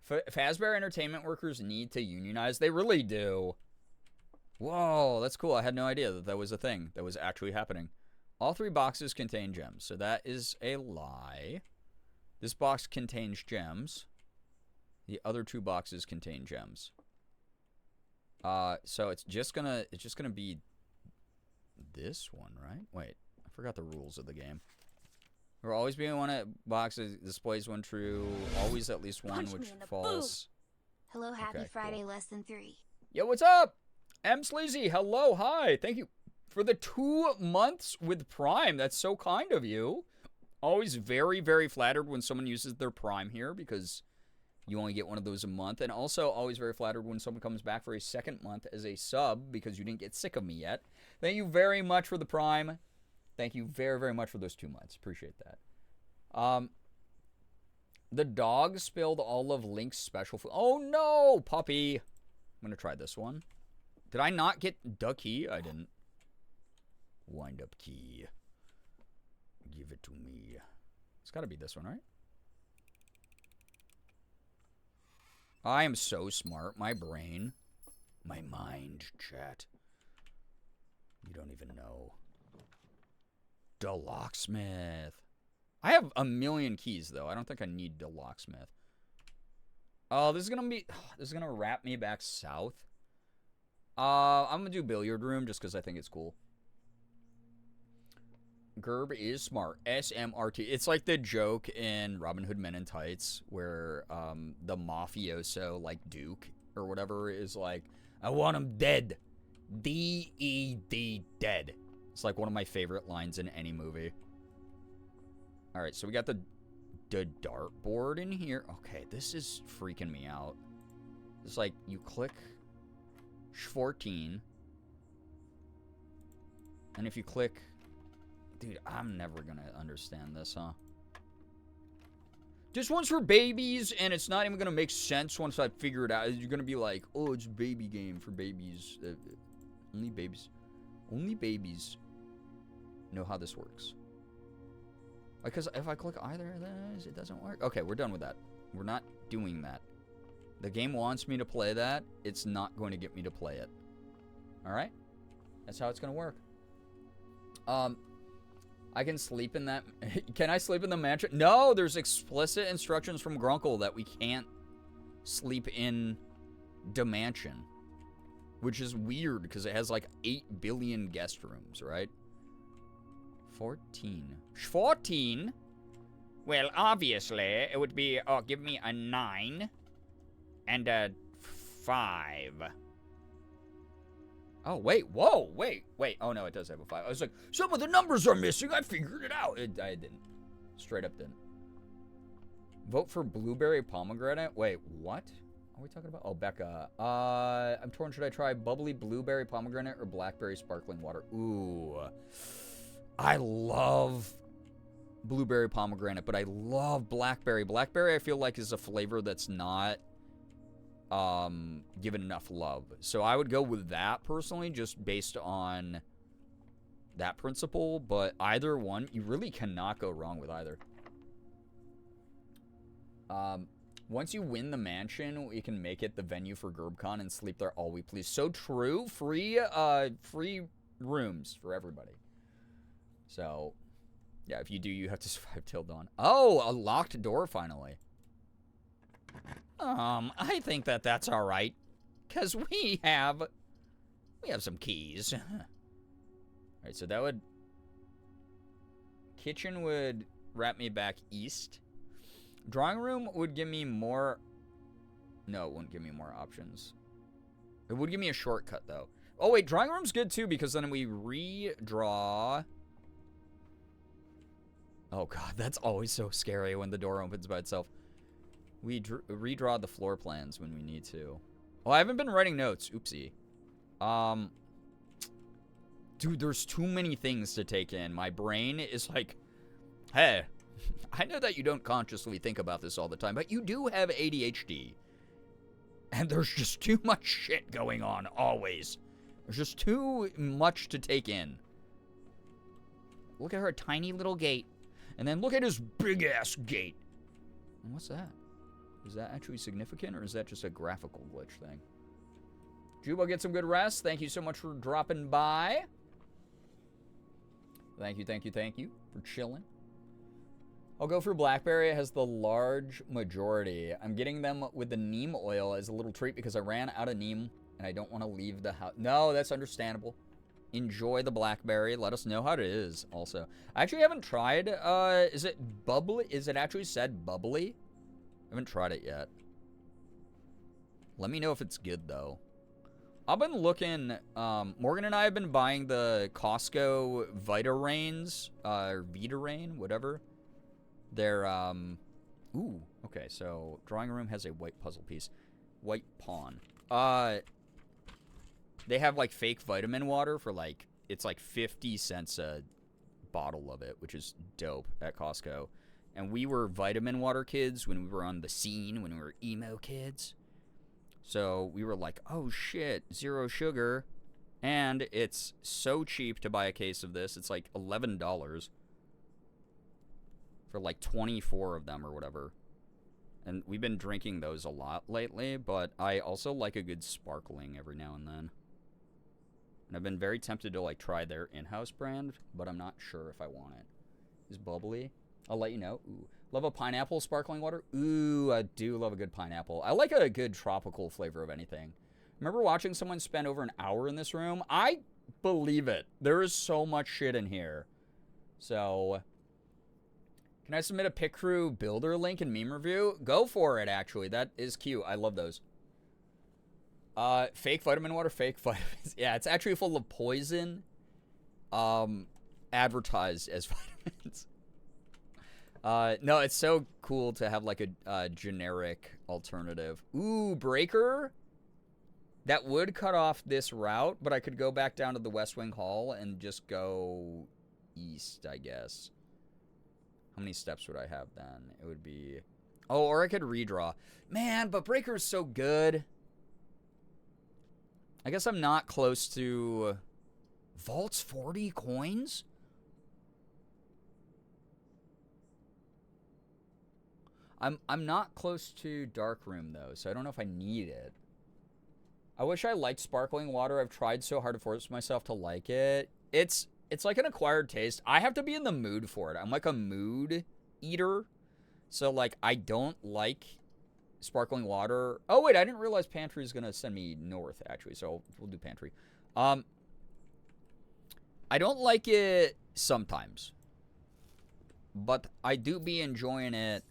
Fazbear Entertainment workers need to unionize. They really do. Whoa, that's cool. I had no idea that that was a thing that was actually happening. All 3 boxes contain gems, so that is a lie. This box contains gems. The other 2 boxes contain gems. So it's just gonna be this one, right? Wait, I forgot the rules of the game. There will always be one box that displays one true, always at least one which false. Hello, happy Okay, Friday, cool. less than 3. Yo, what's up? M. Sleazy, hello, hi. Thank you for the 2 months with Prime. That's so kind of you. Always very, very flattered when someone uses their Prime here because you only get one of those a month. And also always very flattered when someone comes back for a 2nd month as a sub because you didn't get sick of me yet. Thank you very much for the Prime. Thank you very, very much for those 2 months. Appreciate that. The dog spilled all of Link's special food. Oh, no, puppy. I'm going to try this one. Did I not get the key? I didn't. Wind up key. Give it to me. It's got to be this one, right? I am so smart. My brain. My mind, chat. You don't even know. The locksmith. I have a million keys, though. I don't think I need the locksmith. Oh, this is gonna wrap me back south. I'm gonna do billiard room just because I think it's cool. Gerb is smart. SMRT. It's like the joke in Robin Hood Men in Tights where the mafioso, like Duke or whatever, is like, I want him dead. D-E-D, dead. It's like one of my favorite lines in any movie. All right, so we got the dartboard in here. Okay, this is freaking me out. It's like you click 14, and if you click, dude, I'm never gonna understand this, huh? This one's for babies, and it's not even gonna make sense once I figure it out. You're gonna be like, oh, it's a baby game for babies. Only babies know how this works. Because if I click either of those, it doesn't work. Okay, we're done with that. We're not doing that. The game wants me to play that. It's not going to get me to play it. Alright? That's how it's going to work. I can sleep in that... Can I sleep in the mansion? No, there's explicit instructions from Grunkle that we can't sleep in the mansion. Which is weird, because it has like 8 billion guest rooms, right? 14. 14? Well, obviously, it would be, oh, give me a 9 and a 5. Oh, wait, whoa, wait. Oh, no, it does have a 5. I was like, some of the numbers are missing. I figured it out. I didn't. Straight up didn't. Vote for blueberry pomegranate? Wait, what? Are we talking about? Oh, Becca. I'm torn. Should I try bubbly blueberry pomegranate or blackberry sparkling water? Ooh. I love blueberry pomegranate, but I love blackberry. Blackberry, I feel like, is a flavor that's not given enough love. So I would go with that personally, just based on that principle. But either one, you really cannot go wrong with either. Once you win the mansion, we can make it the venue for GerbCon and sleep there all we please. So true. Free rooms for everybody. So, yeah, if you do, you have to survive till dawn. Oh, a locked door finally. I think that's all right, cause we have some keys. All right, so that would kitchen would wrap me back east. Drawing room would give me more. No, it wouldn't give me more options. It would give me a shortcut though. Oh wait, drawing room's good too because then we redraw. Oh god, that's always so scary when the door opens by itself. We redraw the floor plans when we need to. Oh, I haven't been writing notes. Oopsie. Dude, there's too many things to take in. My brain is like, hey, I know that you don't consciously think about this all the time, but you do have ADHD. And there's just too much shit going on, always. There's just too much to take in. Look at her tiny little gate. And then look at his big-ass gate. And what's that? Is that actually significant, or is that just a graphical glitch thing? Juba, get some good rest. Thank you so much for dropping by. Thank you for chilling. I'll go for blackberry. It has the large majority. I'm getting them with the neem oil as a little treat because I ran out of neem and I don't want to leave the house. No, that's understandable. Enjoy the blackberry. Let us know how it is also. I actually haven't tried. Is it bubbly? Is it actually said bubbly? I haven't tried it yet. Let me know if it's good though. I've been looking, Morgan and I have been buying the Costco Vitarains, or Vitarain, whatever. They're, ooh, okay, so drawing room has a white puzzle piece. White pawn. They have, like, fake vitamin water for, like, it's like 50 cents a bottle of it, which is dope at Costco. And we were vitamin water kids when we were on the scene, when we were emo kids. So we were like, oh shit, zero sugar. And it's so cheap to buy a case of this. It's like $11 for like 24 of them or whatever. And we've been drinking those a lot lately, but I also like a good sparkling every now and then. And I've been very tempted to like try their in-house brand, but I'm not sure if I want it. It's bubbly. I'll let you know. Ooh. Love a pineapple sparkling water? Ooh, I do love a good pineapple. I like a good tropical flavor of anything. Remember watching someone spend over an hour in this room? I believe it. There is so much shit in here. So, can I submit a Pit Crew builder link and meme review? Go for it, actually. That is cute. I love those. Fake vitamin water, fake vitamins. Yeah, it's actually full of poison. Advertised as vitamins. No, it's so cool to have like a generic alternative. Ooh, Breaker. That would cut off this route, but I could go back down to the West Wing Hall and just go east, I guess. How many steps would I have then? It would be... Oh, or I could redraw. Man, but Breaker is so good. I guess I'm not close to... Vault's 40 coins? I'm not close to Darkroom, though, so I don't know if I need it. I wish I liked sparkling water. I've tried so hard to force myself to like it. It's like an acquired taste. I have to be in the mood for it. I'm like a mood eater. So, like, I don't like sparkling water. Oh, wait, I didn't realize Pantry is going to send me north, actually, so we'll do Pantry. I don't like it sometimes. But I do be enjoying it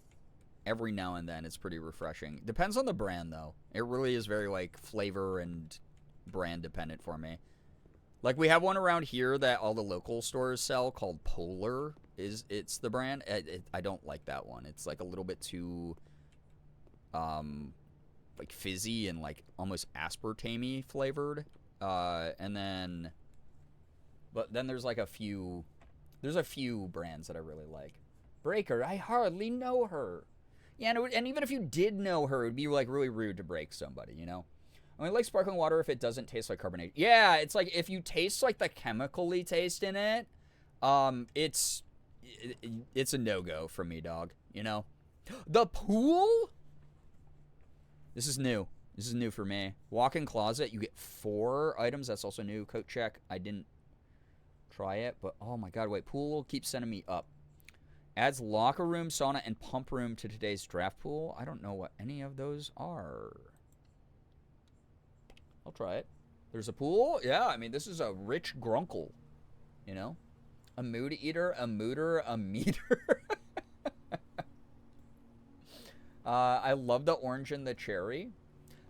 every now and then. It's pretty refreshing. Depends on the brand, though. It really is very, like, flavor and brand dependent for me. Like, we have one around here that all the local stores sell called Polar. It's the brand. I don't like that one. It's, like, a little bit too, like, fizzy and, like, almost aspartame-y flavored. And then... But then there's, like, a few... There's a few brands that I really like. Breaker, I hardly know her. Yeah, and even if you did know her, it would be, like, really rude to break somebody, you know? I only like sparkling water if it doesn't taste like carbonation. Yeah, it's like, if you taste, like, the chemically taste in it, it's a no-go for me, dog, you know? The pool? This is new. This is new for me. Walk-in closet, you get 4 items. That's also new. Coat check. I didn't try it, but oh my god, wait, pool keeps sending me up. Adds locker room, sauna, and pump room to today's draft pool. I don't know what any of those are. I'll try it. There's a pool? Yeah, I mean, this is a rich grunkle, you know? A mood eater, a mooter, a meter. I love the orange and the cherry.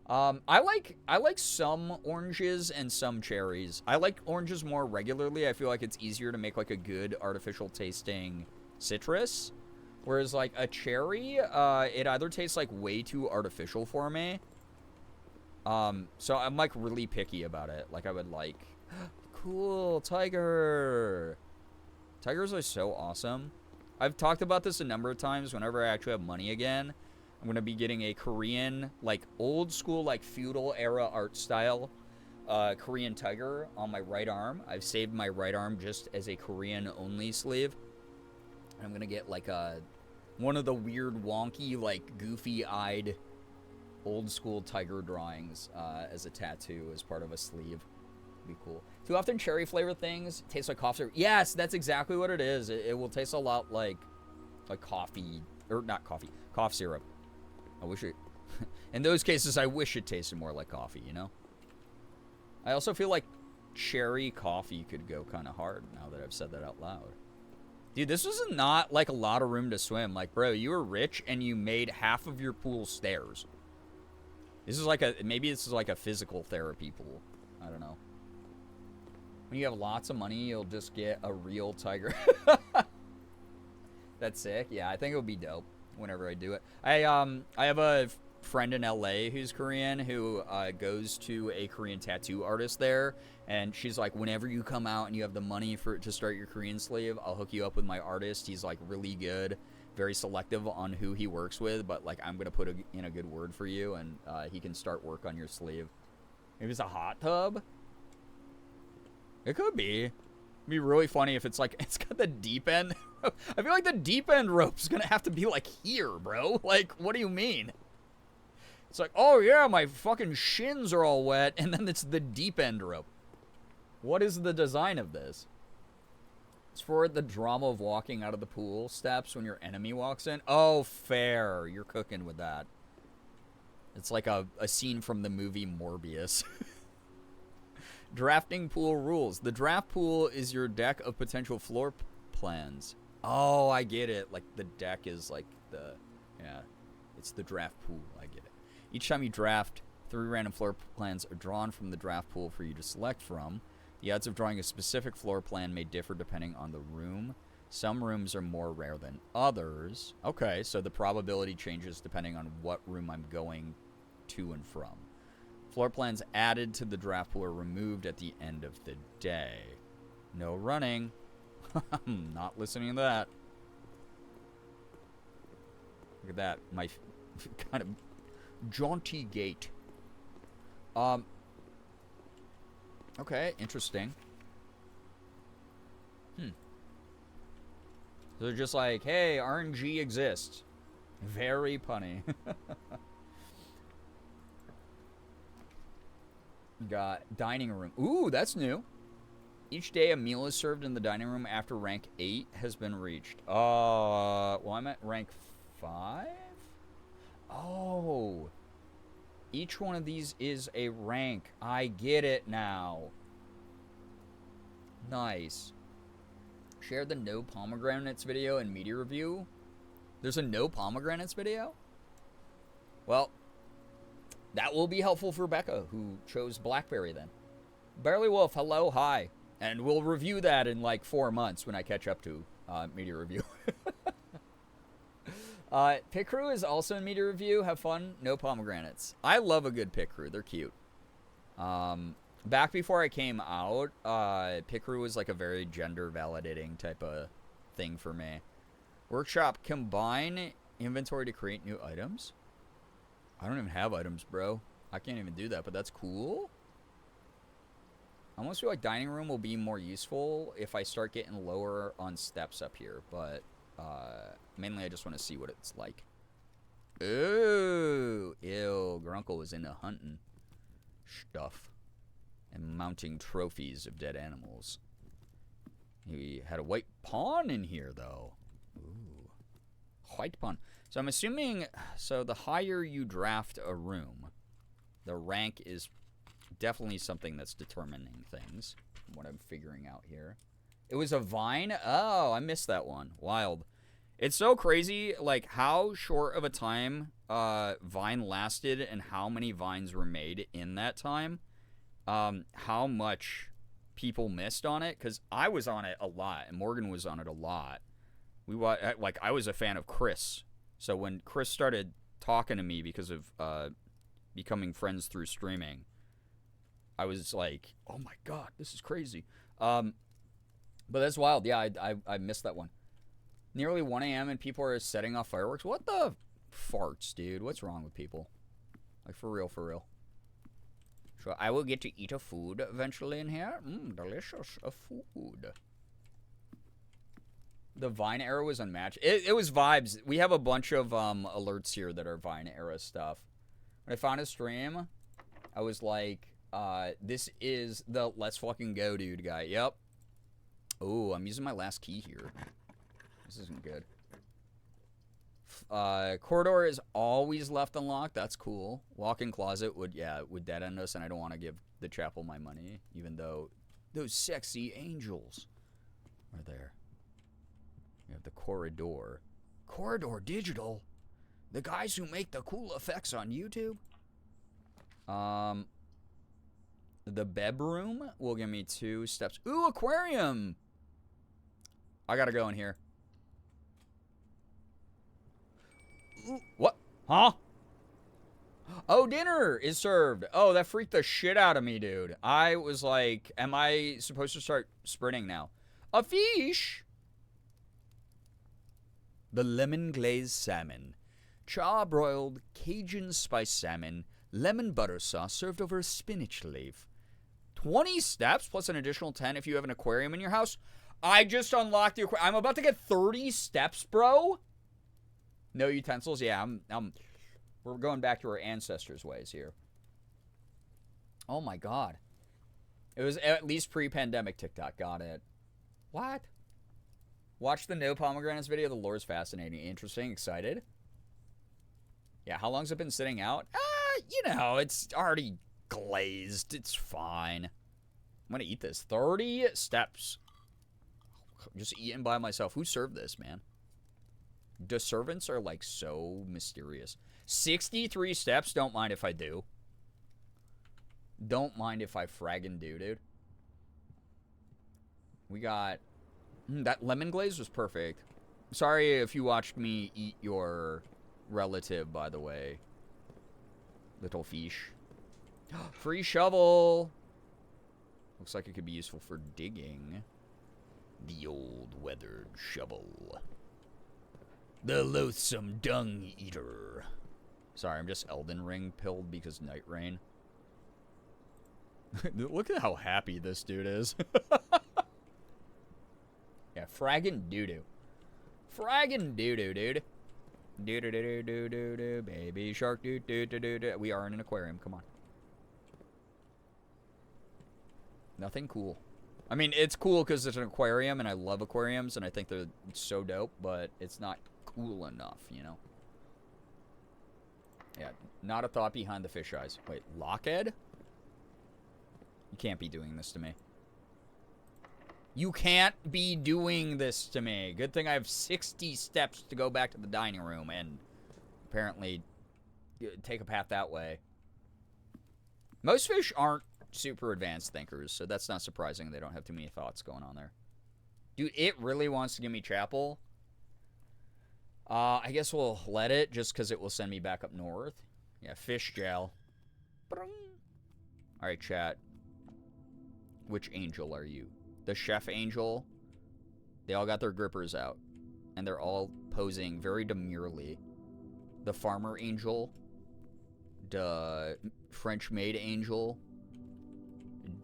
I like some oranges and some cherries. I like oranges more regularly. I feel like it's easier to make like a good artificial tasting citrus. Whereas like a cherry, it either tastes like way too artificial for me. So I'm like really picky about it. Like I would like, cool, tiger. Tigers are so awesome. I've talked about this a number of times. Whenever I actually have money again, I'm going to be getting a Korean, like, old school, like, feudal era art style Korean tiger on my right arm. I've saved my right arm just as a Korean-only sleeve. And I'm going to get, like, one of the weird, wonky, like, goofy-eyed old school tiger drawings as a tattoo as part of a sleeve. Be cool. Too often cherry-flavored things taste like cough syrup. Yes, that's exactly what it is. It will taste a lot like coffee, or not coffee, cough syrup. I wish it... In those cases, I wish it tasted more like coffee, you know? I also feel like cherry coffee could go kind of hard now that I've said that out loud. Dude, this was not, like, a lot of room to swim. Like, bro, you were rich and you made half of your pool stairs. This is like a... Maybe this is like a physical therapy pool. I don't know. When you have lots of money, you'll just get a real tiger. That's sick. Yeah, I think it would be dope whenever I do it. I have a friend in LA who's Korean who goes to a Korean tattoo artist there, and she's like, whenever you come out and you have the money to start your Korean sleeve, I'll hook you up with my artist. He's like really good, very selective on who he works with, but like I'm gonna put in a good word for you, and he can start work on your sleeve. Maybe it's a hot tub. It could be. It'd be really funny if it's like, it's got the deep end. I feel like the deep end rope's gonna have to be like here, bro. Like, what do you mean? It's like, oh yeah, my fucking shins are all wet, and then it's the deep end rope. What is the design of this? It's for the drama of walking out of the pool steps when your enemy walks in. Oh, fair. You're cooking with that. It's like a scene from the movie Morbius. Drafting pool rules. The draft pool is your deck of potential floor plans. Oh, I get it. Like, the deck is like the... Yeah. It's the draft pool. I get it. Each time you draft, 3 random floor plans are drawn from the draft pool for you to select from. The odds of drawing a specific floor plan may differ depending on the room. Some rooms are more rare than others. Okay, so the probability changes depending on what room I'm going to and from. Floor plans added to the draft pool are removed at the end of the day. No running. I'm not listening to that. Look at that. My kind of jaunty gait. Okay, interesting. So they're just like, hey, RNG exists. Very punny. Got dining room. Ooh, that's new. Each day a meal is served in the dining room after rank 8 has been reached. Well, I'm at rank 5? Oh. Each one of these is a rank. I get it now. Nice. Share the no pomegranates video and media review. There's a no pomegranates video? Well, that will be helpful for Becca, who chose Blackberry then. Barely Wolf, hello, hi. And we'll review that in like 4 months when I catch up to media review. Pit Crew is also in media review. Have fun. No pomegranates. I love a good Pit Crew. They're cute. Back before I came out, Pit Crew was like a very gender validating type of thing for me. Workshop, combine inventory to create new items. I don't even have items, bro. I can't even do that, but that's cool. I almost feel like dining room will be more useful if I start getting lower on steps up here, but mainly I just want to see what it's like. Ooh, ew, Grunkle was into hunting stuff and mounting trophies of dead animals. He had a white pawn in here, though. Ooh, white pawn. So I'm assuming, so the higher you draft a room, the rank is definitely something that's determining things, from what I'm figuring out here. It was a vine? Oh, I missed that one. Wild. It's so crazy, like, how short of a time Vine lasted and how many vines were made in that time. How much people missed on it, because I was on it a lot, and Morgan was on it a lot. Like, I was a fan of Chris. So when Chris started talking to me because of becoming friends through streaming, I was like, oh my god, this is crazy. But that's wild. Yeah, I missed that one. Nearly 1 a.m. and people are setting off fireworks. What the farts, dude? What's wrong with people? Like, for real, for real. So I will get to eat a food eventually in here. Delicious. A food. The Vine era was unmatched. It was vibes. We have a bunch of alerts here that are Vine era stuff. When I found a stream, I was like, this is the let's fucking go dude guy. Yep. Oh, I'm using my last key here. This isn't good. Corridor is always left unlocked. That's cool. Walk-in closet would dead end us, and I don't want to give the chapel my money, even though those sexy angels are there. We have the corridor. Corridor Digital. The guys who make the cool effects on YouTube. The bedroom will give me 2 steps. Ooh, aquarium. I gotta go in here. Ooh, what? Huh? Oh, dinner is served. Oh, that freaked the shit out of me, dude. I was like, am I supposed to start sprinting now? A fish? The lemon glazed salmon. Char-broiled Cajun spice salmon, lemon butter sauce served over a spinach leaf. 20 steps plus an additional 10 if you have an aquarium in your house. I just unlocked the aquarium. I'm about to get 30 steps, bro. No utensils? Yeah, we're going back to our ancestors' ways here. Oh my god. It was at least pre-pandemic TikTok. Got it. What? Watch the no pomegranates video. The lore's fascinating. Interesting. Excited. Yeah, how long's it been sitting out? You know, it's already glazed. It's fine. I'm gonna eat this. 30 steps. Just eating by myself. Who served this, man? The servants are, like, so mysterious. 63 steps. Don't mind if I do. Don't mind if I fraggin' do, dude. We got... that lemon glaze was perfect. Sorry if you watched me eat your relative, by the way. Little fish. Free shovel. Looks like it could be useful for digging. The old weathered shovel. The loathsome dung eater. Sorry, I'm just Elden Ring pilled because Night Rain. Look at how happy this dude is. Yeah, fraggin' doo-doo. Fraggin' doo-doo, dude. Doo-doo-doo-doo-doo-doo. Baby shark doo-doo-doo-doo-doo. We are in an aquarium, come on. Nothing cool. I mean, it's cool because it's an aquarium, and I love aquariums, and I think they're so dope, but it's not cool enough, you know? Yeah, not a thought behind the fish eyes. Wait, Lockhead? You can't be doing this to me. You can't be doing this to me. Good thing I have 60 steps to go back to the dining room and apparently take a path that way. Most fish aren't super advanced thinkers, so that's not surprising they don't have too many thoughts going on there. Dude, it really wants to give me chapel. I guess we'll let it just because it will send me back up north. Yeah, fish jail. Alright, chat. Which angel are you? The chef angel. They all got their grippers out. And they're all posing very demurely. The farmer angel. The French maid angel.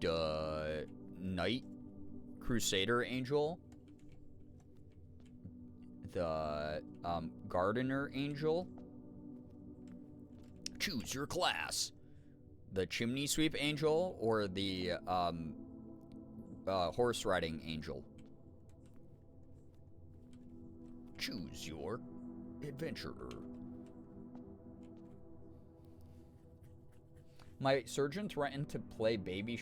The knight crusader angel. The gardener angel. Choose your class. The chimney sweep angel or the horse riding angel. Choose your adventurer. My surgeon threatened to play Baby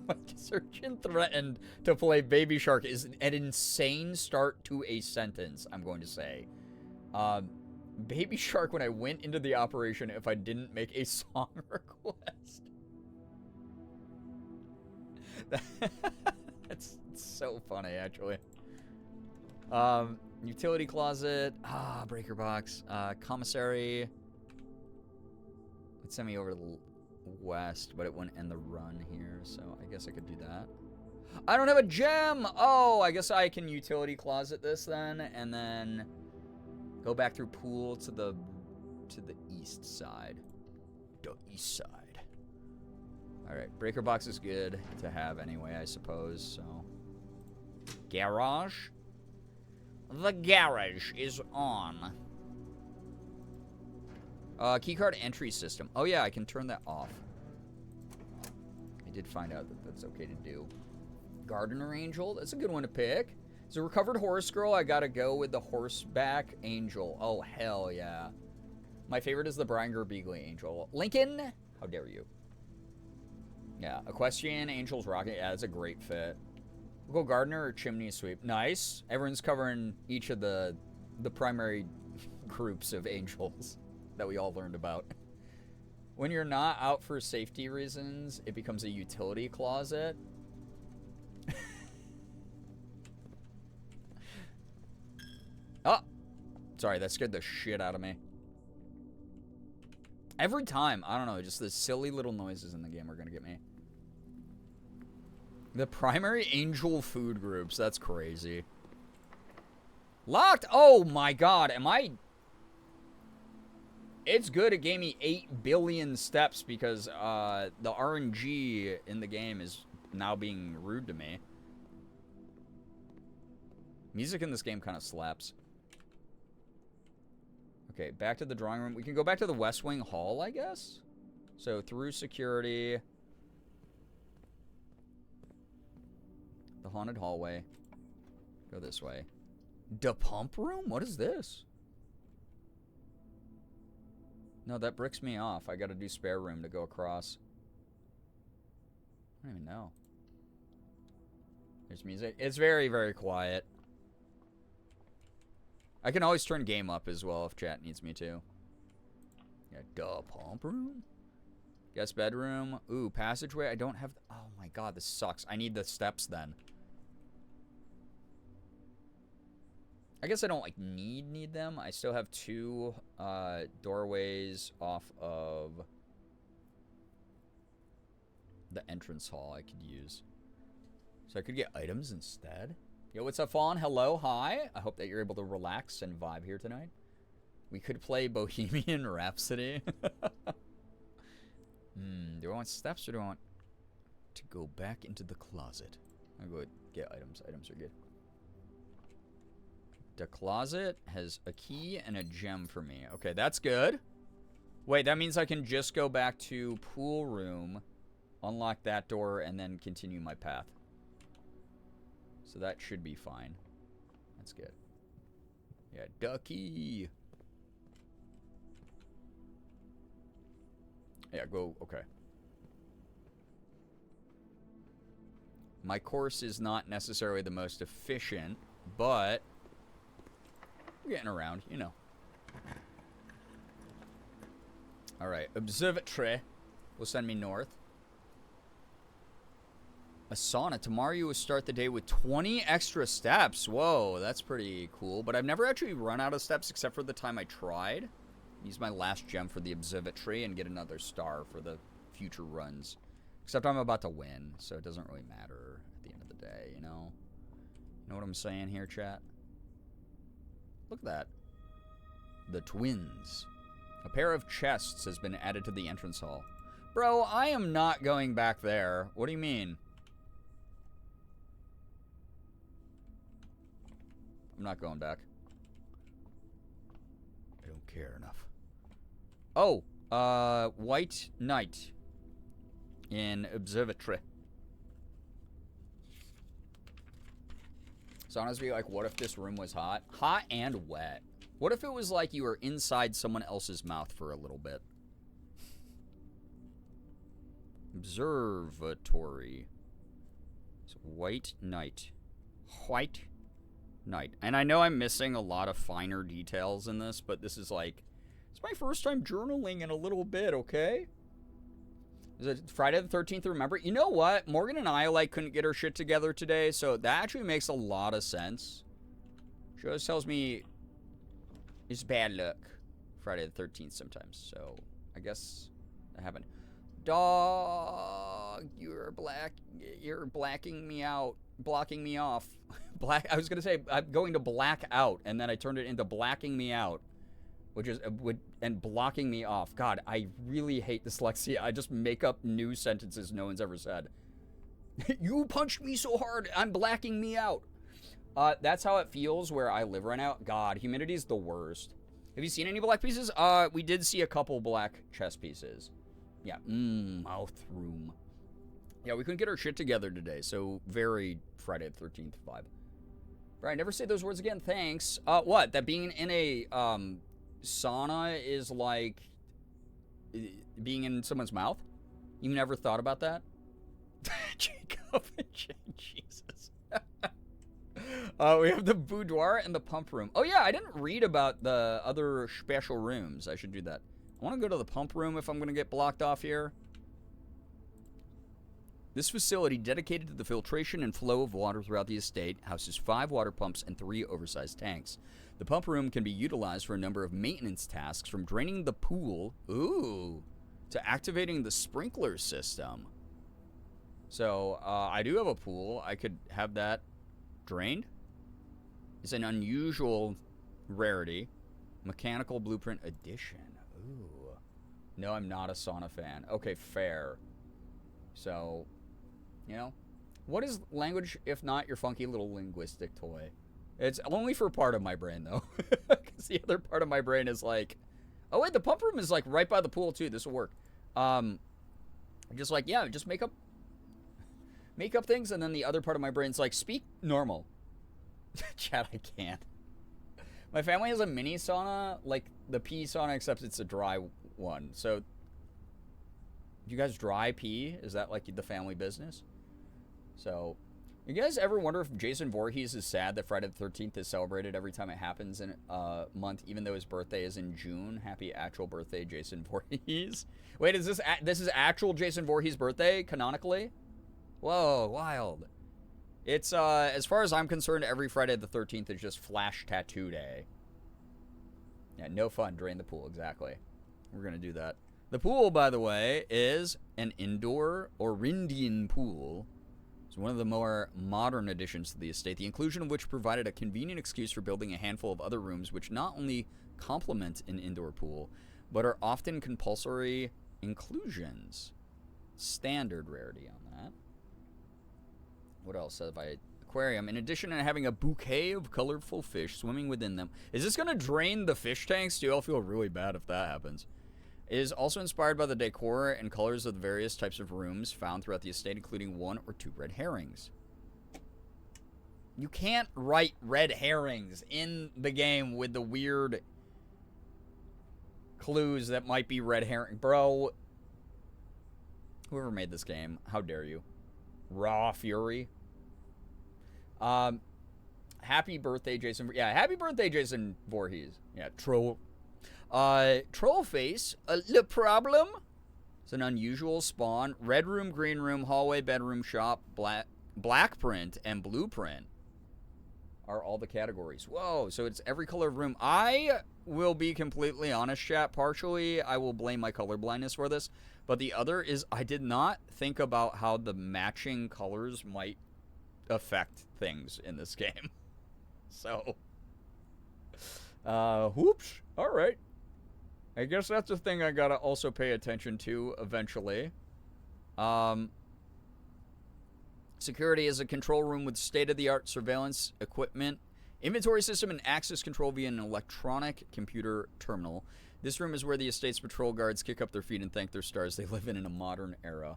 My surgeon threatened to play Baby Shark is an insane start to a sentence, I'm going to say. Baby Shark when I went into the operation if I didn't make a song request. That's so funny, actually. Utility closet. Breaker box. Commissary. It sent me over to the west, but it wouldn't end the run here, so I guess I could do that. I don't have a gem! Oh, I guess I can utility closet this then, and then go back through pool to the east side. The east side. Alright, breaker box is good to have anyway, I suppose, so. Garage. The garage is on. Keycard entry system. Oh yeah, I can turn that off. I did find out that that's okay to do. Gardener angel, that's a good one to pick. So recovered horse girl, I gotta go with the horseback angel. Oh, hell yeah. My favorite is the Brian Girbeagly angel. Lincoln, how dare you. Yeah, equestrian angels rocket. Yeah, that's a great fit. We'll go gardener or chimney sweep. Nice. Everyone's covering each of the primary groups of angels that we all learned about. When you're not out for safety reasons, it becomes a utility closet. Oh! Sorry, that scared the shit out of me. Every time, I don't know, just the silly little noises in the game are gonna get me. The primary angel food groups, that's crazy. Locked! Oh my god, am I... It's good it gave me 8 billion steps because the RNG in the game is now being rude to me. Music in this game kind of slaps. Okay, back to the drawing room. We can go back to the West Wing Hall, I guess? So, through security. The haunted hallway. Go this way. The pump room? What is this? No, that bricks me off. I gotta do spare room to go across. I don't even know. There's music. It's very, very quiet. I can always turn game up as well if chat needs me to. Yeah, duh, pump room? Guest bedroom. Ooh, passageway. I don't have... Oh my god, this sucks. I need the steps then. I guess I don't, like, need them. I still have 2 doorways off of the entrance hall I could use. So I could get items instead. Yo, what's up, Fawn? Hello, hi. I hope that you're able to relax and vibe here tonight. We could play Bohemian Rhapsody. Do I want steps or do I want to go back into the closet? I'll go get items. Items are good. The closet has a key and a gem for me. Okay, that's good. Wait, that means I can just go back to pool room, unlock that door, and then continue my path. So that should be fine. That's good. Yeah, ducky. Yeah, go, okay. My course is not necessarily the most efficient, but we're getting around, you know. Alright, observatory will send me north. A sauna. Tomorrow you will start the day with 20 extra steps. Whoa, that's pretty cool. But I've never actually run out of steps except for the time I tried. Use my last gem for the observatory and get another star for the future runs. Except I'm about to win, so it doesn't really matter at the end of the day, you know? You know what I'm saying here, chat? Look at that. The twins. A pair of chests has been added to the entrance hall. Bro, I am not going back there. What do you mean? I'm not going back. I don't care enough. Oh, White Knight in Observatory. So honestly, like, what if this room was hot? Hot and wet. What if it was like you were inside someone else's mouth for a little bit? Observatory. It's White Knight. White Knight. And I know I'm missing a lot of finer details in this, but this is like, it's my first time journaling in a little bit, okay? Is it Friday the 13th, remember? You know what? Morgan and I, like, couldn't get our shit together today, so that actually makes a lot of sense. She always tells me it's bad luck Friday the 13th sometimes, so I guess that happened. Dog, you're blacking me out. Blocking me off. I was gonna say I'm going to black out, and then I turned it into blacking me out, which is and blocking me off. God, I really hate dyslexia. I just make up new sentences no one's ever said. You punched me so hard, I'm blacking me out. That's how it feels where I live right now. God, humidity is the worst. Have you seen any black pieces? We did see a couple black chess pieces. Yeah, mouth room. Yeah, we couldn't get our shit together today, so very Friday the 13th vibe. Right, never say those words again, thanks. What? That being in a, sauna is like being in someone's mouth? You never thought about that? Jacob and Jane, Jesus. We have the boudoir and the pump room. Oh yeah, I didn't read about the other special rooms. I should do that. I want to go to the pump room if I'm going to get blocked off here. This facility, dedicated to the filtration and flow of water throughout the estate, houses 5 water pumps and 3 oversized tanks. The pump room can be utilized for a number of maintenance tasks, from draining the pool, to activating the sprinkler system. So, I do have a pool. I could have that drained. It's an unusual rarity. Mechanical Blueprint Edition. Ooh. No, I'm not a sauna fan. Okay, fair. So, you know, what is language if not your funky little linguistic toy? It's only for part of my brain, though. Because the other part of my brain is like, oh, wait, the pump room is like right by the pool, too. This will work. Just like, yeah, just make up things. And then the other part of my brain's like, speak normal. Chat, I can't. My family has a mini sauna, like the pee sauna, except it's a dry one. So, you guys dry pee? Is that like the family business? So, you guys ever wonder if Jason Voorhees is sad that Friday the 13th is celebrated every time it happens in a month, even though his birthday is in June? Happy actual birthday, Jason Voorhees. Wait, is this is actual Jason Voorhees' birthday, canonically? Whoa, wild. It's, as far as I'm concerned, every Friday the 13th is just Flash Tattoo Day. Yeah, no fun. Drain the pool, exactly. We're gonna do that. The pool, by the way, is an indoor Orindian pool. It's one of the more modern additions to the estate, the inclusion of which provided a convenient excuse for building a handful of other rooms which not only complement an indoor pool, but are often compulsory inclusions. Standard rarity on that. What else have I? Aquarium. In addition to having a bouquet of colorful fish swimming within them. Is this going to drain the fish tanks? Dude, I'll feel really bad if that happens. It is also inspired by the decor and colors of the various types of rooms found throughout the estate, including 1 or 2 red herrings. You can't write red herrings in the game with the weird clues that might be red herring. Bro, whoever made this game, how dare you? Raw fury. Happy birthday, Jason. Yeah, happy birthday, Jason Voorhees. Yeah, troll. Troll face. Le problem. It's an unusual spawn. Red room, green room, hallway, bedroom, shop, black print, and blueprint are all the categories. Whoa, so it's every color of room. I will be completely honest, chat. Partially, I will blame my color blindness for this. But the other is I did not think about how the matching colors might affect things in this game. So, whoops. All right. I guess that's a thing I gotta also pay attention to eventually. Security is a control room with state-of-the-art surveillance equipment, inventory system, and access control via an electronic computer terminal. This room is where the estate's patrol guards kick up their feet and thank their stars. They live in a modern era.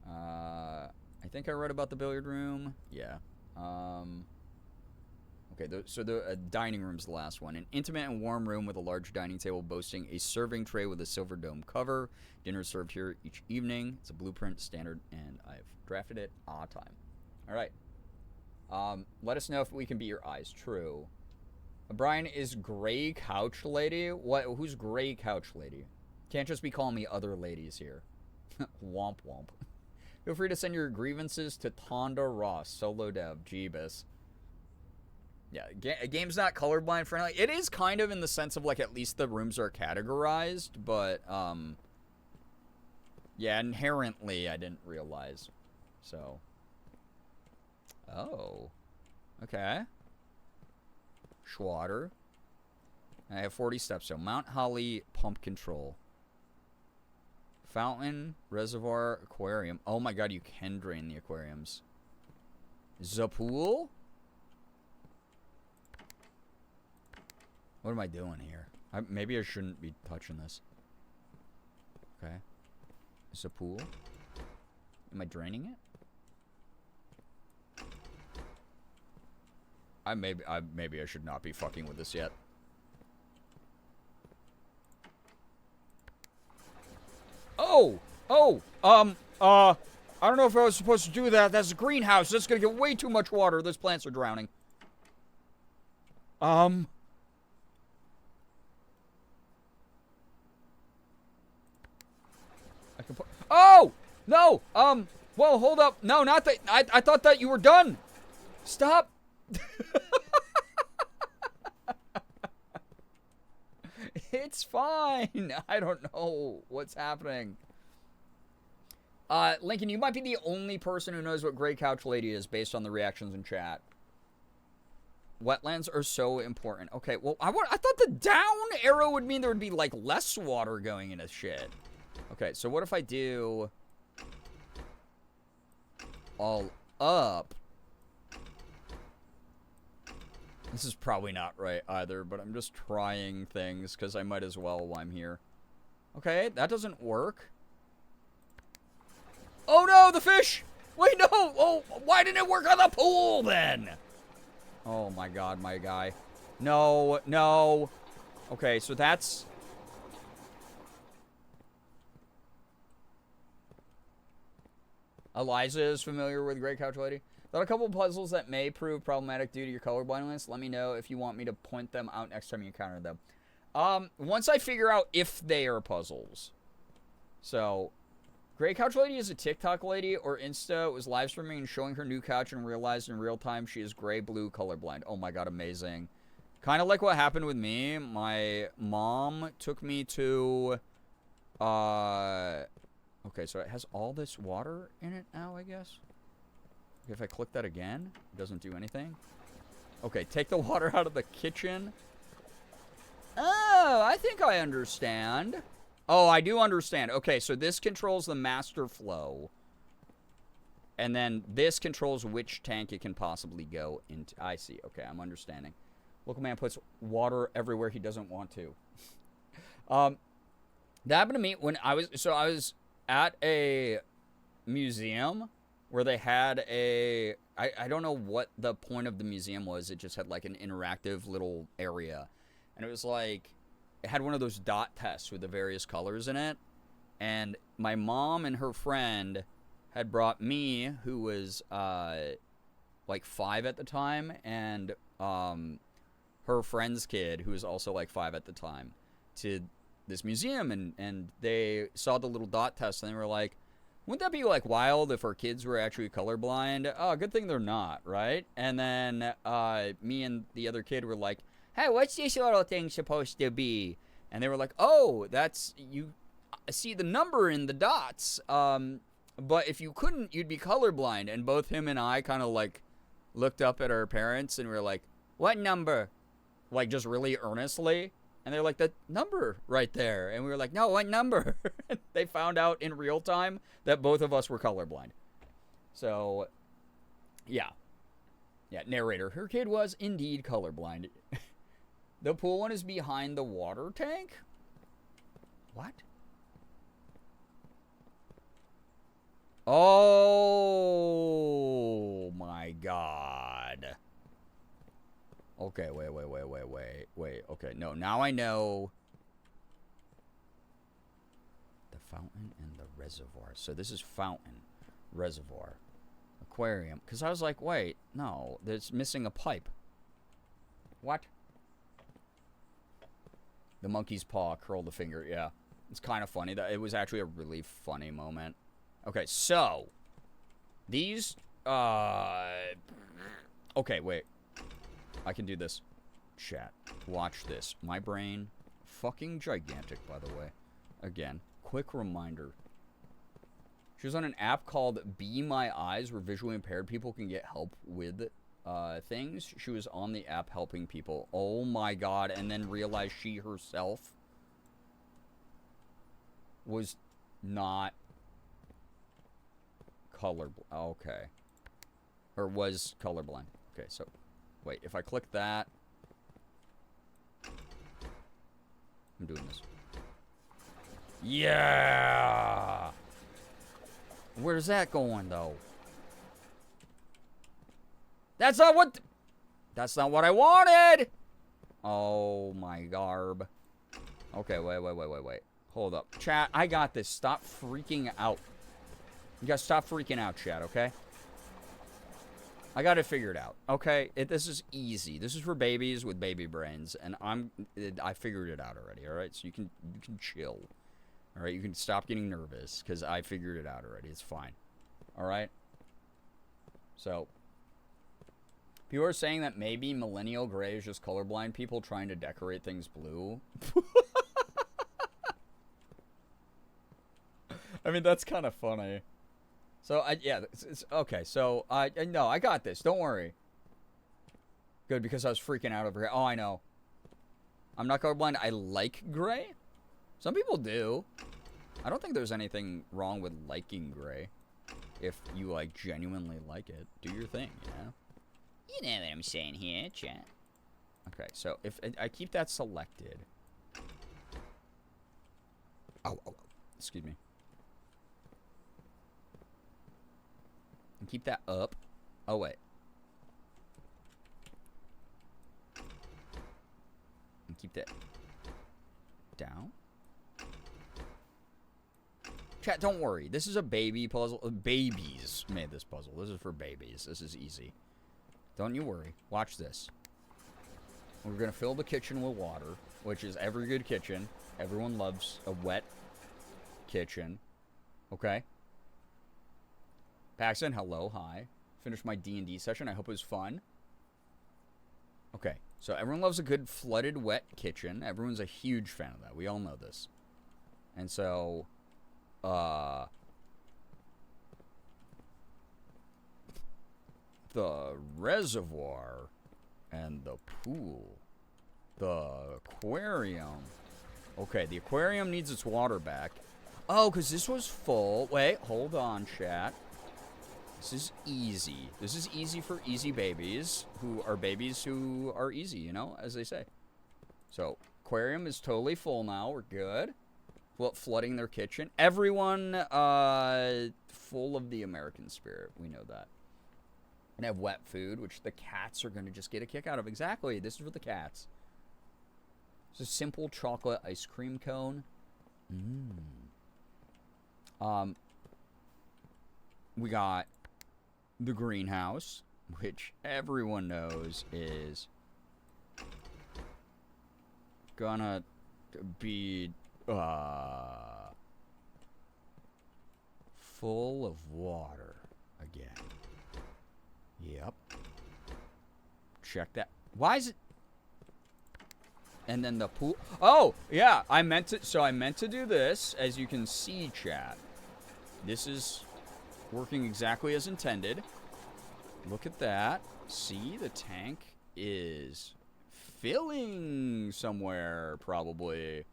I think I read about the billiard room. Yeah. Okay, so the dining room's the last one. An intimate and warm room with a large dining table boasting a serving tray with a silver dome cover. Dinner is served here each evening. It's a blueprint standard, and I've drafted it on time. All right. Let us know if we can be your eyes. True. Brian is Gray Couch Lady. What? Who's Gray Couch Lady? Can't just be calling me other ladies here. Womp womp. Feel free to send your grievances to Tonda Ross, solo dev, Jeebus. Yeah, a game's not colorblind friendly. It is kind of in the sense of, like, at least the rooms are categorized, but, yeah, inherently I didn't realize. So. Oh. Okay. Schwatter. I have 40 steps, so Mount Holly pump control. Fountain, reservoir, aquarium. Oh my god, you can drain the aquariums. The pool? What am I doing here? Maybe I shouldn't be touching this. Okay. It's a pool. Am I draining it? Maybe I should not be fucking with this yet. I don't know if I was supposed to do that. That's a greenhouse. That's gonna get way too much water. Those plants are drowning. I can put. Oh no. Well, hold up. No, not that. I thought that you were done. Stop. It's fine. I don't know what's happening. Lincoln, you might be the only person who knows what Gray Couch Lady is based on the reactions in chat. Wetlands are so important. Okay, well, I thought the down arrow would mean there would be, like, less water going into shit. Okay, so what if I do all up? This is probably not right either, but I'm just trying things because I might as well while I'm here. Okay, that doesn't work. Oh no, the fish! Wait, no! Oh, why didn't it work on the pool then? Oh my god, my guy. No, no. Okay, so that's... Eliza is familiar with Gray Couch Lady. Got a couple of puzzles that may prove problematic due to your color blindness. Let me know if you want me to point them out next time you encounter them. Once I figure out if they are puzzles. So, Gray Couch Lady is a TikTok lady or Insta was live streaming and showing her new couch and realized in real time she is gray-blue colorblind. Oh my god, amazing. Kind of like what happened with me. My mom took me to, okay, so it has all this water in it now, I guess. If I click that again, it doesn't do anything. Okay, take the water out of the kitchen. Oh, I think I understand. Oh, I do understand. Okay, so this controls the master flow. And then this controls which tank it can possibly go into. I see. Okay, I'm understanding. Local man puts water everywhere he doesn't want to. That happened to me when I was at a museum where they had a, I don't know what the point of the museum was. It just had like an interactive little area. And it was like, it had one of those dot tests with the various colors in it. And my mom and her friend had brought me, who was like 5 at the time, and her friend's kid, who was also like 5 at the time, to this museum, and they saw the little dot test, and they were like, wouldn't that be like wild if our kids were actually colorblind? Oh, good thing they're not, right? And then me and the other kid were like, hey, what's this little thing supposed to be? And they were like, oh, that's, you see the number in the dots, but if you couldn't, you'd be colorblind. And both him and I kind of like looked up at our parents and we were like, what number? Like just really earnestly. And they're like, that number right there. And we were like, no, what number? They found out in real time that both of us were colorblind. So, yeah. Yeah, narrator. Her kid was indeed colorblind. The pool one is behind the water tank? What? Oh, my God. Okay, wait. Okay, no, now I know. The fountain and the reservoir. So this is fountain, reservoir, aquarium. Because I was like, wait, no, there's missing a pipe. What? The monkey's paw curled the finger. Yeah, it's kind of funny. That it was actually a really funny moment. Okay, so these. Okay, wait. I can do this. Chat. Watch this. My brain, fucking gigantic, by the way. Again, quick reminder. She was on an app called Be My Eyes, where visually impaired people can get help with things. She was on the app helping people. Oh my God. And then realized she herself was not colorblind. Okay. Or was colorblind. Okay, so wait, if I click that, I'm doing this. Yeah! Where's that going, though? That's not what... That's not what I wanted! Oh, my garb. Okay, wait. Hold up. Chat, I got this. Stop freaking out. You guys stop freaking out, chat, okay? I got it figured out. Okay, this is easy. This is for babies with baby brains, and I figured it out already. All right, so you can chill. All right, you can stop getting nervous because I figured it out already. It's fine. All right. So people are saying that maybe millennial gray is just colorblind people trying to decorate things blue. I mean, that's kind of funny. So, yeah, it's okay. So, no, I got this. Don't worry. Good, because I was freaking out over here. Oh, I know. I'm not colorblind. I like gray. Some people do. I don't think there's anything wrong with liking gray. If you, like, genuinely like it. Do your thing, you know? You know what I'm saying here, chat. Okay, so if I keep that selected. Oh. Excuse me. And keep that up. Oh, wait. And keep that down. Chat, don't worry. This is a baby puzzle. Babies made this puzzle. This is for babies. This is easy. Don't you worry. Watch this. We're going to fill the kitchen with water, which is every good kitchen. Everyone loves a wet kitchen. Okay? Paxton, hello, hi. Finished my D&D session. I hope it was fun. Okay, so everyone loves a good flooded wet kitchen. Everyone's a huge fan of that. We all know this. And so, the reservoir and the pool, the aquarium. Okay, the aquarium needs its water back. Oh, because this was full. Wait, hold on, chat. This is easy. This is easy for easy babies who are easy, you know, as they say. So, aquarium is totally full now. We're good. Well, flooding their kitchen. Everyone full of the American spirit. We know that. And have wet food, which the cats are going to just get a kick out of. Exactly. This is for the cats. It's a simple chocolate ice cream cone. we got the greenhouse, which everyone knows is gonna be full of water again. Yep. Check that. Why is it? And then the pool. Oh, yeah. I meant to do this. As you can see, chat. This is working exactly as intended. Look at that. See, the tank is filling somewhere, probably.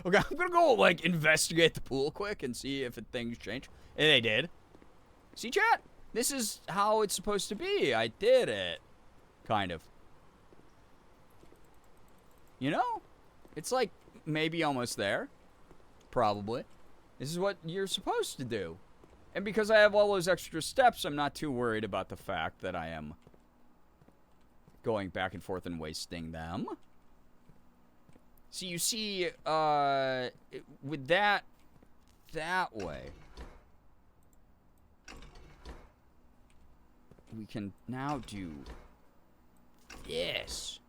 Okay, I'm gonna go, like, investigate the pool quick and see if things change. And they did. See, chat? This is how it's supposed to be. I did it. Kind of. You know? It's, like, maybe almost there. Probably. This is what you're supposed to do. And because I have all those extra steps, I'm not too worried about the fact that I am going back and forth and wasting them. So you see, with that way, we can now do this,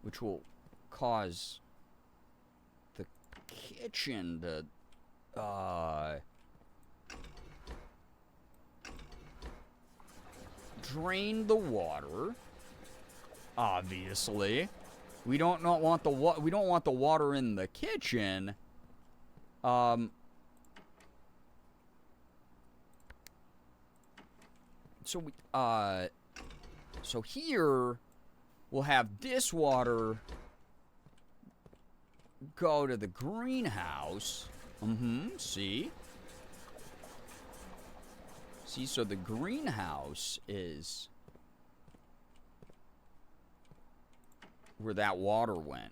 which will cause the kitchen to, drain the water, obviously. We don't not want the we don't want the water in the kitchen. So we so here we'll have this water go to the greenhouse. See? See, so the greenhouse is where that water went.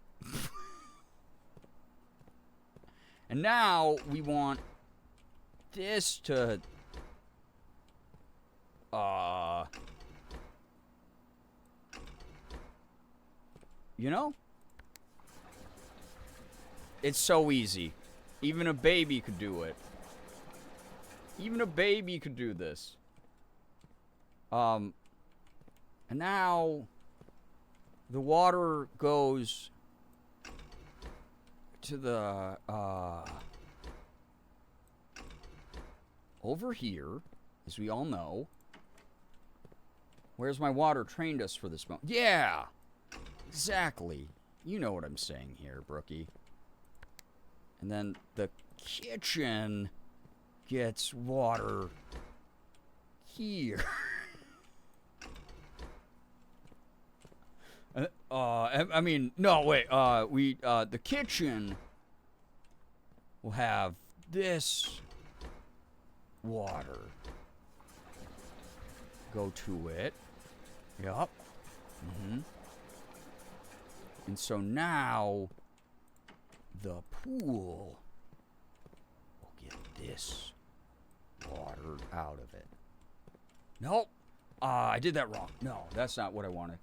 And now we want this to you know? It's so easy. Even a baby could do it. Even a baby could do this. And now the water goes to the, over here, as we all know. Where's my water trained us for this moment? Yeah! Exactly. You know what I'm saying here, Brookie. And then the kitchen gets water here. I mean, no, wait, the kitchen will have this water go to it. Yup. And so now the pool will get this water out of it. Nope. I did that wrong. No, that's not what I wanted.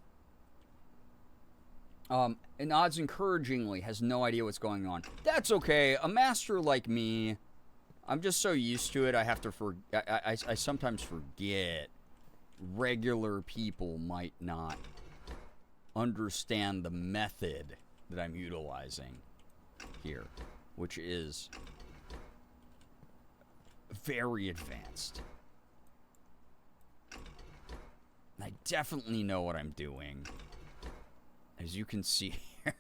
And Odds encouragingly has no idea what's going on. That's okay. A master like me, I'm just so used to it, I have to I sometimes forget. Regular people might not understand the method that I'm utilizing here, which is very advanced. I definitely know what I'm doing. As you can see here.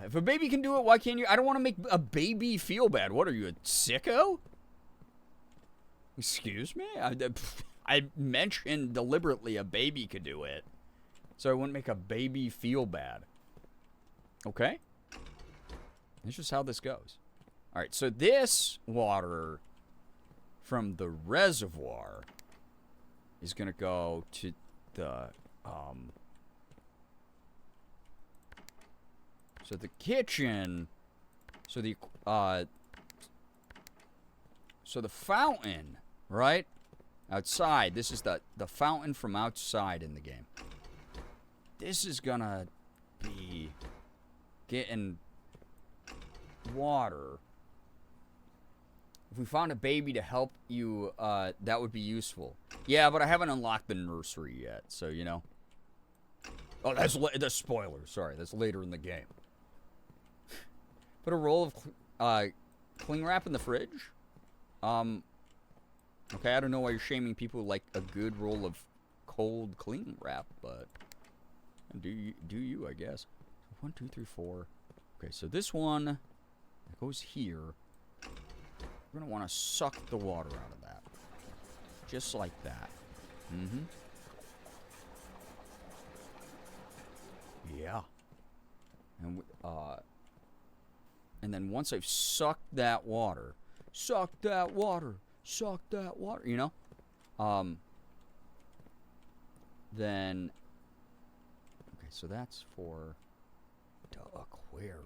If a baby can do it, why can't you? I don't want to make a baby feel bad. What are you, a sicko? Excuse me? I mentioned deliberately a baby could do it. So I wouldn't make a baby feel bad. Okay? That's just how this goes. Alright, so this water from the reservoir is going to go to the, so the kitchen, so the fountain, right? Outside, this is the fountain from outside in the game. this is gonna be getting water. If we found a baby to help you, that would be useful. Yeah, but I haven't unlocked the nursery yet, so, you know. Oh, that's spoiler. Sorry, that's later in the game. Put a roll of cling wrap in the fridge? Okay, I don't know why you're shaming people who like a good roll of cold cling wrap, but do you, I guess. 1, 2, 3, 4. Okay, so this one that goes here. We're gonna want to suck the water out of that. Just like that. Mm-hmm. Yeah. And then once I've sucked that water, you know? Then, okay, so that's for the aquarium.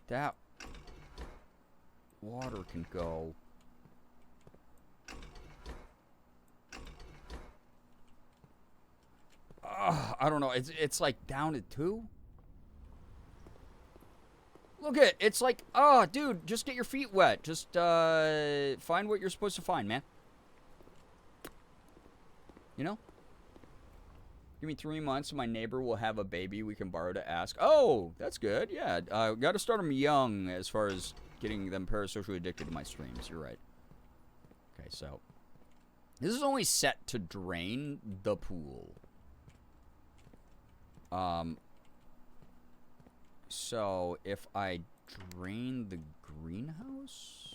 That water can go. I don't know. It's like down to 2. Look at it. It's like, dude, just get your feet wet. Just find what you're supposed to find, man. You know? Give me 3 months and my neighbor will have a baby we can borrow to ask. Oh, that's good. Yeah, got to start them young as far as getting them parasocially addicted to my streams. You're right. Okay, so this is only set to drain the pool. So if I drain the greenhouse,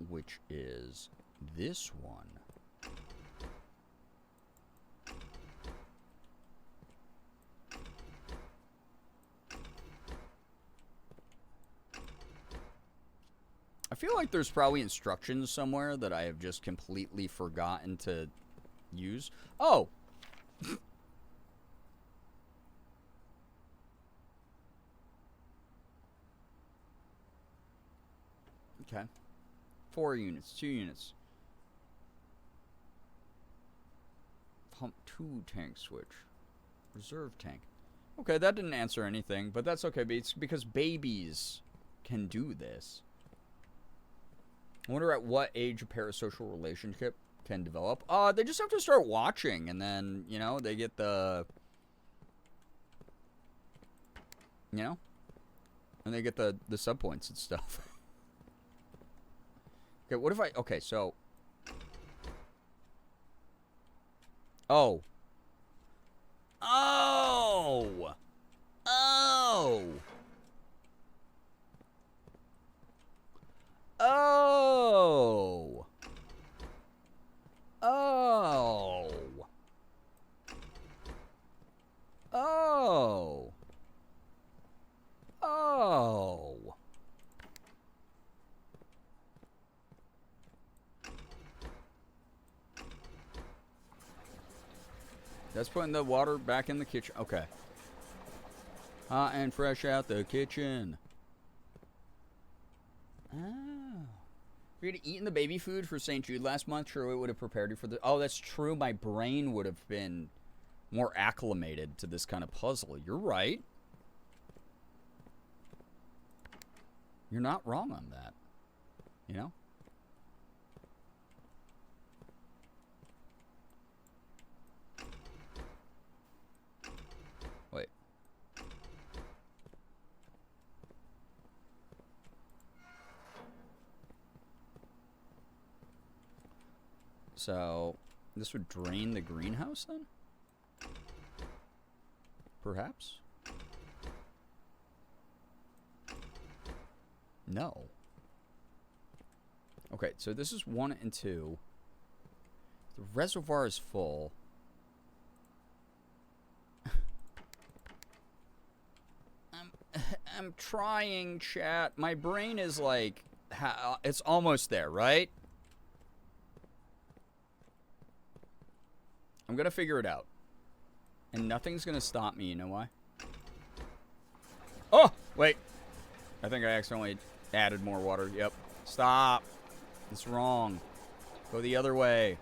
which is this one. I feel like there's probably instructions somewhere that I have just completely forgotten to use. Oh! Okay. 4 units, 2 units. Pump 2 tank switch. Reserve tank. Okay, that didn't answer anything, but that's okay. It's because babies can do this. I wonder at what age a parasocial relationship can develop. They just have to start watching, and then, you know, they get the... You know? And they get the sub points and stuff. Okay, what if I... Okay, so... Oh. Oh! Oh! Oh! Oh! Oh! Oh! That's putting the water back in the kitchen. Okay. Hot and fresh out the kitchen. Oh. If you'd eaten the baby food for St. Jude last month, sure it would have prepared you for the... Oh, that's true. My brain would have been more acclimated to this kind of puzzle. You're right. You're not wrong on that. You know? Wait. So, this would drain the greenhouse then? Perhaps? No. Okay, so this is 1 and 2. The reservoir is full. I'm trying, chat. My brain is like, it's almost there, right? I'm gonna figure it out. And nothing's gonna stop me, you know why? Oh! Wait. I think I accidentally added more water. Yep. Stop. It's wrong. Go the other way.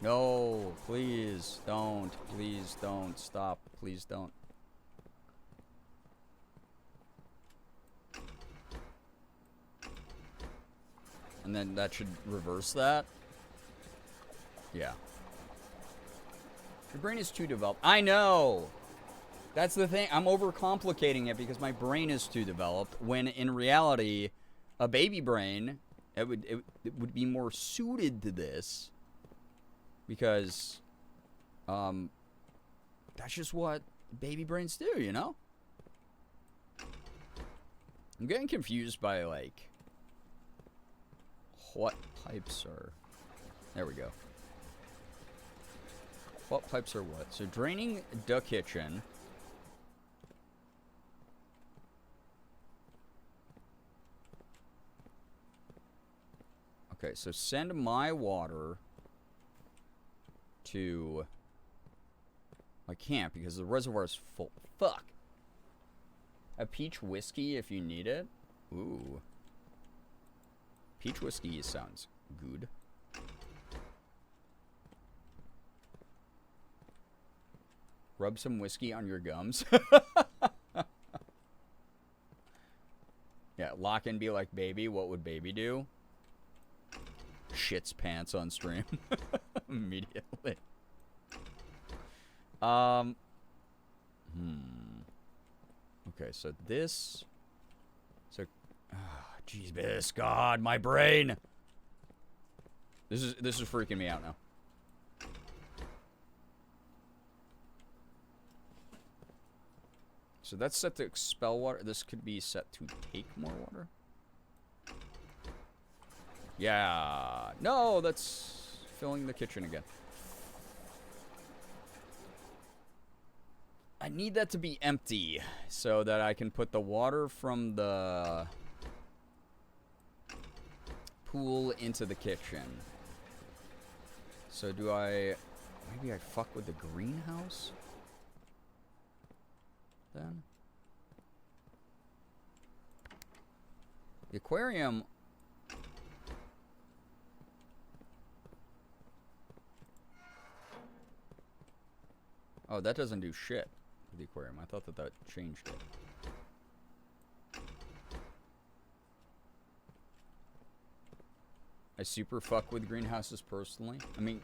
No, please don't. Please don't. Stop. Please don't. And then that should reverse that. Yeah. Your brain is too developed. I know! That's the thing. I'm overcomplicating it because my brain is too developed, when in reality, a baby brain, it would be more suited to this. Because, that's just what baby brains do, you know? I'm getting confused by, like, what pipes are... There we go. What pipes are what? So, draining the kitchen. Okay, so send my water to... I can't because the reservoir is full. Fuck. A peach whiskey if you need it. Ooh. Peach whiskey sounds good. Rub some whiskey on your gums. Yeah, lock and be like, baby, what would baby do? Shits pants on stream. Immediately. Okay, so this... So... Jeez, God, my brain! This is freaking me out now. So that's set to expel water. This could be set to take more water. Yeah. No, that's filling the kitchen again. I need that to be empty so that I can put the water from the pool into the kitchen. So do I... Maybe I fuck with the greenhouse? Then? The aquarium... Oh, that doesn't do shit with the aquarium. I thought that changed it. I super fuck with greenhouses personally. I mean...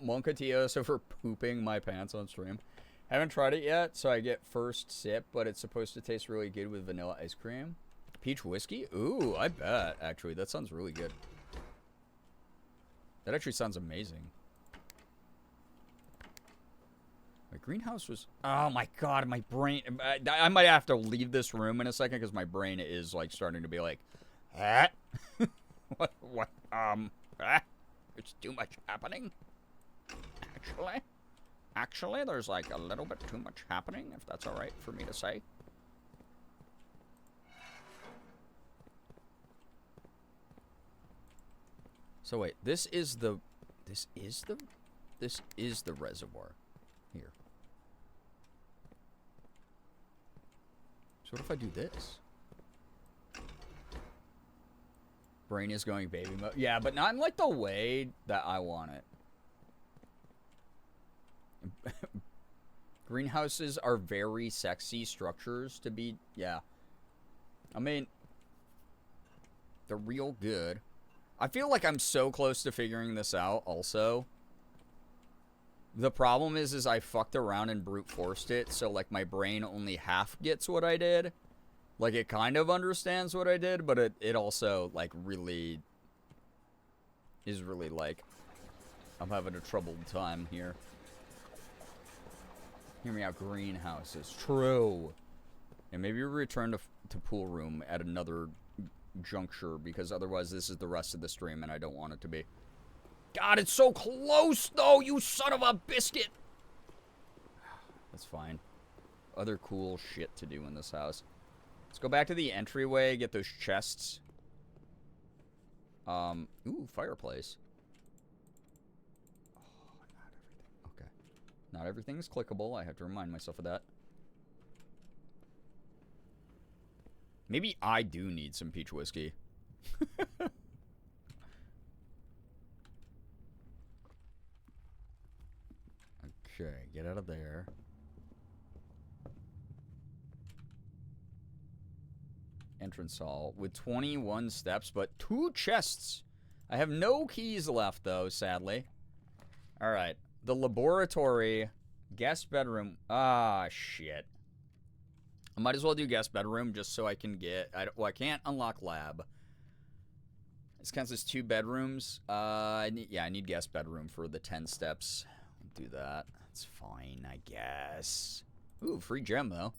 Moncatios over pooping my pants on stream. Haven't tried it yet, so I get first sip, but it's supposed to taste really good with vanilla ice cream. Peach whiskey? Ooh, I bet, actually. That sounds really good. That actually sounds amazing. My greenhouse was... Oh my god, my brain... I might have to leave this room in a second, because my brain is, like, starting to be like... Ah? What? It's too much happening? Actually, there's, like, a little bit too much happening, if that's alright for me to say. So wait, this is the reservoir here. So what if I do this? Brain is going baby mode. Yeah, but not in like the way that I want it. Greenhouses are very sexy structures to be, yeah. I mean, they're real good. I feel like I'm so close to figuring this out also. The problem is I fucked around and brute forced it, so like my brain only half gets what I did. Like it kind of understands what I did, but it also like really is really like, I'm having a troubled time here. Hear me out, greenhouses. True. And maybe return to pool room at another juncture, because otherwise this is the rest of the stream and I don't want it to be. God, it's so close though, you son of a biscuit. That's fine. Other cool shit to do in this house. Let's go back to the entryway, get those chests. Ooh, fireplace. Oh, not everything. Okay. Not everything is clickable. I have to remind myself of that. Maybe I do need some peach whiskey. Okay, get out of there. Entrance hall with 21 steps, but 2 chests. I have no keys left, though, sadly. All right. The laboratory, guest bedroom. Ah, shit. I might as well do guest bedroom just so I can get... I can't unlock lab. This counts as 2 bedrooms. I need guest bedroom for the 10 steps. I'll do that. That's fine, I guess. Ooh, free gem, though.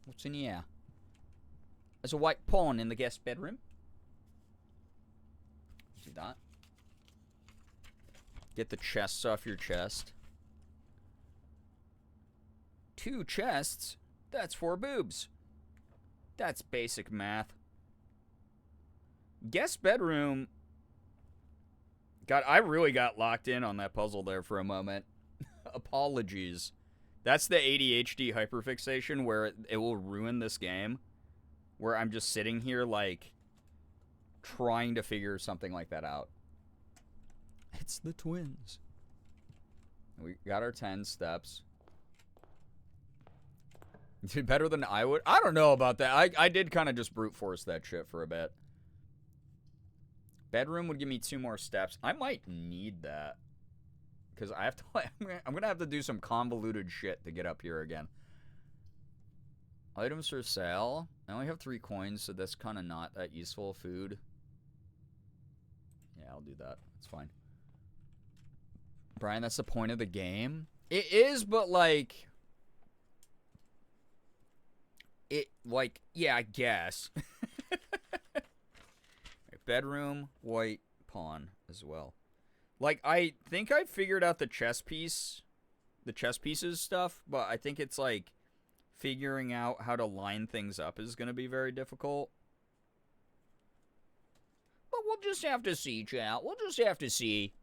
What's in here? There's a white pawn in the guest bedroom. Do that. Get the chests off your chest. 2 chests? That's 4 boobs. That's basic math. Guest bedroom. God, I really got locked in on that puzzle there for a moment. Apologies. That's the ADHD hyperfixation where it will ruin this game. Where I'm just sitting here, like, trying to figure something like that out. It's the twins. We got our 10 steps. You did better than I would? I don't know about that. I did kind of just brute force that shit for a bit. Bedroom would give me 2 more steps. I might need that. Because I have to, I'm going to have to do some convoluted shit to get up here again. Items for sale. I only have 3 coins, so that's kind of not that useful. Food. Yeah, I'll do that. It's fine. Brian, that's the point of the game? It is, but like... yeah, I guess. Bedroom, white pawn as well. Like, I think I figured out the chess pieces stuff, but I think it's like figuring out how to line things up is going to be very difficult. But we'll just have to see, chat. We'll just have to see.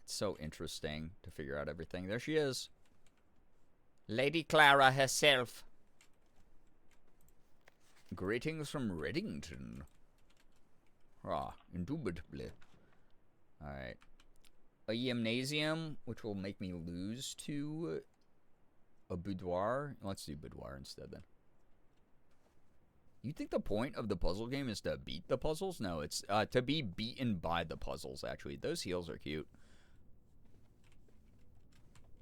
It's so interesting to figure out everything. There she is. Lady Clara herself. Greetings from Reddington. Ah, indubitably. Alright. A gymnasium, which will make me lose to a boudoir. Let's do boudoir instead, then. You think the point of the puzzle game is to beat the puzzles? No, it's to be beaten by the puzzles, actually. Those heels are cute.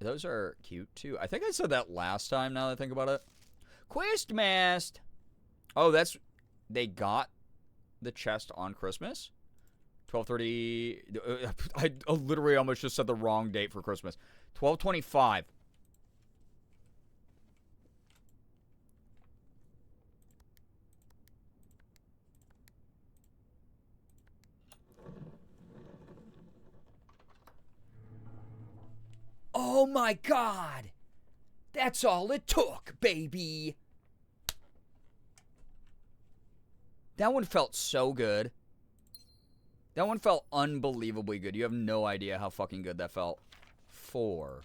Those are cute, too. I think I said that last time, now that I think about it. Questmast! Oh, that's... They got the chest on Christmas? 12:30... I literally almost just said the wrong date for Christmas. 12:25. Oh my god! That's all it took, baby! That one felt so good. That one felt unbelievably good. You have no idea how fucking good that felt. 4.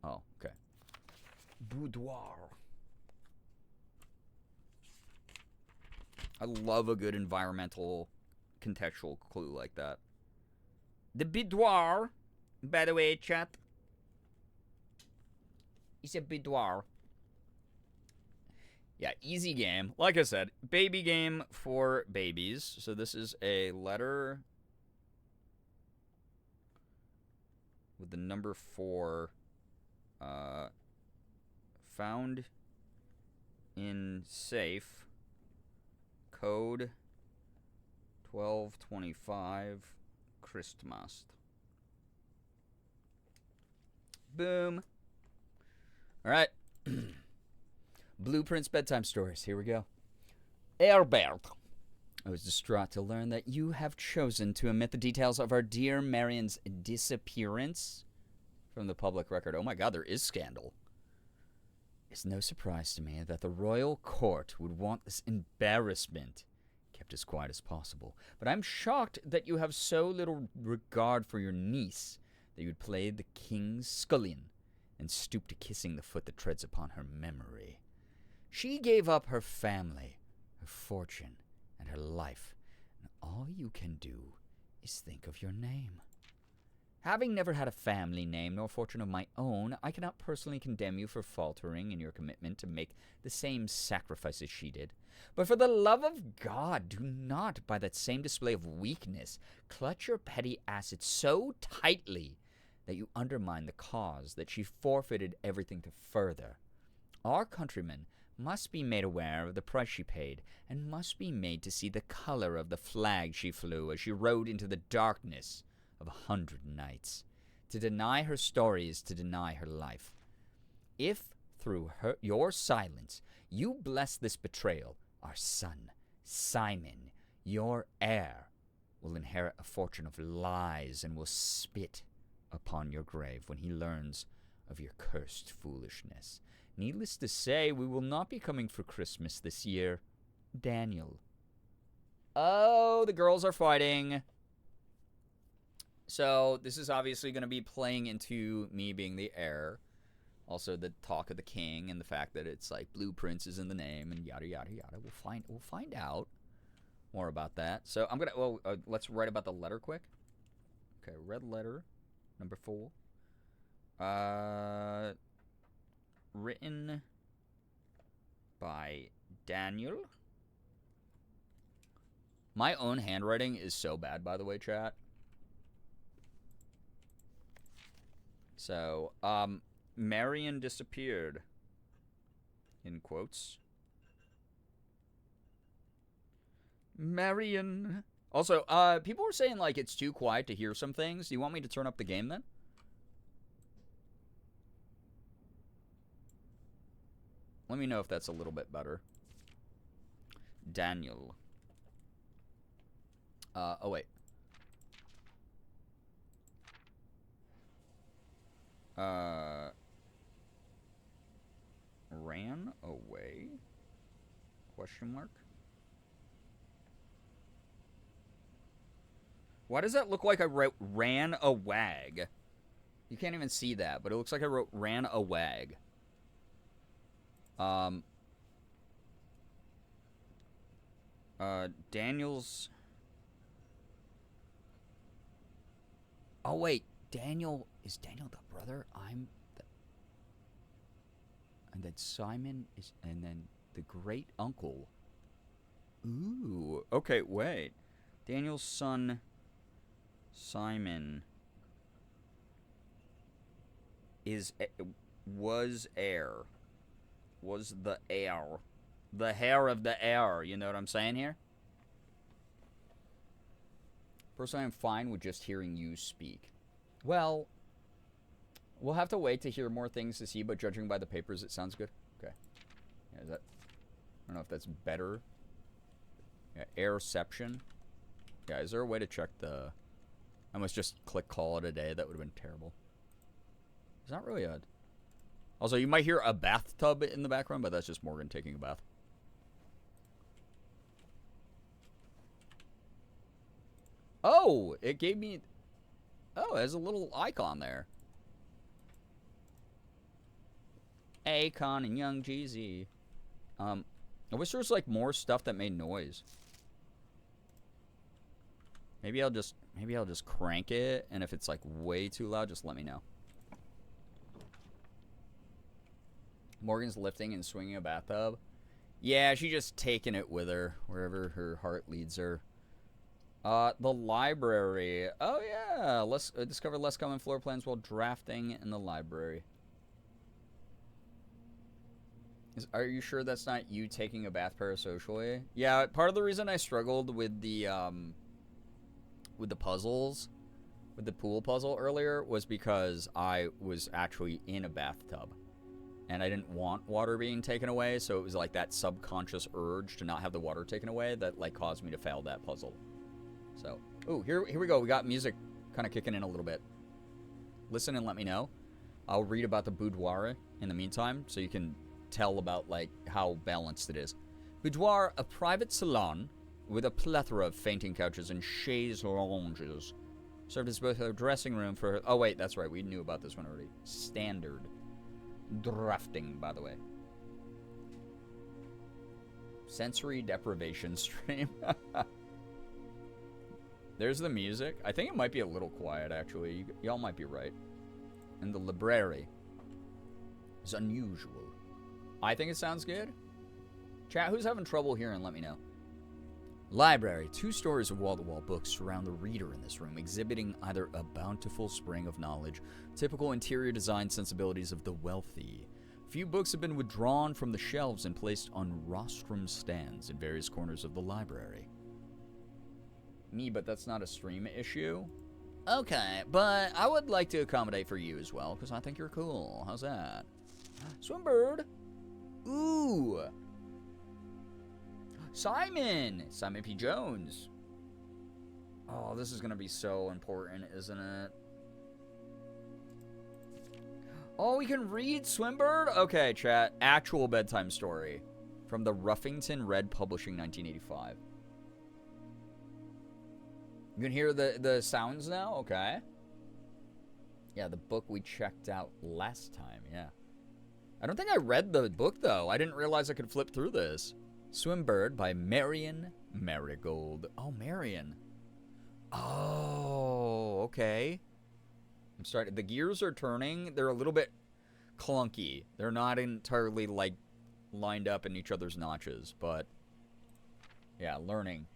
Oh, okay. Boudoir. I love a good environmental contextual clue like that. The boudoir, by the way, chat, is a boudoir. Yeah, easy game. Like I said, baby game for babies. So this is a letter with the number 4 found in safe. Code 1225 Christmas. Boom. All right. Blueprints Bedtime Stories. Here we go. Herbert. I was distraught to learn that you have chosen to omit the details of our dear Marion's disappearance from the public record. Oh my god, there is scandal. It's no surprise to me that the royal court would want this embarrassment kept as quiet as possible. But I'm shocked that you have so little regard for your niece that you'd play the king's scullion and stoop to kissing the foot that treads upon her memory. She gave up her family, her fortune, and her life, and all you can do is think of your name. Having never had a family name nor fortune of my own, I cannot personally condemn you for faltering in your commitment to make the same sacrifices she did. But for the love of God, do not, by that same display of weakness, clutch your petty assets so tightly that you undermine the cause that she forfeited everything to further. Our countrymen must be made aware of the price she paid, and must be made to see the color of the flag she flew as she rode into the darkness of 100 nights. To deny her story is to deny her life. If, through your silence, you bless this betrayal, our son, Simon, your heir, will inherit a fortune of lies and will spit upon your grave when he learns of your cursed foolishness. Needless to say, we will not be coming for Christmas this year. Daniel. Oh, the girls are fighting. So, this is obviously going to be playing into me being the heir. Also, the talk of the king and the fact that it's like Blue Prince is in the name and yada, yada, yada. We'll find out more about that. So, I'm going to, let's write about the letter quick. Okay, red letter, number 4. Written by Daniel. My own handwriting is so bad, by the way, chat. So, Marion disappeared. In quotes. Marion. Also, people were saying, like, it's too quiet to hear some things. Do you want me to turn up the game, then? Let me know if that's a little bit better. Daniel. Oh, wait. Ran away? Question mark? Why does that look like I wrote ran a wag? You can't even see that, but it looks like I wrote ran a wag. Daniel's... Oh, wait. Daniel... Is Daniel the brother? I'm the... And then Simon is... And then the great uncle. Ooh. Okay, wait. Daniel's son... Simon... Was heir. Was the heir. The hair of the heir. You know what I'm saying here? Personally, I'm fine with just hearing you speak. Well, we'll have to wait to hear more things to see, but judging by the papers, it sounds good. Okay. Yeah, is that... I don't know if that's better. Yeah, airception. Yeah, is there a way to check the... I must just click call it a day. That would have been terrible. It's not really odd. Also, you might hear a bathtub in the background, but that's just Morgan taking a bath. Oh, it gave me... Oh, it has a little icon there. Akon and Young Jeezy. I wish there was, like, more stuff that made noise. Maybe I'll just crank it, and if it's, like, way too loud, just let me know. Morgan's lifting and swinging a bathtub. Yeah, she's just taking it with her, wherever her heart leads her. The library. Oh, yeah. Let's discover less common floor plans while drafting in the library. Are you sure that's not you taking a bath parasocially? Yeah, part of the reason I struggled with the puzzles, with the pool puzzle earlier, was because I was actually in a bathtub. And I didn't want water being taken away, so it was like that subconscious urge to not have the water taken away that, like, caused me to fail that puzzle. So, ooh, here we go. We got music kind of kicking in a little bit. Listen and let me know. I'll read about the boudoir in the meantime, so you can tell about, like, how balanced it is. Boudoir, a private salon with a plethora of fainting couches and chaise lounges. Served as both a dressing room for her... Oh, wait, that's right. We knew about this one already. Standard. Drafting, by the way. Sensory deprivation stream. There's the music. I think it might be a little quiet, actually. Y'all might be right. And the library is unusual. I think it sounds good. Chat, who's having trouble hearing, let me know. Library. 2 stories of wall-to-wall books surround the reader in this room, exhibiting either a bountiful spring of knowledge, typical interior design sensibilities of the wealthy. Few books have been withdrawn from the shelves and placed on rostrum stands in various corners of the library. Me, but that's not a stream issue. Okay, but I would like to accommodate for you as well, because I think you're cool. How's that? Swimbird. Ooh. Simon P. Jones. Oh, this is going to be so important, isn't it? Oh, we can read Swimbird? Okay, chat. Actual bedtime story from the Ruffington Red Publishing, 1985. You can hear the sounds now? Okay. Yeah, the book we checked out last time, yeah. I don't think I read the book, though. I didn't realize I could flip through this. Swimbird by Marion Marigold. Oh, Marion. Oh, okay. I'm starting. The gears are turning. They're a little bit clunky. They're not entirely, like, lined up in each other's notches, but yeah, learning.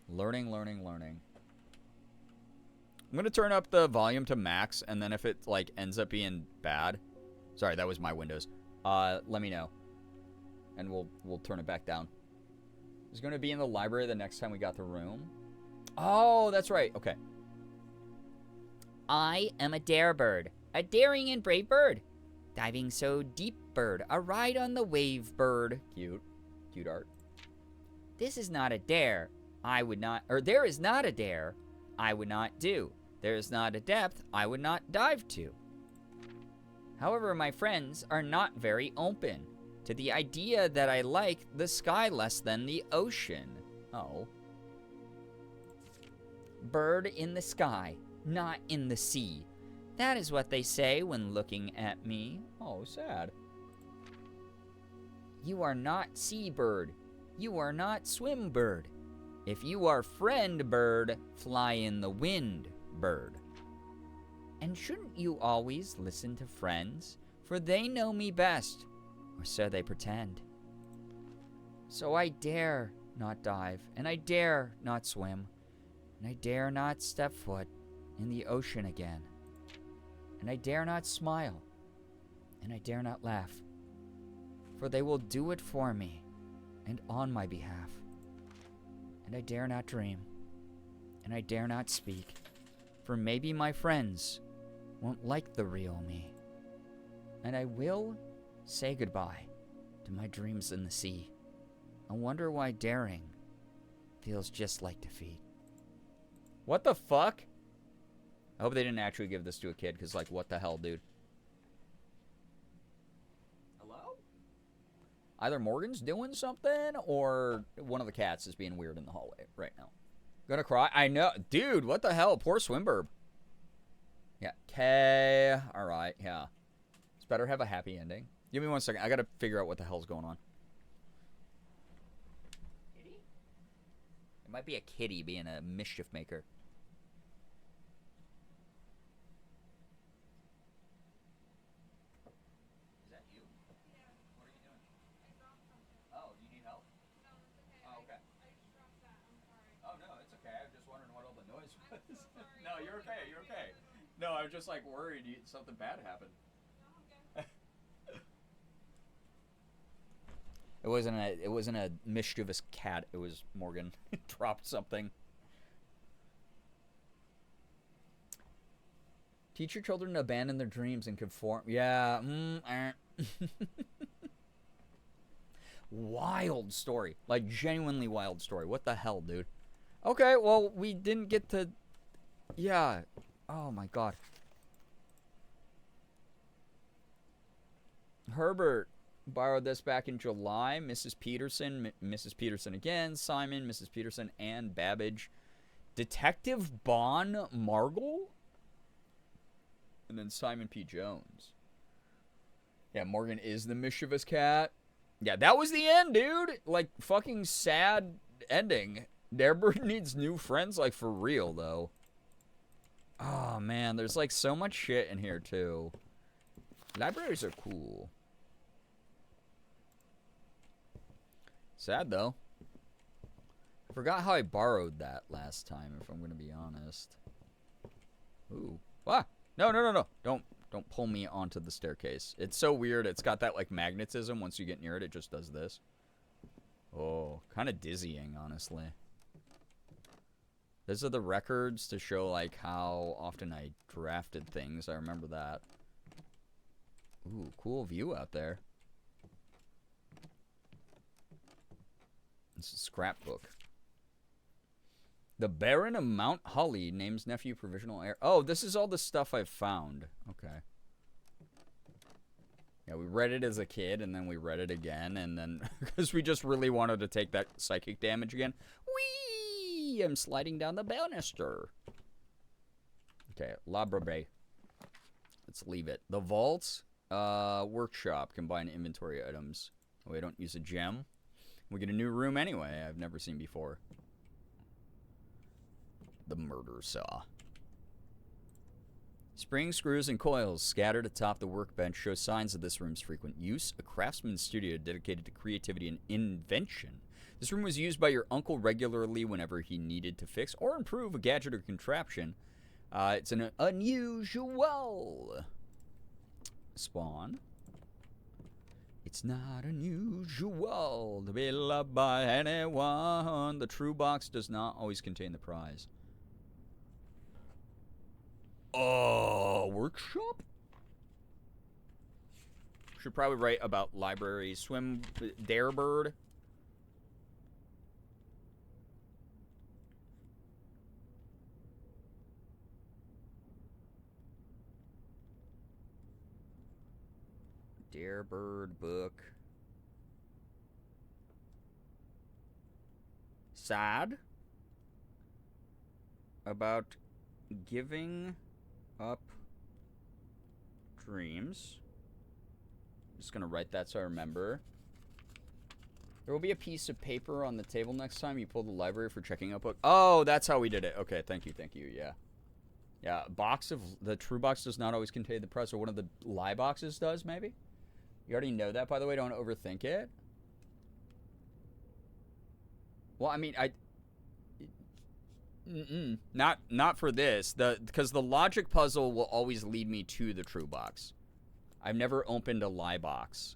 Learning. I'm going to turn up the volume to max, and then if it, like, ends up being bad. Sorry, that was my Windows. Let me know. And we'll turn it back down. It's going to be in the library the next time we got the room. Oh, that's right. Okay. I am a dare bird. A daring and brave bird. Diving so deep bird. A ride on the wave bird. Cute. Cute art. This is not a dare. I would not, or there is not a dare I would not do. There is not a depth I would not dive to. However, my friends are not very open to the idea that I like the sky less than the ocean. Oh. Bird in the sky, not in the sea. That is what they say when looking at me. Oh, sad. You are not sea bird. You are not swim bird. If you are friend bird, fly in the wind bird. And shouldn't you always listen to friends? For they know me best, or so they pretend. So I dare not dive, and I dare not swim, and I dare not step foot in the ocean again. And I dare not smile, and I dare not laugh, for they will do it for me and on my behalf. And I dare not dream, and I dare not speak, for maybe my friends won't like the real me. And I will say goodbye to my dreams in the sea. I wonder why daring feels just like defeat. What the fuck? I hope they didn't actually give this to a kid, because, like, what the hell, dude? Hello? Either Morgan's doing something, or one of the cats is being weird in the hallway right now. Gonna cry? I know. Dude, what the hell? Poor Swimburb. Yeah. Okay. Alright, yeah. It's better have a happy ending. Give me 1 second. I gotta figure out what the hell's going on. Kitty? It might be a kitty being a mischief maker. Is that you? Yeah. What are you doing? I dropped something. Oh, do you need help? No, it's okay. Oh, okay. I just dropped that. I'm sorry. Oh, no, it's okay. I was just wondering what all the noise was. I'm so sorry. No, you're okay. You're okay. No, I was just, like, worried something bad happened. No, okay. It wasn't a mischievous cat. It was Morgan. Dropped something. Teach your children to abandon their dreams and conform. Yeah. Wild story. Like, genuinely wild story. What the hell, dude? Okay, well, we didn't get to... Yeah. Oh, my God. Herbert borrowed this back in July. Mrs. Peterson, Mrs. Peterson again, Simon, Mrs. Peterson, and Babbage. Detective Bon Margle? And then Simon P. Jones. Yeah, Morgan is the mischievous cat. Yeah, that was the end, dude. Like, fucking sad ending. Darebird needs new friends, like, for real, though. Oh, man, there's, like, so much shit in here, too. Libraries are cool. Sad, though. I forgot how I borrowed that last time, if I'm gonna be honest. Ooh. Ah! No, no, no, no. Don't pull me onto the staircase. It's so weird. It's got that, like, magnetism. Once you get near it, it just does this. Oh, kind of dizzying, honestly. These are the records to show, like, how often I drafted things. I remember that. Ooh, cool view out there. It's a scrapbook. The Baron of Mount Holly names nephew provisional heir. Oh, this is all the stuff I've found. Okay. Yeah, we read it as a kid, and then we read it again, and then... because we just really wanted to take that psychic damage again. Whee! I'm sliding down the banister. Okay, Labrabe. Let's leave it. The vault, workshop, combine inventory items. Oh, we don't use a gem. We get a new room anyway, I've never seen before. The murder saw. Spring screws and coils scattered atop the workbench show signs of this room's frequent use. A craftsman's studio dedicated to creativity and invention. This room was used by your uncle regularly whenever he needed to fix or improve a gadget or contraption. It's an unusual spawn. It's not unusual to be loved by anyone. The true box does not always contain the prize. Oh, workshop? Should probably write about library. Swim, Darebird. Darebird book. Sad about giving up dreams. I'm just gonna write that so I remember. There will be a piece of paper on the table next time you pull the library for checking out book. Oh, that's how we did it. Okay, thank you, yeah. Yeah, box of the true box does not always contain the prize, or one of the lie boxes does, maybe? You already know that, by the way. Don't overthink it. Well, I mean, not for this. Because the logic puzzle will always lead me to the true box. I've never opened a lie box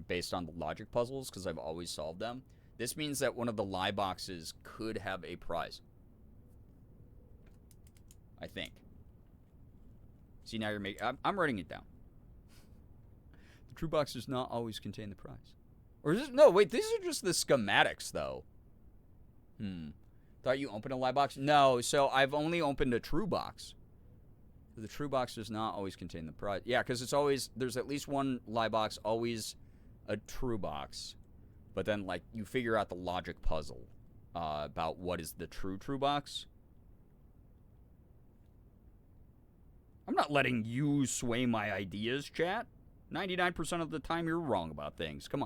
based on the logic puzzles because I've always solved them. This means that one of the lie boxes could have a prize. I think. See, now you're making... I'm writing it down. The true box does not always contain the prize. Or is this... No, wait, these are just the schematics, though. Thought you opened a lie box? No, so I've only opened a true box. The true box does not always contain the prize. Yeah, because it's always... There's at least one lie box, always a true box. But then, like, you figure out the logic puzzle about what is the true box. I'm not letting you sway my ideas, chat. 99% of the time you're wrong about things. Come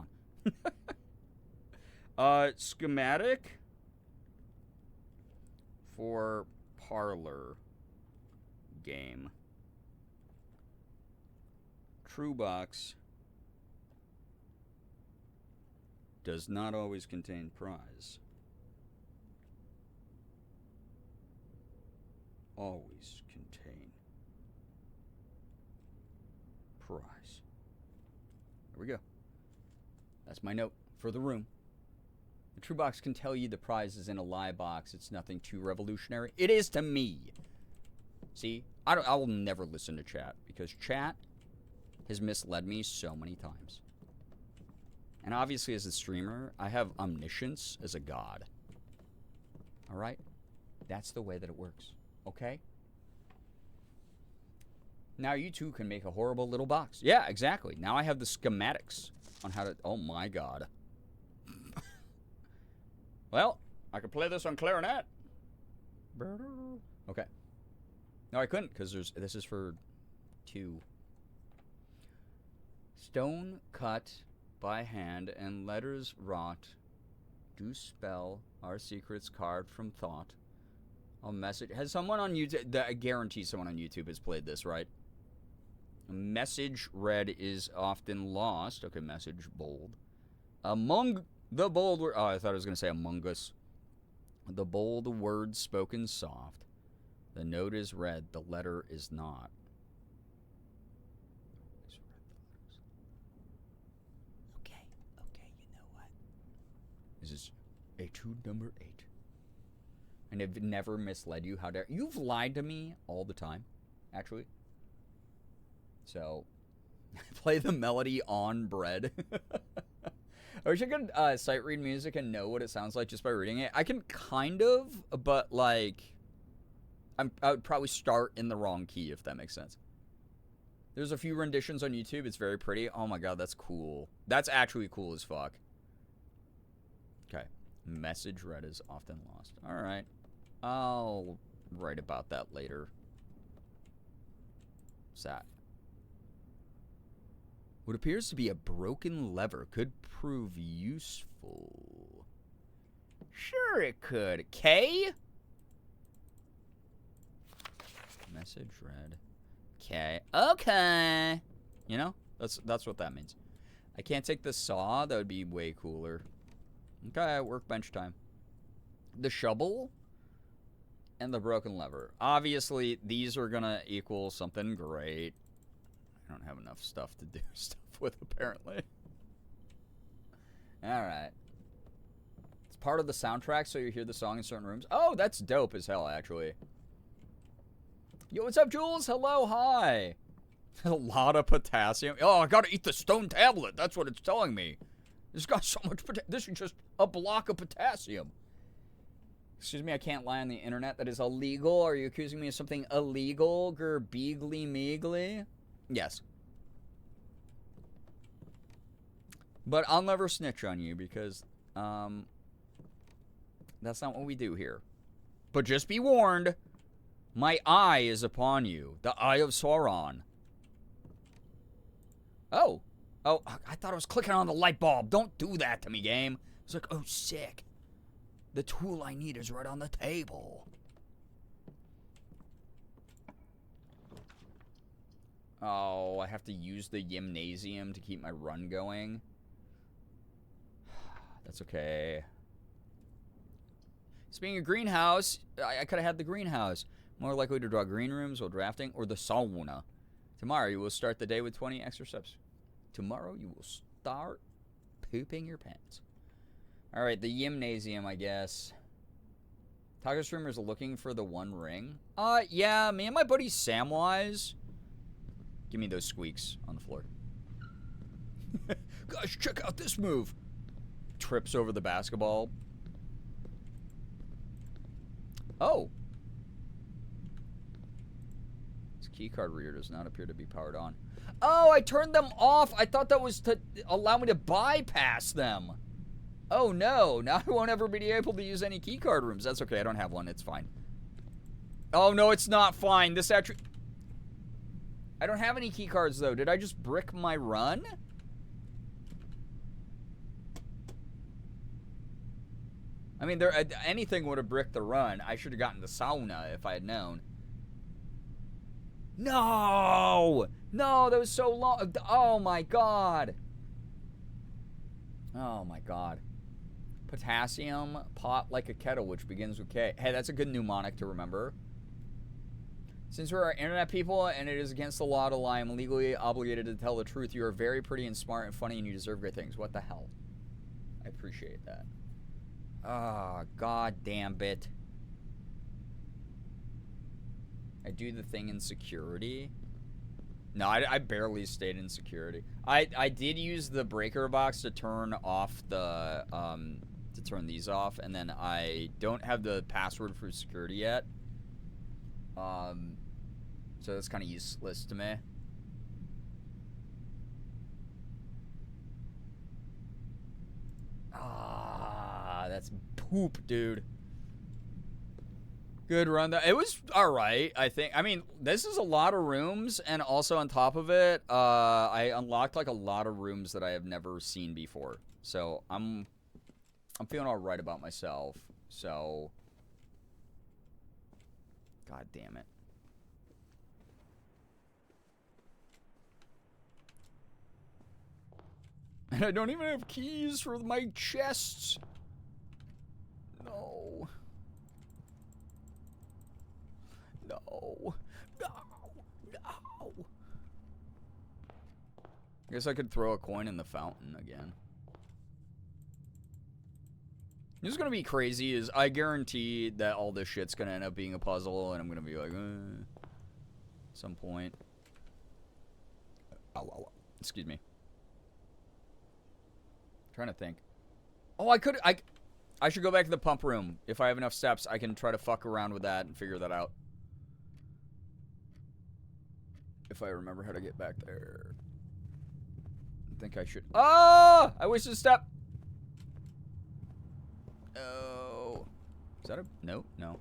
on. Schematic for parlor game. True box does not always contain prize. Always contain prize. There we go. That's my note for the room. The true box can tell you the prize is in a lie box. It's nothing too revolutionary. It is to me. See, I will never listen to chat because chat has misled me so many times. And obviously, as a streamer, I have omniscience as a god. All right? That's the way that it works. Okay? Now you too can make a horrible little box. Yeah, exactly. Now I have the schematics on how to... Oh my god. Well, I could play this on clarinet. Okay. No, I couldn't because this is for 2. Stone cut by hand and letters wrought Do spell our secrets carved from thought. I'll message. Has someone on YouTube? I guarantee someone on YouTube has played this, right? A message read is often lost. Okay, message bold. Among the bold word. Oh, I thought I was going to say Among Us. The bold word spoken soft. The note is read. The letter is not. Okay, you know what? This is etude number 8. And I've never misled you. How dare you've lied to me all the time, actually. So, play the melody on bread. I wish I could sight read music and know what it sounds like just by reading it. I can kind of, but like, I would probably start in the wrong key if that makes sense. There's a few renditions on YouTube. It's very pretty. Oh my god, that's cool. That's actually cool as fuck. Okay. Message read is often lost. Alright. I'll write about that later. What's that? What appears to be a broken lever could prove useful. Sure it could. K? Message read. K. Okay. You know? That's what that means. I can't take the saw. That would be way cooler. Okay, workbench time. The shovel and the broken lever. Obviously, these are gonna equal something great. I don't have enough stuff to do stuff with, apparently. Alright. It's part of the soundtrack, so you hear the song in certain rooms. Oh, that's dope as hell, actually. Yo, what's up, Jules? Hello, hi. A lot of potassium. Oh, I gotta eat the stone tablet. That's what it's telling me. It's got so much potassium. This is just a block of potassium. Excuse me, I can't lie on the internet. That is illegal. Are you accusing me of something illegal? Girbeagly meagly? Yes. But I'll never snitch on you because, that's not what we do here. But just be warned, my eye is upon you. The eye of Sauron. Oh. Oh, I thought I was clicking on the light bulb. Don't do that to me, game. It's like, oh, sick. The tool I need is right on the table. Oh, I have to use the gymnasium to keep my run going. That's okay. Speaking of greenhouse, I could have had the greenhouse. More likely to draw green rooms while drafting, or the sauna. Tomorrow you will start the day with 20 extra steps. Tomorrow you will start pooping your pants. Alright, the gymnasium, I guess. Taco streamers looking for the one ring. Yeah, me and my buddy Samwise. Give me those squeaks on the floor. Guys, check out this move. Trips over the basketball. Oh. This keycard reader does not appear to be powered on. Oh, I turned them off. I thought that was to allow me to bypass them. Oh no, now I won't ever be able to use any keycard rooms. That's okay, I don't have one, it's fine. Oh no, it's not fine. This actually... I don't have any keycards though. Did I just brick my run? I mean, anything would have bricked the run. I should have gotten the sauna if I had known. No! No, that was so long. Oh my god. Oh my god. Potassium, pot like a kettle, which begins with K. Hey, that's a good mnemonic to remember. Since we're internet people and it is against the law to lie, I'm legally obligated to tell the truth. You are very pretty and smart and funny and you deserve great things. What the hell? I appreciate that. Ah, god damn it. I do the thing in security. No, I barely stayed in security. I did use the breaker box to turn off the, to turn these off, and then I don't have the password for security yet. So that's kind of useless to me. Ah, that's poop, dude. Good run. It was alright, I think. I mean, this is a lot of rooms, and also on top of it, I unlocked like a lot of rooms that I have never seen before. So I'm I'm feeling all right about myself. So, God damn it. And I don't even have keys for my chests. No. No. No. No. I guess I could throw a coin in the fountain again. What's gonna be crazy is I guarantee that all this shit's gonna end up being a puzzle, and I'm gonna be like, at some point. Oh, excuse me. Trying to think. Oh, I should go back to the pump room. If I have enough steps, I can try to fuck around with that and figure that out. If I remember how to get back there. I think I should. Oh! I wasted a step. Oh. Is that a... No, no.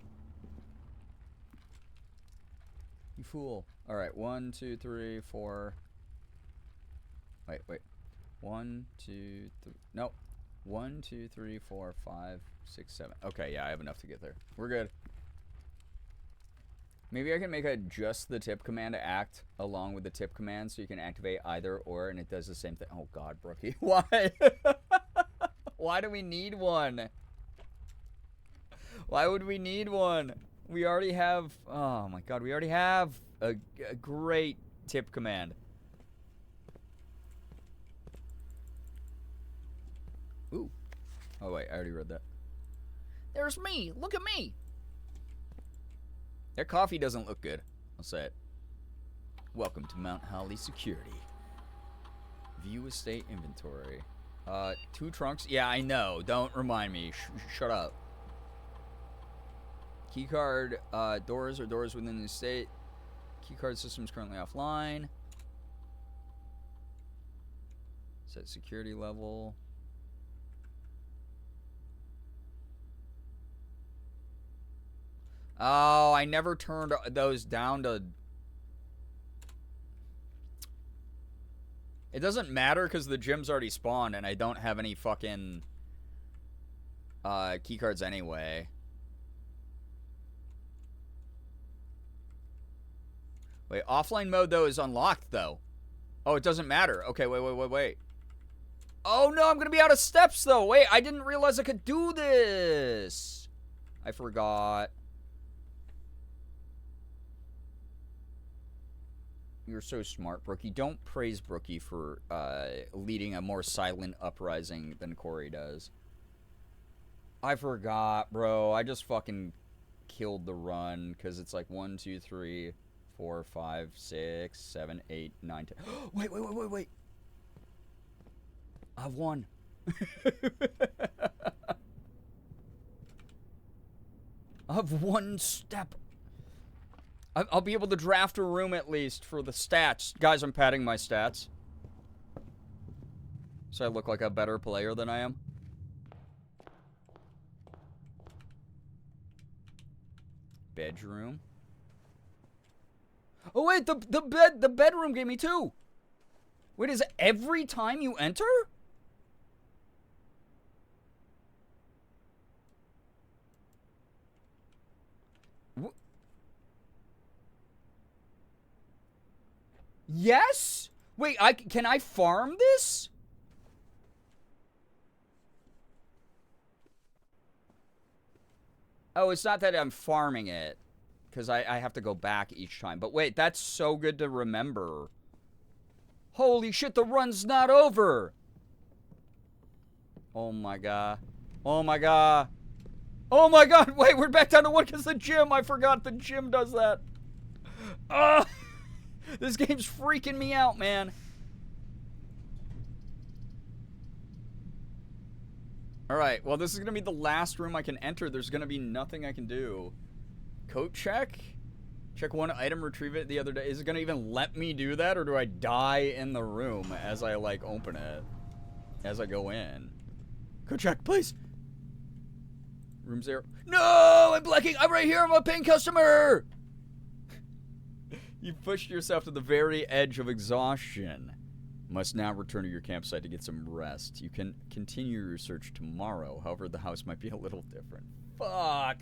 You fool. Alright, 1, 2, 3, 4. Wait. 1, 2, 3. No. 1, 2, 3, 4, 5, 6, 7. Okay, yeah, I have enough to get there. We're good. Maybe I can make a just the tip command to act along with the tip command so you can activate either or and it does the same thing. Oh god, Brookie. Why? Why do we need one? Why would we need one? We already have... Oh my god, we already have a great tip command. Ooh. Oh wait, I already read that. There's me! Look at me! Their coffee doesn't look good. I'll say it. Welcome to Mount Holly Security. View estate inventory. 2 trunks? Yeah, I know. Don't remind me. Shut up. Keycard, doors or doors within the estate. Keycard system is currently offline. Set security level. Oh, I never turned those down to... It doesn't matter because the gym's already spawned and I don't have any fucking keycards anyway. Wait, offline mode though is unlocked though. Oh, it doesn't matter. Okay, wait. Oh no, I'm gonna be out of steps though. Wait, I didn't realize I could do this. I forgot. You're so smart, Brookie. Don't praise Brookie for leading a more silent uprising than Corey does. I forgot, bro. I just fucking killed the run because it's like 1, 2, 3, 4, 5, 6, 7, 8, 9, 10. Wait. I've won. I've one step. I'll be able to draft a room at least for the stats. Guys, I'm padding my stats. So I look like a better player than I am. Bedroom. Oh wait, the bedroom gave me 2. Wait, is it every time you enter? Yes? Wait, can I farm this? Oh, it's not that I'm farming it. Because I have to go back each time. But wait, that's so good to remember. Holy shit, the run's not over. Oh my god. Oh my god. Oh my god, wait, we're back down to 1 because the gym. I forgot the gym does that. This game's freaking me out, man. Alright, well, this is going to be the last room I can enter. There's going to be nothing I can do. Coat check? Check 1 item, retrieve it the other day. Is it going to even let me do that, or do I die in the room as I, like, open it? As I go in? Coat check, please! Room 0. No! I'm blacking! I'm right here! I'm a paying customer! You pushed yourself to the very edge of exhaustion. Must now return to your campsite to get some rest. You can continue your search tomorrow. However, the house might be a little different. Fuck.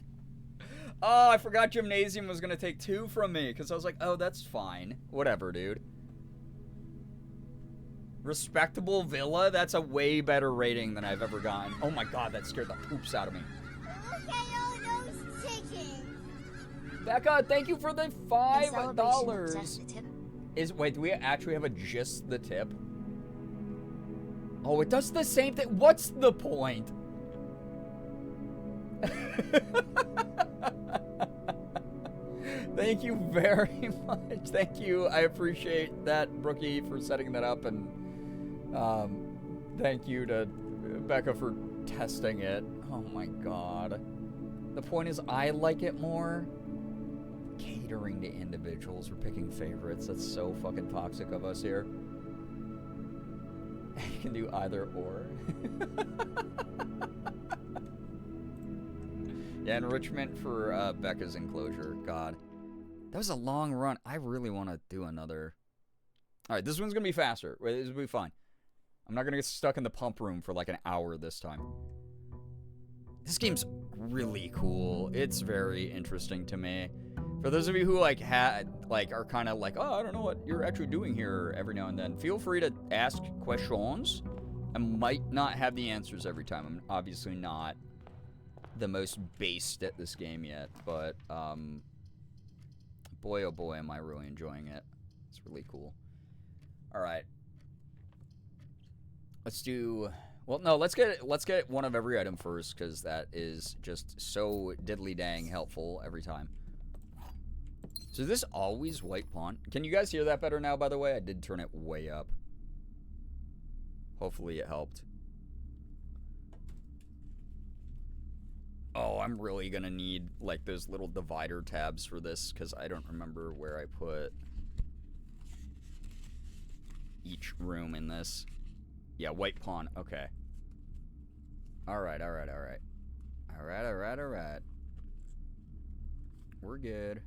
Oh, I forgot Gymnasium was going to take 2 from me. Because I was like, oh, that's fine. Whatever, dude. Respectable Villa? That's a way better rating than I've ever gotten. Oh my god, that scared the poops out of me. Look at all those chickens. Becca, thank you for the In celebration of $5. Just the Tip. Wait, do we actually have a just the tip? Oh, it does the same thing. What's the point? Thank you very much. Thank you. I appreciate that, Brookie, for setting that up, and thank you to Becca for testing it. Oh my god. The point is, I like it more. Catering to individuals or picking favorites. That's so fucking toxic of us here. You can do either or. Yeah, enrichment for Becca's enclosure. God. That was a long run. I really want to do another. Alright, this one's going to be faster. This will be fine. I'm not going to get stuck in the pump room for like an hour this time. This game's really cool. It's very interesting to me. For those of you who are kind of like, oh, I don't know what you're actually doing here every now and then, feel free to ask questions. I might not have the answers every time. I'm obviously not the most based at this game yet, but boy, oh boy, am I really enjoying it. It's really cool. All right. Let's do... Well, no, let's get one of every item first, because that is just so diddly dang helpful every time. So is this always white pawn? Can you guys hear that better now, by the way? I did turn it way up. Hopefully it helped. Oh, I'm really gonna need, like, those little divider tabs for this, because I don't remember where I put each room in this. Yeah, white pawn. Okay. Alright, alright, alright. Alright, alright, alright. We're good.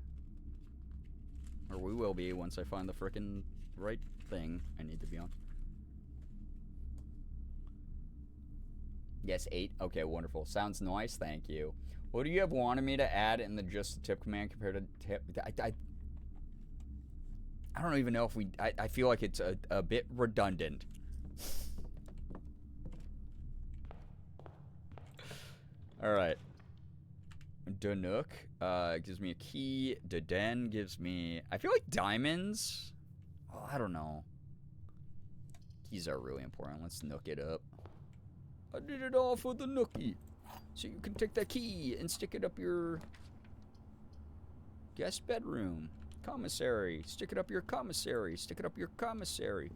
Or we will be once I find the frickin' right thing I need to be on. Yes, 8. Okay, wonderful. Sounds nice, thank you. What do you have wanted me to add in the just the tip command compared to tip? I don't even know if we... I feel like it's a bit redundant. Alright. Danuk gives me a key. Daden gives me... I feel like diamonds... Well, I don't know. Keys are really important. Let's nook it up. I did it all for the nookie. So you can take that key and stick it up your... guest bedroom. Commissary. Stick it up your commissary. Stick it up your commissary.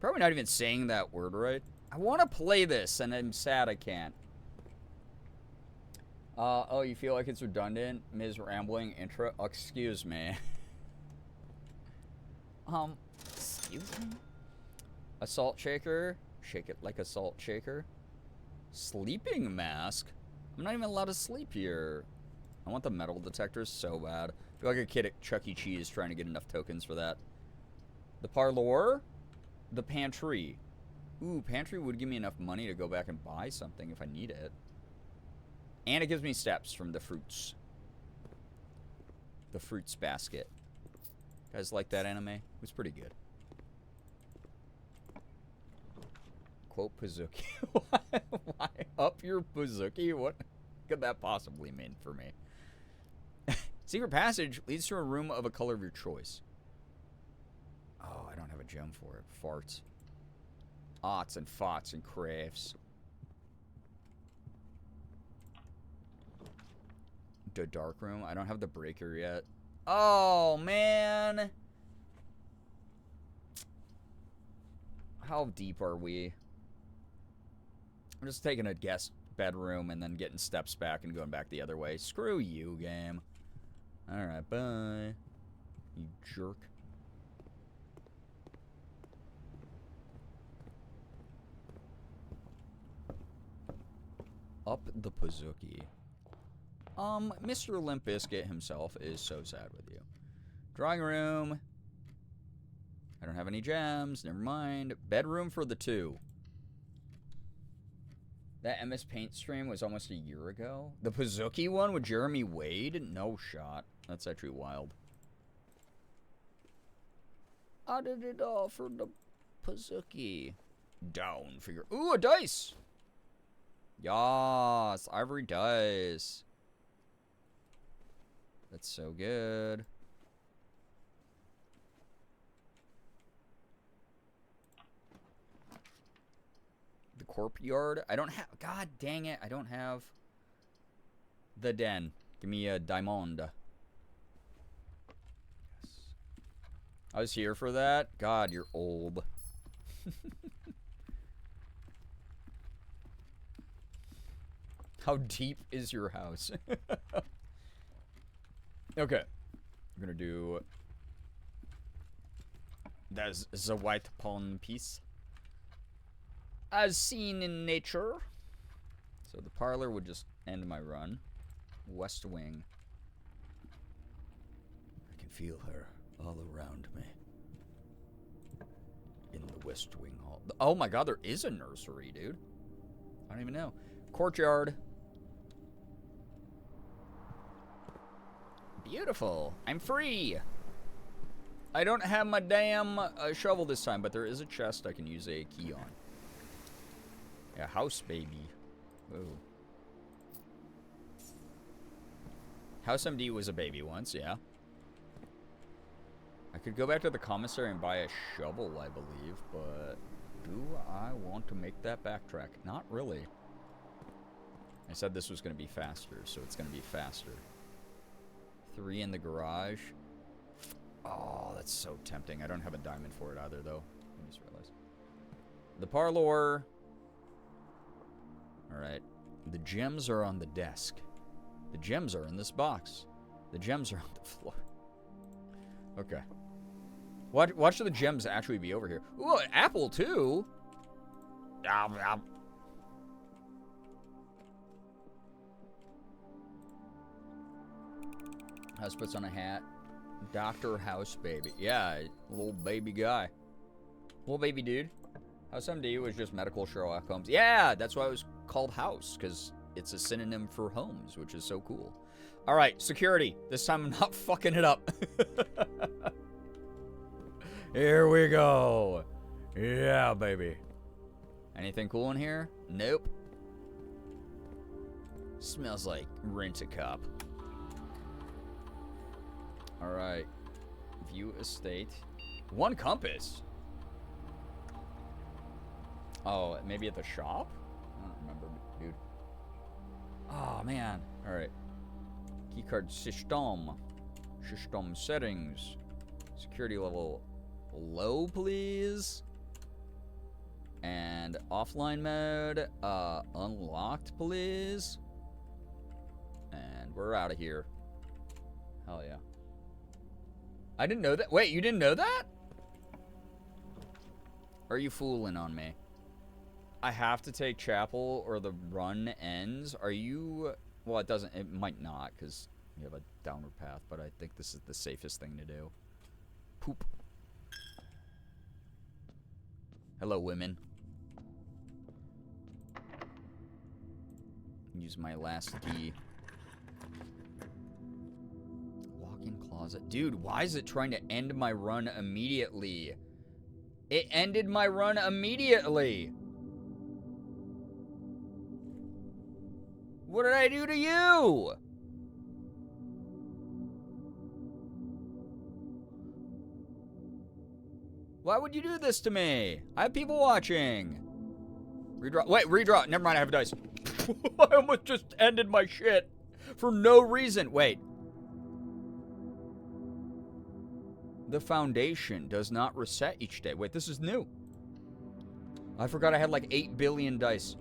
Probably not even saying that word right. I want to play this, and I'm sad I can't. Oh, you feel like it's redundant? Ms. Rambling intro? Oh, excuse me. Excuse me? A salt shaker? Shake it like a salt shaker. Sleeping mask? I'm not even allowed to sleep here. I want the metal detectors so bad. I feel like a kid at Chuck E. Cheese trying to get enough tokens for that. The parlor? The pantry. Ooh, pantry would give me enough money to go back and buy something if I need it. And it gives me steps from the fruits. The fruits basket. Guys like that anime? It was pretty good. Quote Pazuki. Why up your Pazuki? What could that possibly mean for me? Secret passage leads to a room of a color of your choice. Oh, I don't have a gem for it. Farts. Aughts and fots and crafts. The dark room. I don't have the breaker yet. Oh, man. How deep are we? I'm just taking a guest bedroom and then getting steps back and going back the other way. Screw you, game. Alright, bye. You jerk. Up the Pazuki. Mr. Limp Bizkit himself is so sad with you. Drawing room. I don't have any gems. Never mind. Bedroom for the 2. That MS Paint stream was almost a year ago. The Pazuki one with Jeremy Wade? No shot. That's actually wild. I did it all for the Pazuki. Down for your... Ooh, a dice! Yas, ivory dice. That's so good. The corp yard? I don't have... God dang it, I don't have... The den. Give me a diamond. Yes. I was here for that? God, you're old. How deep is your house? Okay. I'm gonna do... That's the white pawn piece. As seen in nature. So the parlor would just end my run. West wing. I can feel her all around me. In the west wing hall. Oh my god, there is a nursery, dude. I don't even know. Courtyard. Beautiful. I'm free. I don't have my damn shovel this time, but there is a chest I can use a key on. Yeah, house baby. Ooh. House MD was a baby once, yeah. I could go back to the commissary and buy a shovel, I believe, but do I want to make that backtrack? Not really. I said this was going to be faster, so it's going to be faster. 3 in the garage. Oh, that's so tempting. I don't have a diamond for it either, though. I just realized. The parlor. Alright. The gems are on the desk. The gems are in this box. The gems are on the floor. Okay. Watch the gems actually be over here. Ooh, an apple, too! House puts on a hat. Dr. House Baby. Yeah, little baby guy. Little baby dude. House MD was just medical Sherlock Holmes. Yeah, that's why it was called House, because it's a synonym for Holmes, which is so cool. All right, security. This time I'm not fucking it up. Here we go. Yeah, baby. Anything cool in here? Nope. Smells like rent-a-cop. All right. View estate. 1 compass. Oh, maybe at the shop? I don't remember, dude. Oh, man. All right. Keycard system. System settings. Security level low, please. And offline mode. Unlocked, please. And we're out of here. Hell yeah. I didn't know that. Wait, you didn't know that? Are you fooling on me? I have to take chapel or the run ends. Are you... Well, it doesn't... It might not, because you have a downward path, but I think this is the safest thing to do. Poop. Hello, women. Use my last key. Walk-in closet. Dude, why is it trying to end my run immediately? It ended my run immediately! What did I do to you? Why would you do this to me? I have people watching. Redraw. Wait, redraw. Never mind, I have a dice. I almost just ended my shit for no reason. Wait. The foundation does not reset each day. Wait, this is new. I forgot I had like 8 billion dice.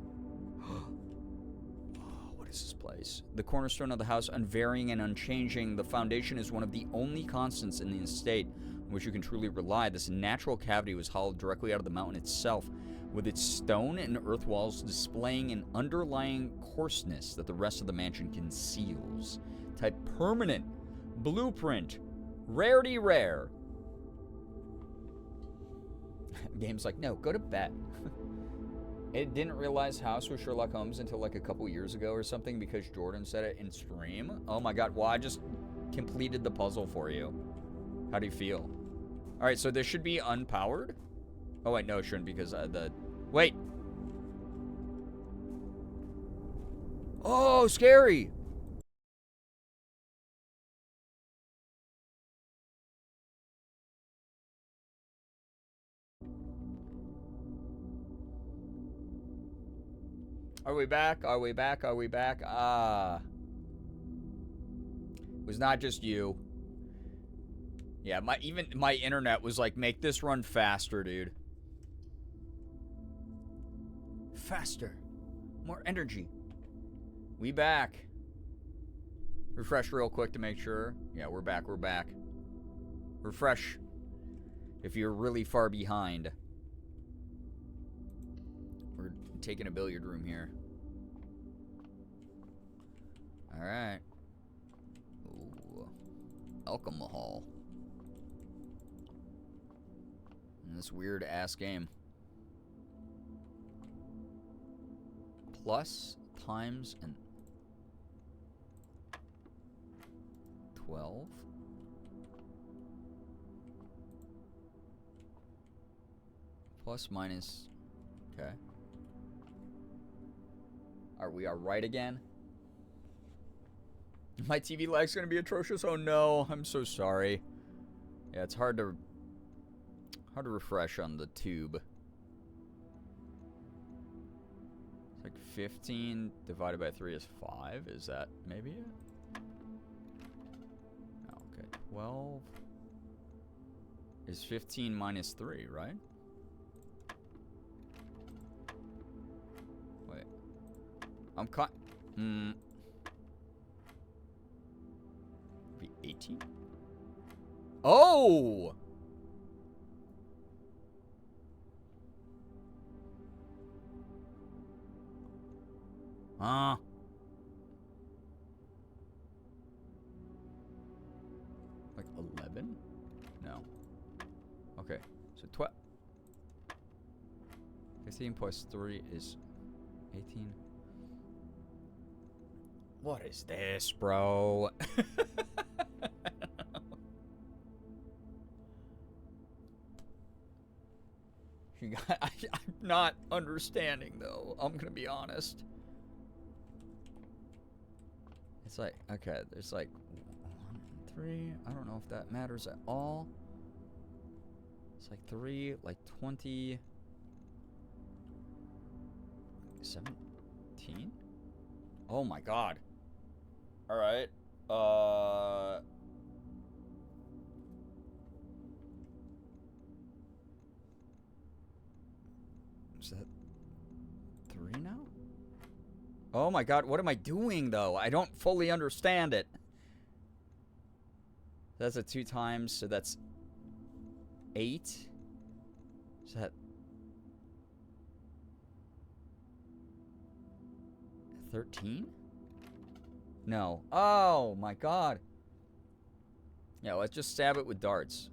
What is this place? The cornerstone of the house, unvarying and unchanging. The foundation is one of the only constants in the estate on which you can truly rely. This natural cavity was hollowed directly out of the mountain itself, with its stone and earth walls displaying an underlying coarseness that the rest of the mansion conceals. Type permanent. Blueprint. Rarity rare. Game's like, no, go to bed. It didn't realize House was Sherlock Holmes until like a couple years ago or something because Jordan said it in stream. Oh my god, well, I just completed the puzzle for you. How do you feel? Alright, so this should be unpowered? Oh wait, no, it shouldn't because Wait! Oh, scary! Are we back? Are we back? Are we back? Ah. It was not just you. Yeah, even my internet was like, make this run faster, dude. Faster. More energy. We back. Refresh real quick to make sure. Yeah, we're back. We're back. Refresh if you're really far behind. We're taking a billiard room here. Alright. Ooh. Alcohol. In this weird ass game. Plus, times, and 12. Plus, minus. Okay. Are we alright again? My TV lag's gonna be atrocious. Oh no, I'm so sorry. Yeah, it's hard to refresh on the tube. It's like 15 divided by 3 is 5. Is that maybe it? Okay, 12 is 15 minus 3, right? Wait. I'm caught. Be 18? Oh! Like 11? No. Okay. So 12. 15 plus 3 is 18. What is this, bro? I'm not understanding, though. I'm gonna be honest. It's like, okay, there's like 1 and 3. I don't know if that matters at all. It's like 3, like 20. 17? Oh my god. Alright. Is that 3 now? Oh my god, what am I doing though? I don't fully understand it. That's a 2 times, so that's 8. Is that 13? No. Oh my god. Yeah, let's just stab it with darts.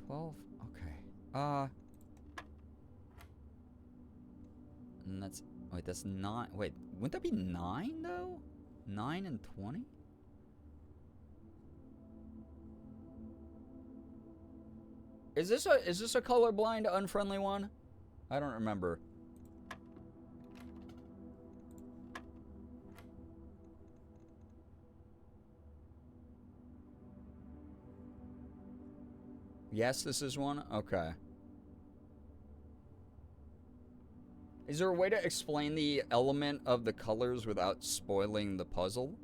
12? Okay. And that's... Wait, that's 9... Wait, wouldn't that be 9, though? 9 and 20? Is this a colorblind, unfriendly one? I don't remember. Yes, this is one? Okay. Is there a way to explain the element of the colors without spoiling the puzzle?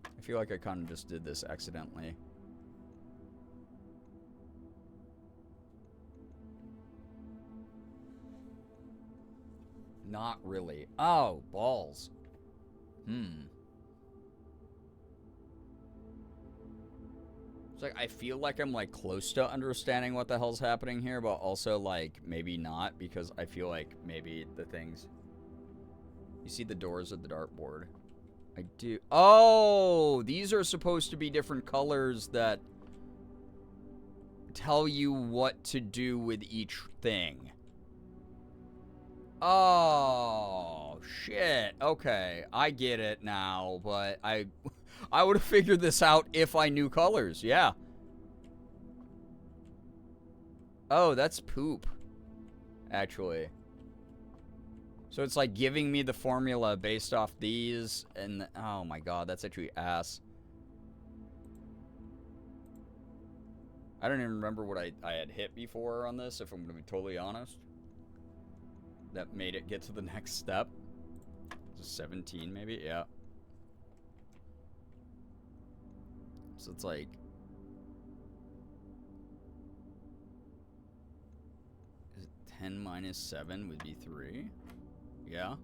I feel like I kind of just did this accidentally. Not really. Oh, balls. It's like, I feel like I'm, like, close to understanding what the hell's happening here, but also, like, maybe not, because I feel like maybe the things... You see the doors of the dartboard? I do... Oh! These are supposed to be different colors that tell you what to do with each thing. Oh, shit. Okay, I get it now, but I would have figured this out if I knew colors, yeah. Oh, that's poop, actually. So it's like giving me the formula based off these, and oh my god, that's actually ass. I don't even remember what I had hit before on this, if I'm gonna be totally honest. That made it get to the next step. 17 maybe? Yeah. So it's like... Is it 10 minus 7 would be 3? Yeah.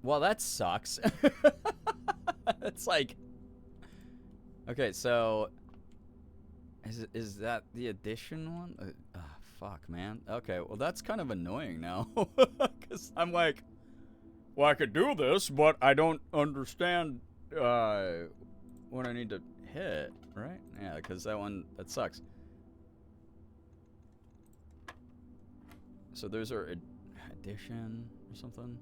Well, that sucks. It's like... Okay, so... Is that the addition one? Fuck, man. Okay, well, that's kind of annoying now. Because I'm like, well, I could do this, but I don't understand what I need to hit, right? Yeah, because that sucks. So those are addition or something?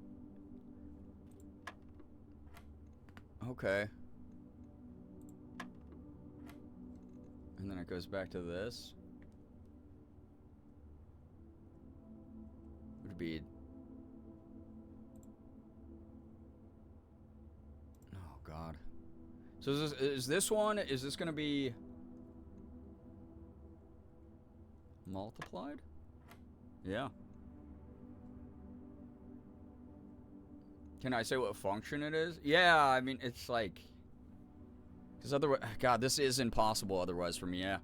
Okay. And then it goes back to this. Would be... Oh, God. So is this one, is this going to be... multiplied? Yeah. Can I say what function it is? Yeah, I mean, it's like... Because otherwise... God, this is impossible otherwise for me, yeah.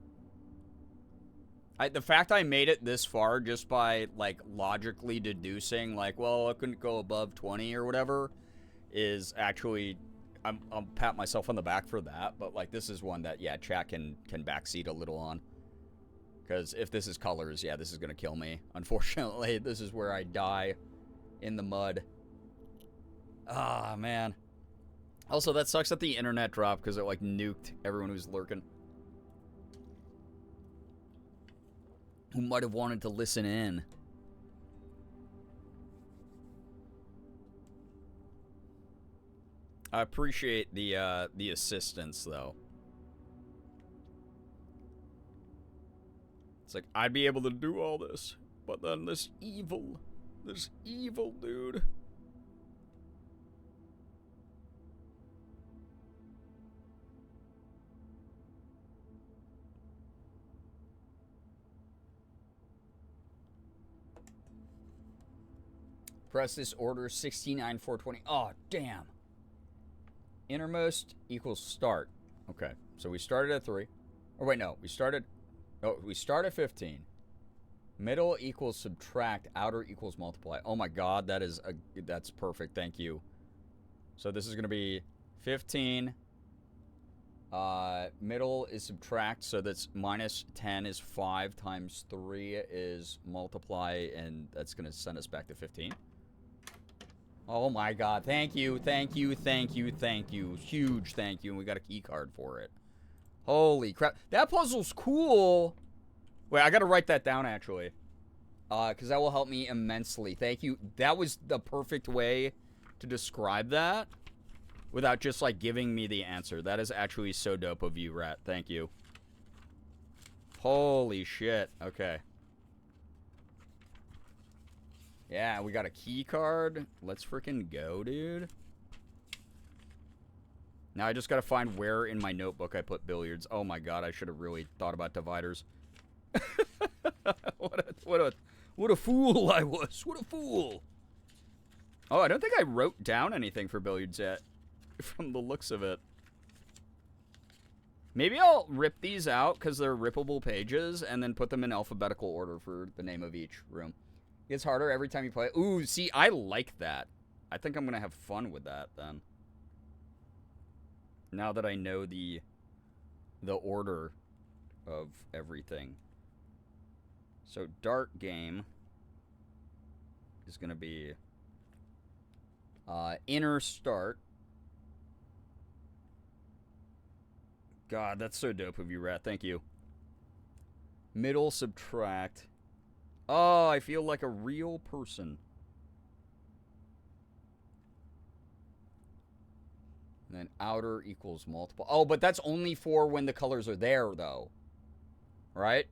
The fact I made it this far just by, like, logically deducing, like, well, I couldn't go above 20 or whatever, is actually... I'll pat myself on the back for that, but, like, this is one that, yeah, chat can backseat a little on. Because if this is colors, yeah, this is going to kill me. Unfortunately, this is where I die in the mud. Ah, man. Also, that sucks that the internet dropped because it, like, nuked everyone who's lurking. Who might have wanted to listen in. I appreciate the assistance, though. It's like, I'd be able to do all this, but then this evil dude. Press this order 69,420. Oh, damn. Innermost equals start. Okay, so we started at 3. Or wait, no, we start at 15. Middle equals subtract. Outer equals multiply. Oh my god, that's perfect. Thank you. So this is going to be 15. Middle is subtract, so that's minus 10 is 5 times 3 is multiply, and that's going to send us back to 15. Oh my god, thank you, thank you, thank you, thank you. Huge thank you, and we got a key card for it. Holy crap. That puzzle's cool. Wait, I gotta write that down, actually. Because that will help me immensely. Thank you. That was the perfect way to describe that without just, like, giving me the answer. That is actually so dope of you, Rat. Thank you. Holy shit. Okay. Yeah, we got a key card. Let's freaking go, dude. Now I just gotta find where in my notebook I put billiards. Oh my god, I should have really thought about dividers. What a fool I was. What a fool. Oh, I don't think I wrote down anything for billiards yet, from the looks of it. Maybe I'll rip these out because they're rippable pages and then put them in alphabetical order for the name of each room. It gets harder every time you play. Ooh, see, I like that. I think I'm going to have fun with that, then. Now that I know the order of everything. So, dart game is going to be inner start. God, that's so dope of you, Rat. Thank you. Middle subtract. Oh, I feel like a real person. And then outer equals multiple. Oh, but that's only for when the colors are there, though. Right?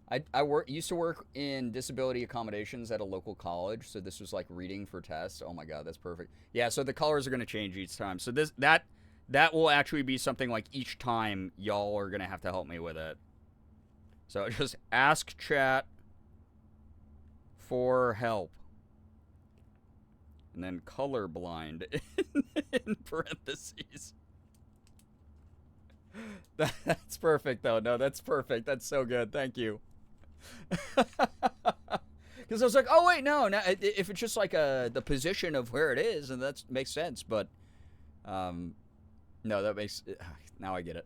I used to work in disability accommodations at a local college, so this was like reading for tests. Oh my god, that's perfect. Yeah, so the colors are going to change each time. So that will actually be something like each time y'all are going to have to help me with it. So just ask chat for help. And then colorblind in parentheses. That's perfect, though. No, that's perfect. That's so good. Thank you. Because I was like, oh, wait, no. If it's just like the position of where it is, and that makes sense. But, no, that makes... Now I get it.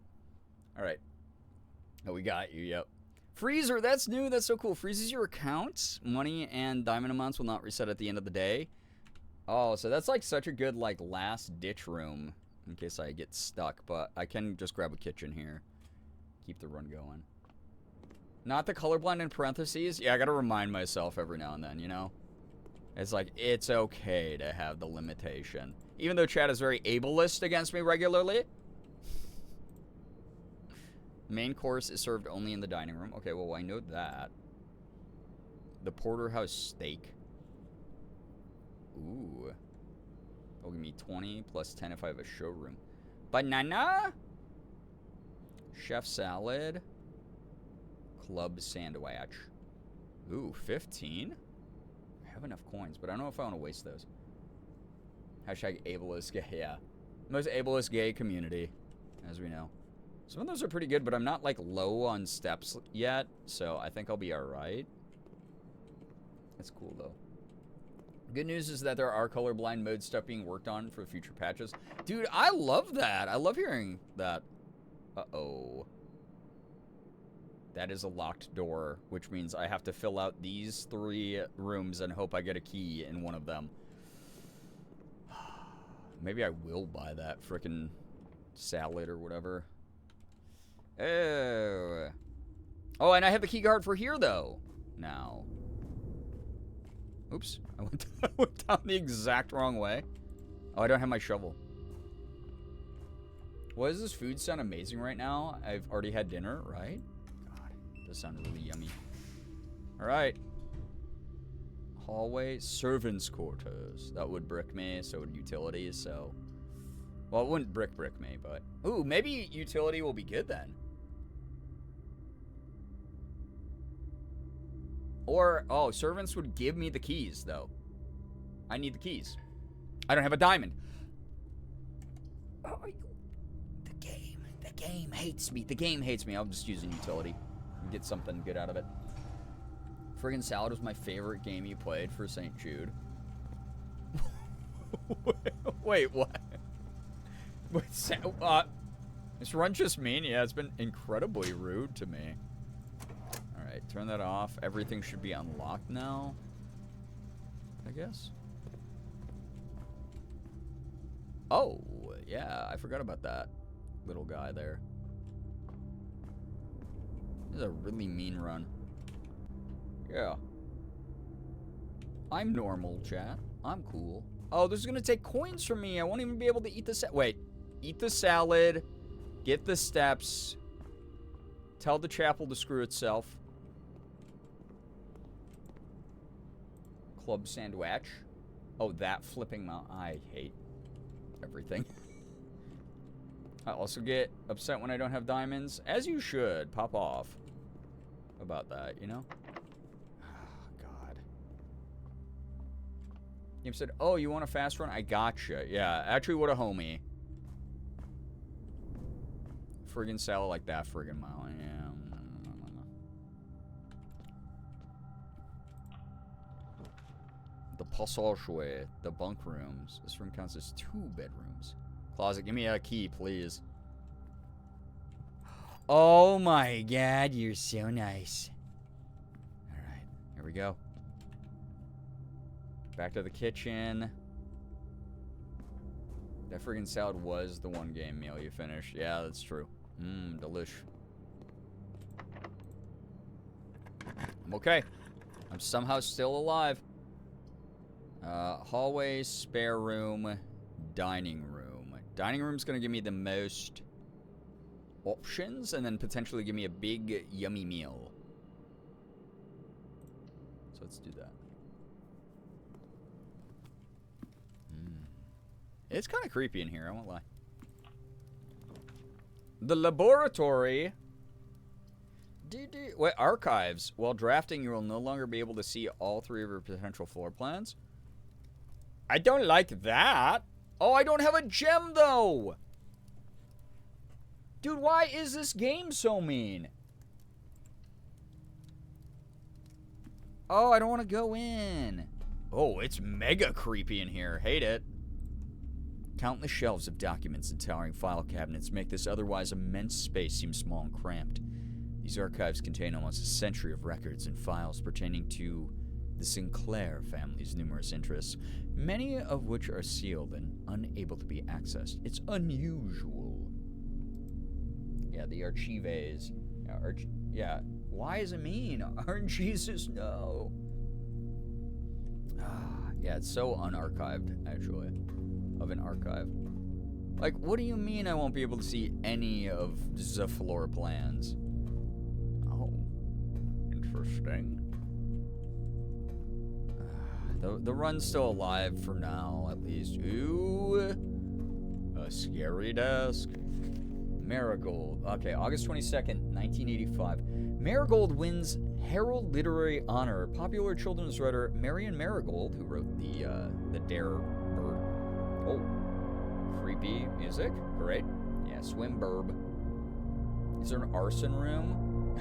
All right. Oh, we got you. Yep. Freezer, that's new. That's so cool. Freezes your accounts. Money and diamond amounts will not reset at the end of the day. Oh, so that's like such a good like last ditch room in case I get stuck. But I can just grab a kitchen here. Keep the run going. Not the colorblind in parentheses. Yeah, I gotta remind myself every now and then, you know? It's like, it's okay to have the limitation. Even though chat is very ableist against me regularly. Main course is served only in the dining room. Okay, well, I know that. The porterhouse steak. Ooh. They'll give me 20 plus 10 if I have a showroom. Banana? Chef salad. Club sandwich. Ooh, 15? I have enough coins, but I don't know if I want to waste those. Hashtag ableist gay. Yeah. Most ableist gay community, as we know. Some of those are pretty good, but I'm not, like, low on steps yet, so I think I'll be alright. That's cool, though. Good news is that there are colorblind mode stuff being worked on for future patches. Dude, I love that. I love hearing that. Uh-oh. That is a locked door, which means I have to fill out these 3 rooms and hope I get a key in one of them. Maybe I will buy that frickin' salad or whatever. Oh. Oh, and I have the key card for here, though. Now. Oops. I went down the exact wrong way. Oh, I don't have my shovel. Why does this food sound amazing right now? I've already had dinner, right? God, it does sound really yummy. All right. Hallway, servants' quarters. That would brick me, so would utilities, so... Well, it wouldn't brick me, but... Ooh, maybe utility will be good then. Or, oh, servants would give me the keys, though. I need the keys. I don't have a diamond. Oh, the game hates me. The game hates me. I'll just use a utility and get something good out of it. Friggin' Salad was my favorite game you played for St. Jude. Wait, what? Wait, is Run just mean? Yeah, it's been incredibly rude to me. Alright, turn that off. Everything should be unlocked now, I guess. Oh, yeah, I forgot about that little guy there. This is a really mean run. Yeah. I'm normal, chat. I'm cool. Oh, this is gonna take coins from me. I won't even be able to eat the wait. Eat the salad. Get the steps. Tell the chapel to screw itself. Club sandwich. Oh, that flipping mount. I hate everything. I also get upset when I don't have diamonds. As you should. Pop off about that, you know? Game said, oh, you want a fast run? I gotcha. Yeah, actually, what a homie. Friggin' salad like that, friggin' mountain. Yeah. The passageway, the bunk rooms. This room counts as 2 bedrooms. Closet, give me a key, please. Oh my god, you're so nice. Alright, here we go. Back to the kitchen. That friggin' salad was the one game meal you finished. Yeah, that's true. Delish. I'm okay. I'm somehow still alive. Hallway, spare room, dining room. Dining room's gonna give me the most options and then potentially give me a big, yummy meal. So let's do that. It's kind of creepy in here, I won't lie. The laboratory. Wait, archives. While drafting, you will no longer be able to see all 3 of your potential floor plans. I don't like that. Oh, I don't have a gem, though. Dude, why is this game so mean? Oh, I don't want to go in. Oh, it's mega creepy in here. Hate it. Countless shelves of documents and towering file cabinets make this otherwise immense space seem small and cramped. These archives contain almost a century of records and files pertaining to the Sinclair family's numerous interests, many of which are sealed and unable to be accessed. It's unusual. Yeah, the archives. Yeah, why is it mean? Jesus, no. Yeah, it's so unarchived, actually, of an archive. Like, what do you mean I won't be able to see any of the floor plans? Oh, interesting. The run's still alive for now, at least. Ooh, a scary desk. Marigold. Okay, August 22nd, 1985. Marigold wins Herald Literary Honor. Popular children's writer Marion Marigold, who wrote the Dare Bird. Oh, creepy music. Great. Yeah, Swim Burb. Is there an arson room?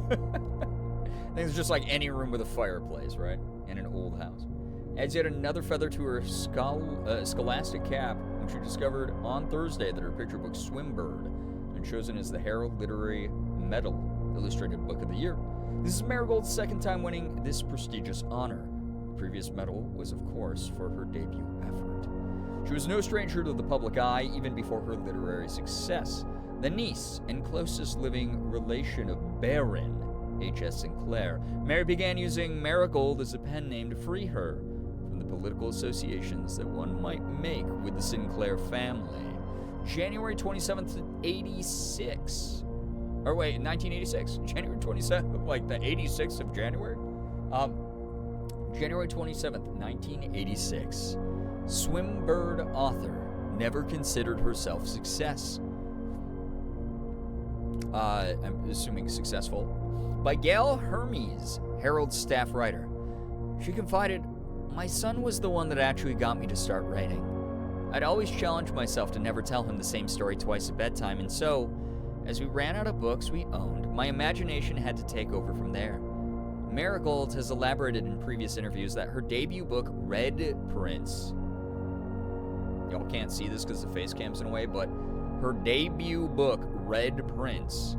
I think it's just like any room with a fireplace, right? In an old house. Adds yet another feather to her scholastic cap when she discovered on Thursday that her picture book Swim Bird had been chosen as the Herald Literary Medal Illustrated Book of the Year. This is Marigold's second time winning this prestigious honor. The previous medal was, of course, for her debut effort. She was no stranger to the public eye even before her literary success. The niece and closest living relation of Baron H.S. Sinclair, Mary began using Marigold as a pen name to free her from the political associations that one might make with the Sinclair family. January 27th, 86. Or wait, 1986? January 27th, like the 86th of January? January 27th, 1986. Swimbird author never considered herself success. I'm assuming successful. By Gail Hermes, Herald's staff writer. She confided, "My son was the one that actually got me to start writing. I'd always challenged myself to never tell him the same story twice at bedtime, and so, as we ran out of books we owned, my imagination had to take over from there." Marigold has elaborated in previous interviews that her debut book, Red Prince, y'all can't see this because the face cam's in a way, but her debut book, Red Prince,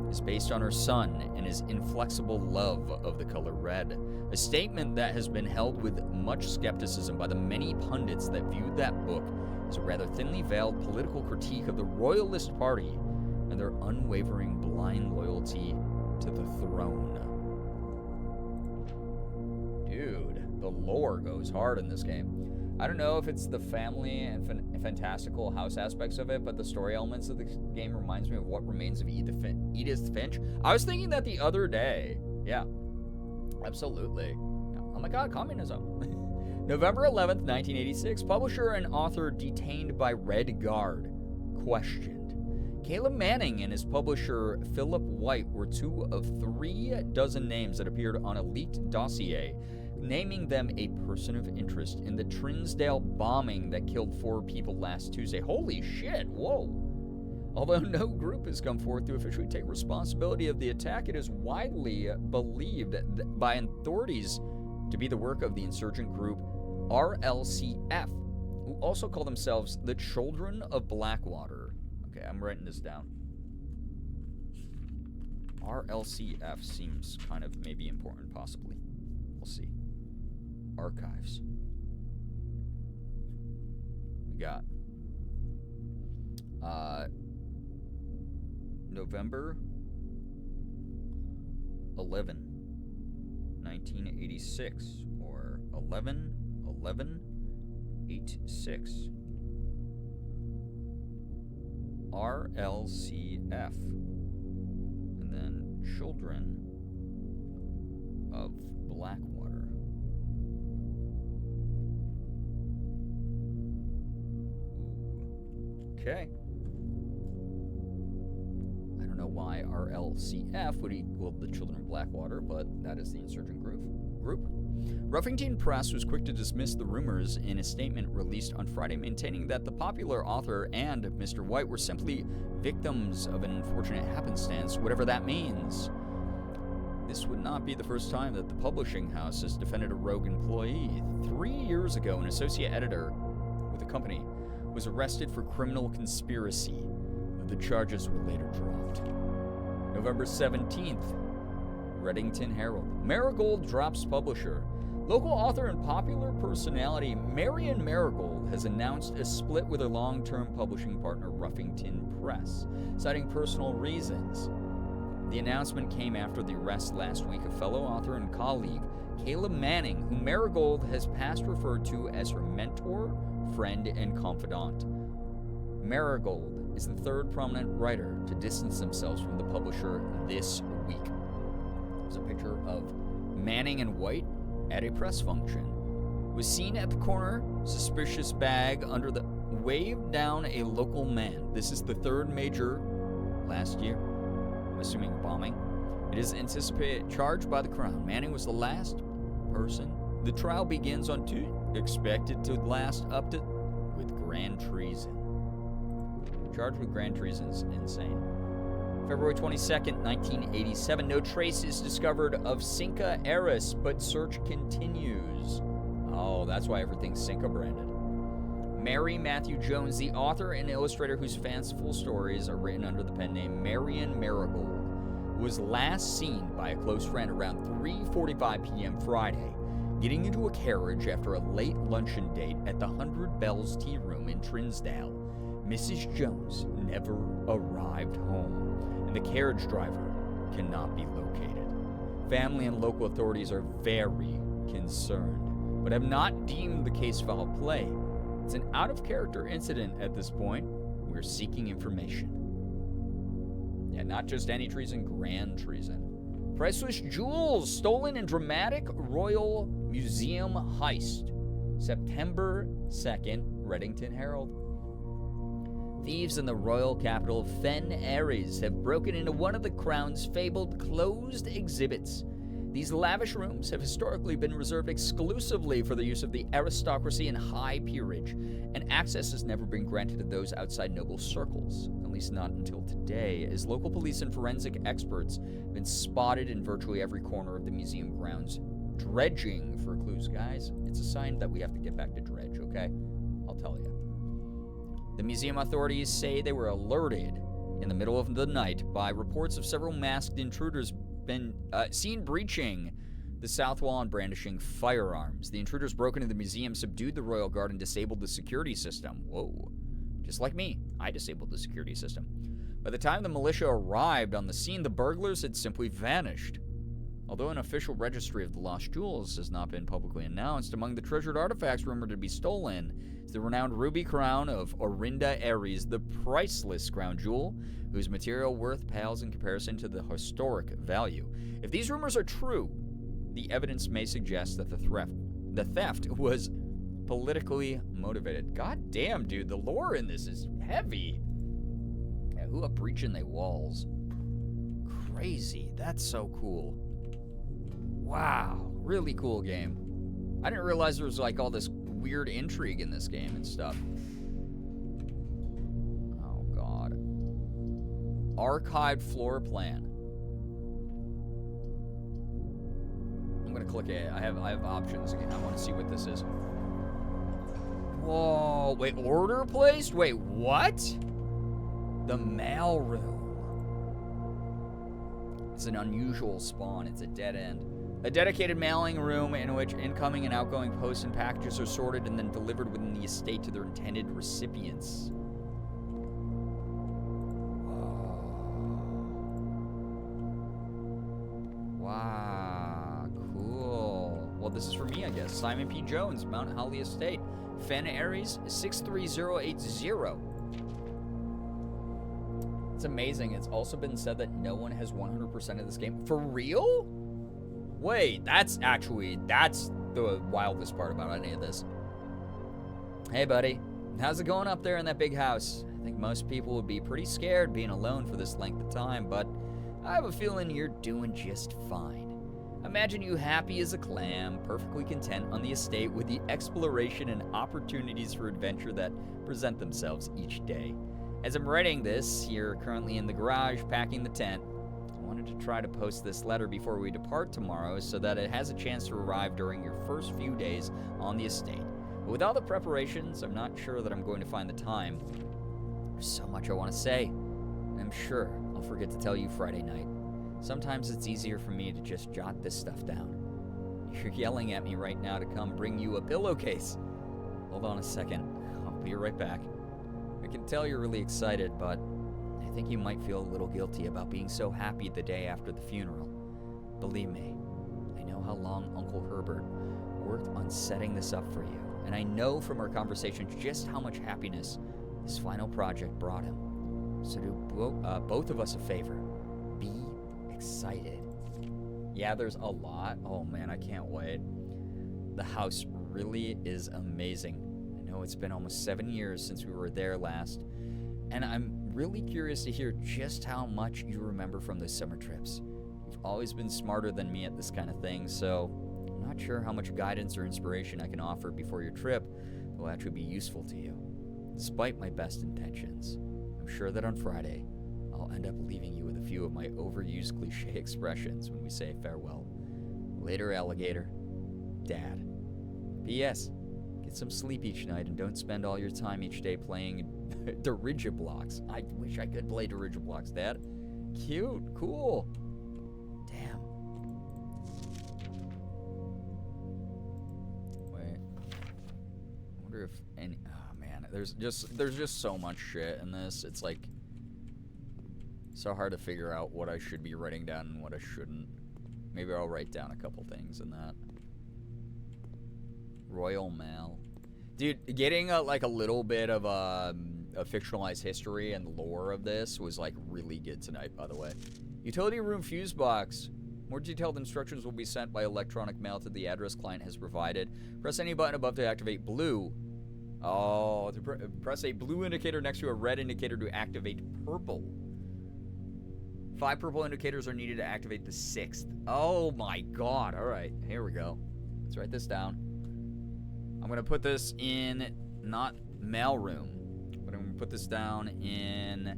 is based on her son and his inflexible love of the color red, a statement that has been held with much skepticism by the many pundits that viewed that book as a rather thinly veiled political critique of the Royalist Party and their unwavering blind loyalty to the throne. Dude, the lore goes hard in this game. I don't know if it's the family and fantastical house aspects of it, but the story elements of the game reminds me of What Remains of Edith Finch. I was thinking that the other day. Yeah, absolutely. Oh my god, communism. November 11th, 1986. Publisher and author detained by Red Guard. Questioned. Caleb Manning and his publisher Philip White were 2 of 3 dozen names that appeared on a leaked dossier, naming them a person of interest in the Trinsdale bombing that killed 4 people last Tuesday. Holy shit, whoa. Although no group has come forth to officially take responsibility of the attack, it is widely believed by authorities to be the work of the insurgent group RLCF, who also call themselves the Children of Blackwater. Okay, I'm writing this down. RLCF seems kind of maybe important, possibly. We'll see. Archives. We got November 11, 1986, or 11/11/86. RLCF. And then Children of Blackwater. Okay. I don't know why RLCF would equal the Children of Blackwater, but that is the insurgent group. Ruffington Press was quick to dismiss the rumors in a statement released on Friday, maintaining that the popular author and Mr. White were simply victims of an unfortunate happenstance, whatever that means. This would not be the first time that the publishing house has defended a rogue employee. 3 years ago, an associate editor with the company was arrested for criminal conspiracy. The charges were later dropped. November 17th, Reddington Herald. Marigold drops publisher. Local author and popular personality Marion Marigold has announced a split with her long-term publishing partner Ruffington Press, citing personal reasons. The announcement came after the arrest last week of fellow author and colleague Caleb Manning, who Marigold has past referred to as her mentor, friend, and confidant. Marigold is the third prominent writer to distance themselves from the publisher this week. There's a picture of Manning and White at a press function. Was seen at the corner, suspicious bag under the waved down a local man. This is the third major last year. I'm assuming bombing. It is anticipated charged by the Crown. Manning was the last person. The trial begins on Tuesday, expected to last up to with grand treason. Charged with grand treason is insane. February 22nd, 1987. No trace is discovered of Cinca heiress, but search continues. Oh, that's why everything's Cinca branded. Mary Matthew Jones, the author and illustrator whose fanciful stories are written under the pen name Marion Marigold, was last seen by a close friend around 3:45 p.m. Friday, getting into a carriage after a late luncheon date at the 100 Bells Tea Room in Trinsdale. Mrs. Jones never arrived home, and the carriage driver cannot be located. Family and local authorities are very concerned, but have not deemed the case foul play. It's an out-of-character incident at this point. We're seeking information. Yeah, not just any treason, grand treason. Priceless jewels stolen in dramatic Royal Museum heist. September 2nd, Reddington Herald. Thieves in the royal capital of Fen Ares have broken into one of the Crown's fabled closed exhibits. These lavish rooms have historically been reserved exclusively for the use of the aristocracy and high peerage, and access has never been granted to those outside noble circles, at least not until today, as local police and forensic experts have been spotted in virtually every corner of the museum grounds, dredging for clues. Guys, it's a sign that we have to get back to dredge, okay? I'll tell you. The museum authorities say they were alerted in the middle of the night by reports of several masked intruders been seen breaching the south wall and brandishing firearms. The intruders broke into the museum, subdued the royal guard, and disabled the security system. Whoa. Just like me, I disabled the security system. By the time the militia arrived on the scene, the burglars had simply vanished. Although an official registry of the lost jewels has not been publicly announced, among the treasured artifacts rumored to be stolen is the renowned ruby crown of Orinda Ares, the priceless crown jewel, whose material worth pales in comparison to the historic value. If these rumors are true, the evidence may suggest that the theft was politically motivated. God damn, dude, the lore in this is heavy. Yeah, who are breaching the walls? Crazy. That's so cool. Wow, really cool game. I didn't realize there was like all this weird intrigue in this game and stuff. Oh god. Archived floor plan. I'm gonna click it. I have options again. I want to see what this is. Whoa, wait, order placed? Wait, what? The mail room. It's an unusual spawn. It's a dead end. A dedicated mailing room in which incoming and outgoing posts and packages are sorted and then delivered within the estate to their intended recipients. Wow, cool. Well, this is for me, I guess. Simon P. Jones, Mount Holly Estate. Fen Aries, 63080. It's amazing. It's also been said that no one has 100% of this game. For real? Wait, that's the wildest part about any of this. Hey, buddy. How's it going up there in that big house? I think most people would be pretty scared being alone for this length of time, but I have a feeling you're doing just fine. Imagine you happy as a clam, perfectly content on the estate with the exploration and opportunities for adventure that present themselves each day. As I'm writing this, you're currently in the garage packing the tent. I wanted to try to post this letter before we depart tomorrow so that it has a chance to arrive during your first few days on the estate. But with all the preparations, I'm not sure that I'm going to find the time. There's so much I want to say, and I'm sure I'll forget to tell you Friday night. Sometimes it's easier for me to just jot this stuff down. You're yelling at me right now to come bring you a pillowcase. Hold on a second. I'll be right back. I can tell you're really excited, but I think you might feel a little guilty about being so happy the day after the funeral. Believe me, I know how long Uncle Herbert worked on setting this up for you, and I know from our conversations just how much happiness this final project brought him. So do both of us a favor. Be excited. Yeah, there's a lot. Oh man, I can't wait. The house really is amazing. I know it's been almost 7 years since we were there last, and I'm really curious to hear just how much you remember from those summer trips. You've always been smarter than me at this kind of thing, so I'm not sure how much guidance or inspiration I can offer before your trip will actually be useful to you. Despite my best intentions, I'm sure that on Friday, I'll end up leaving you with a few of my overused cliche expressions when we say farewell. Later, alligator. Dad. P.S. Get some sleep each night and don't spend all your time each day playing Dirigiblocks. I wish I could play Dirigiblocks, Dad. Cute. Cool. Damn. Wait. I wonder if any... Oh, man. There's just so much shit in this. It's like... so hard to figure out what I should be writing down and what I shouldn't. Maybe I'll write down a couple things in that. Royal Mail. Dude, getting a little bit of a fictionalized history and lore of this was like really good tonight, by the way. Utility room fuse box. More detailed instructions will be sent by electronic mail to the address client has provided. Press any button above to activate blue. Oh, press a blue indicator next to a red indicator to activate purple. 5 purple indicators are needed to activate the 6th. Oh my god. All right, here we go. Let's write this down. I'm going to put this in, not mailroom, but I'm going to put this down in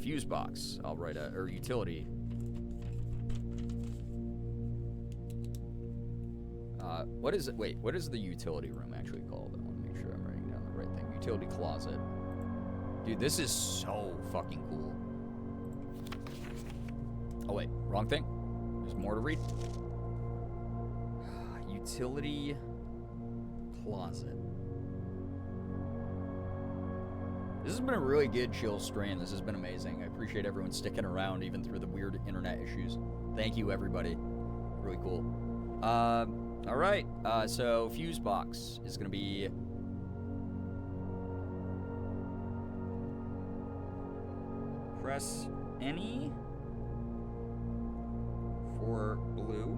fuse box. I'll write or utility. What is it? Wait, what is the utility room actually called? I want to make sure I'm writing down the right thing. Utility closet. Dude, this is so fucking cool. Oh, wait. Wrong thing. There's more to read. Utility closet. This has been a really good chill stream. This has been amazing. I appreciate everyone sticking around even through the weird internet issues. Thank you, everybody. Really cool. All right. So, fuse box is going to be... press any for blue.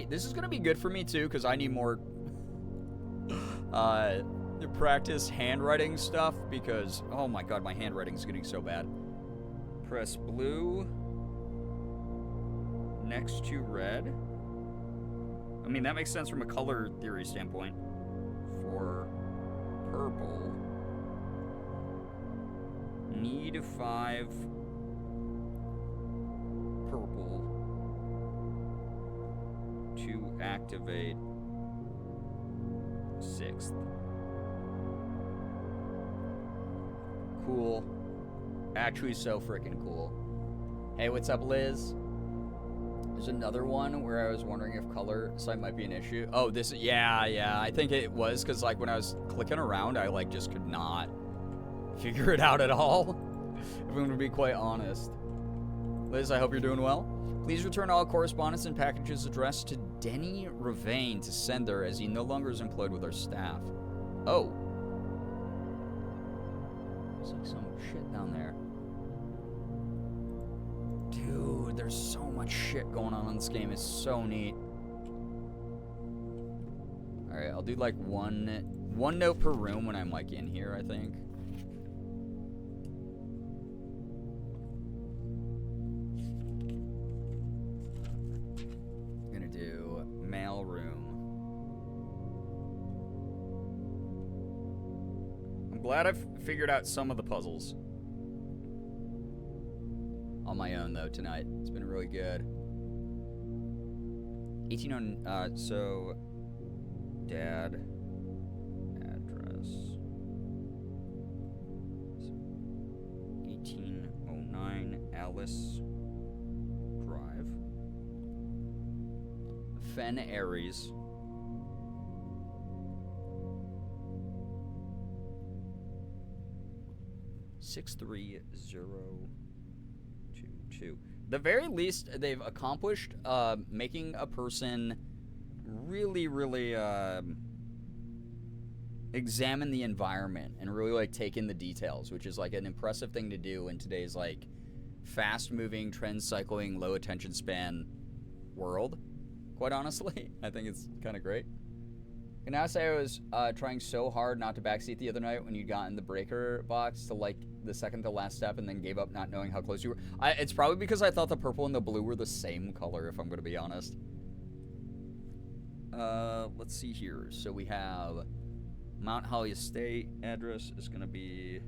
This is gonna be good for me too, because I need more practice handwriting stuff, because oh my god, my handwriting is getting so bad. Press blue next to red. I mean, that makes sense from a color theory standpoint. For purple, need 5 purple to activate 6th. Cool. Actually so freaking cool. Hey, what's up, Liz? There's another one where I was wondering if color sight might be an issue. Oh, this, yeah. I think it was because, like, when I was clicking around, I, like, just could not figure it out at all. If I'm going to be quite honest. Liz, I hope you're doing well. Please return all correspondence and packages addressed to Denny Ravane to sender, as he no longer is employed with our staff. Oh. There's like some shit down there. Dude, there's so much shit going on in this game. It's so neat. Alright, I'll do like one note per room when I'm like in here, I think. I'm gonna do mail room. I'm glad I've figured out some of the puzzles. On my own, though, tonight. It's been really good. 1809, so... Dad... Address... 1809 Alice... Drive... Fen Aries... 630... The very least, they've accomplished making a person really examine the environment and really like take in the details, which is like an impressive thing to do in today's like fast-moving, trend-cycling, low-attention span world. Quite honestly, I think it's kind of great. And now say I was trying so hard not to backseat the other night when you got in the breaker box to like the second to last step and then gave up not knowing how close you were. It's probably because I thought the purple and the blue were the same color, if I'm going to be honest. Let's see here. So we have Mount Holly Estate. Address is going to be...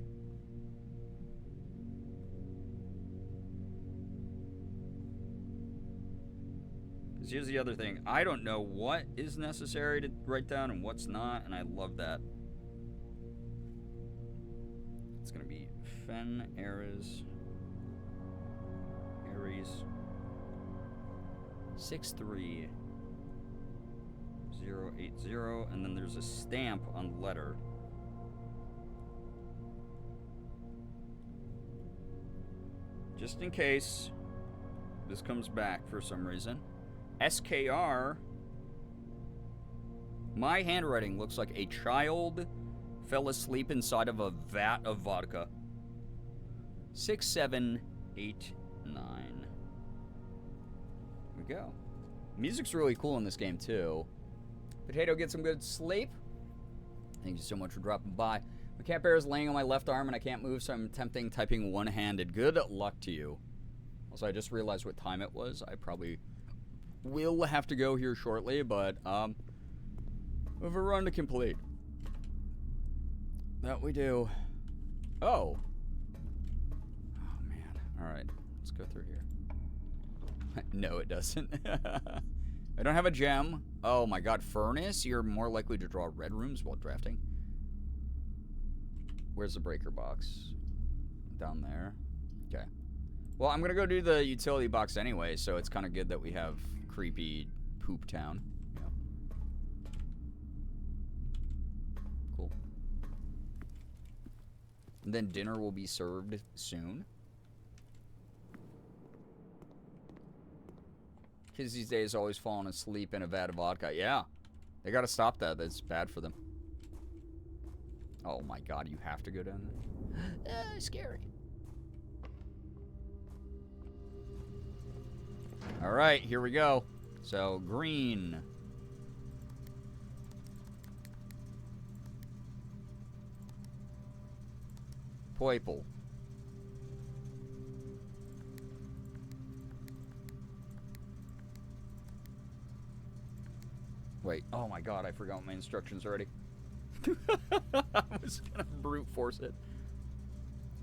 Because here's the other thing. I don't know what is necessary to write down and what's not, and I love that. It's going to be Fen Aries 63080, and then there's a stamp on the letter. Just in case this comes back for some reason. SKR. My handwriting looks like a child fell asleep inside of a vat of vodka. 6789. Here we go. Music's really cool in this game too. Potato, get some good sleep. Thank you so much for dropping by. My cat bear is laying on my left arm and I can't move, so I'm attempting typing one-handed. Good luck to you. Also, I just realized what time it was. I probably will have to go here shortly, but we have a run to complete. That we do. Oh. Oh, man. All right. Let's go through here. No, it doesn't. I don't have a gem. Oh, my God. Furnace? You're more likely to draw red rooms while drafting. Where's the breaker box? Down there. Okay. Well, I'm going to go do the utility box anyway, so it's kind of good that we have creepy poop town. Yeah. Cool. And then dinner will be served soon. Kids these days always falling asleep in a vat of vodka. Yeah. They got to stop that. That's bad for them. Oh my God, you have to go down there. Scary. All right, here we go. So, green. Purple. Wait, oh my God, I forgot my instructions already. I was gonna brute force it.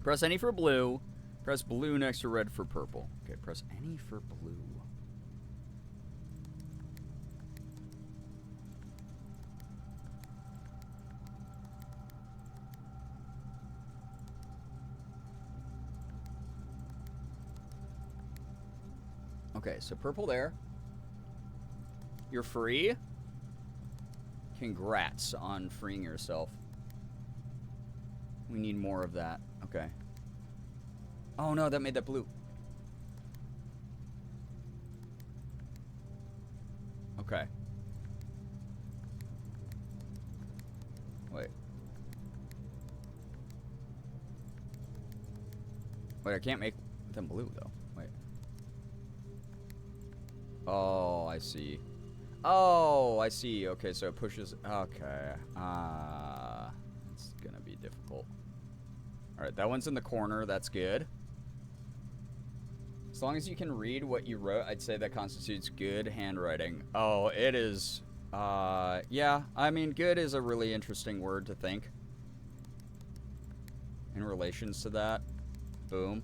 Press any for blue. Press blue next to red for purple. Okay, press any for blue. Okay, so purple there. You're free. Congrats on freeing yourself. We need more of that. Okay. Oh no, that made that blue. Okay. Wait. Wait, I can't make them blue though. Wait. Oh, I see. Oh, I see. Okay, so it pushes. Okay. It's gonna be difficult. Alright, that one's in the corner. That's good. As long as you can read what you wrote, I'd say that constitutes good handwriting. Oh, it is. Yeah. I mean, good is a really interesting word to think. In relations to that. Boom.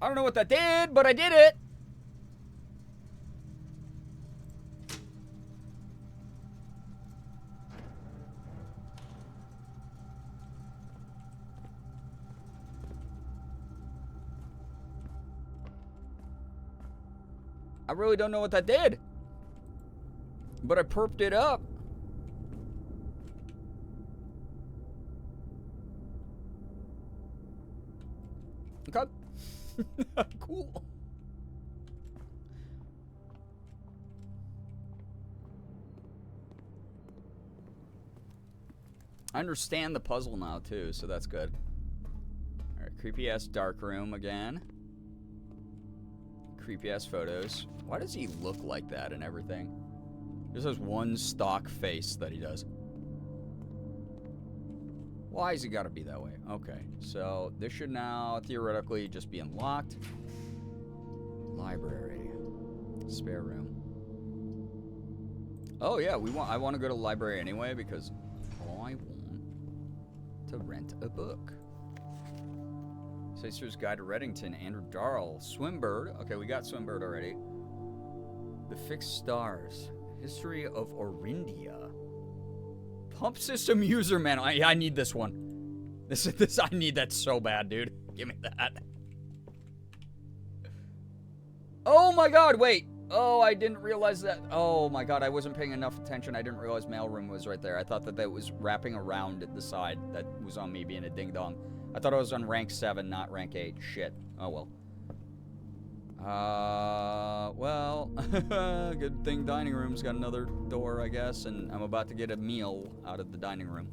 I don't know what that did, but I did it! I really don't know what that did. But I perped it up. Okay. Cool. I understand the puzzle now, too, so that's good. Alright, creepy-ass dark room again. Creepy-ass photos. Why does he look like that and everything? Just has one stock face that he does. Why has he got to be that way? Okay, so this should now theoretically just be unlocked. Library. Spare room. Oh yeah, I want to go to the library anyway because I want to rent a book. Sister's Guide to Reddington, Andrew Darrell, Swimbird. Okay, we got Swimbird already. The Fixed Stars, History of Orindia. Pump System User Manual. I need this one. This I need that so bad, dude. Give me that. Oh my god, wait. Oh, I didn't realize that. Oh my god, I wasn't paying enough attention. I didn't realize mailroom was right there. I thought that was wrapping around at the side. That was on me being a ding-dong. I thought I was on rank 7, not rank 8. Shit. Oh, well. Well, good thing dining room's got another door, I guess, and I'm about to get a meal out of the dining room.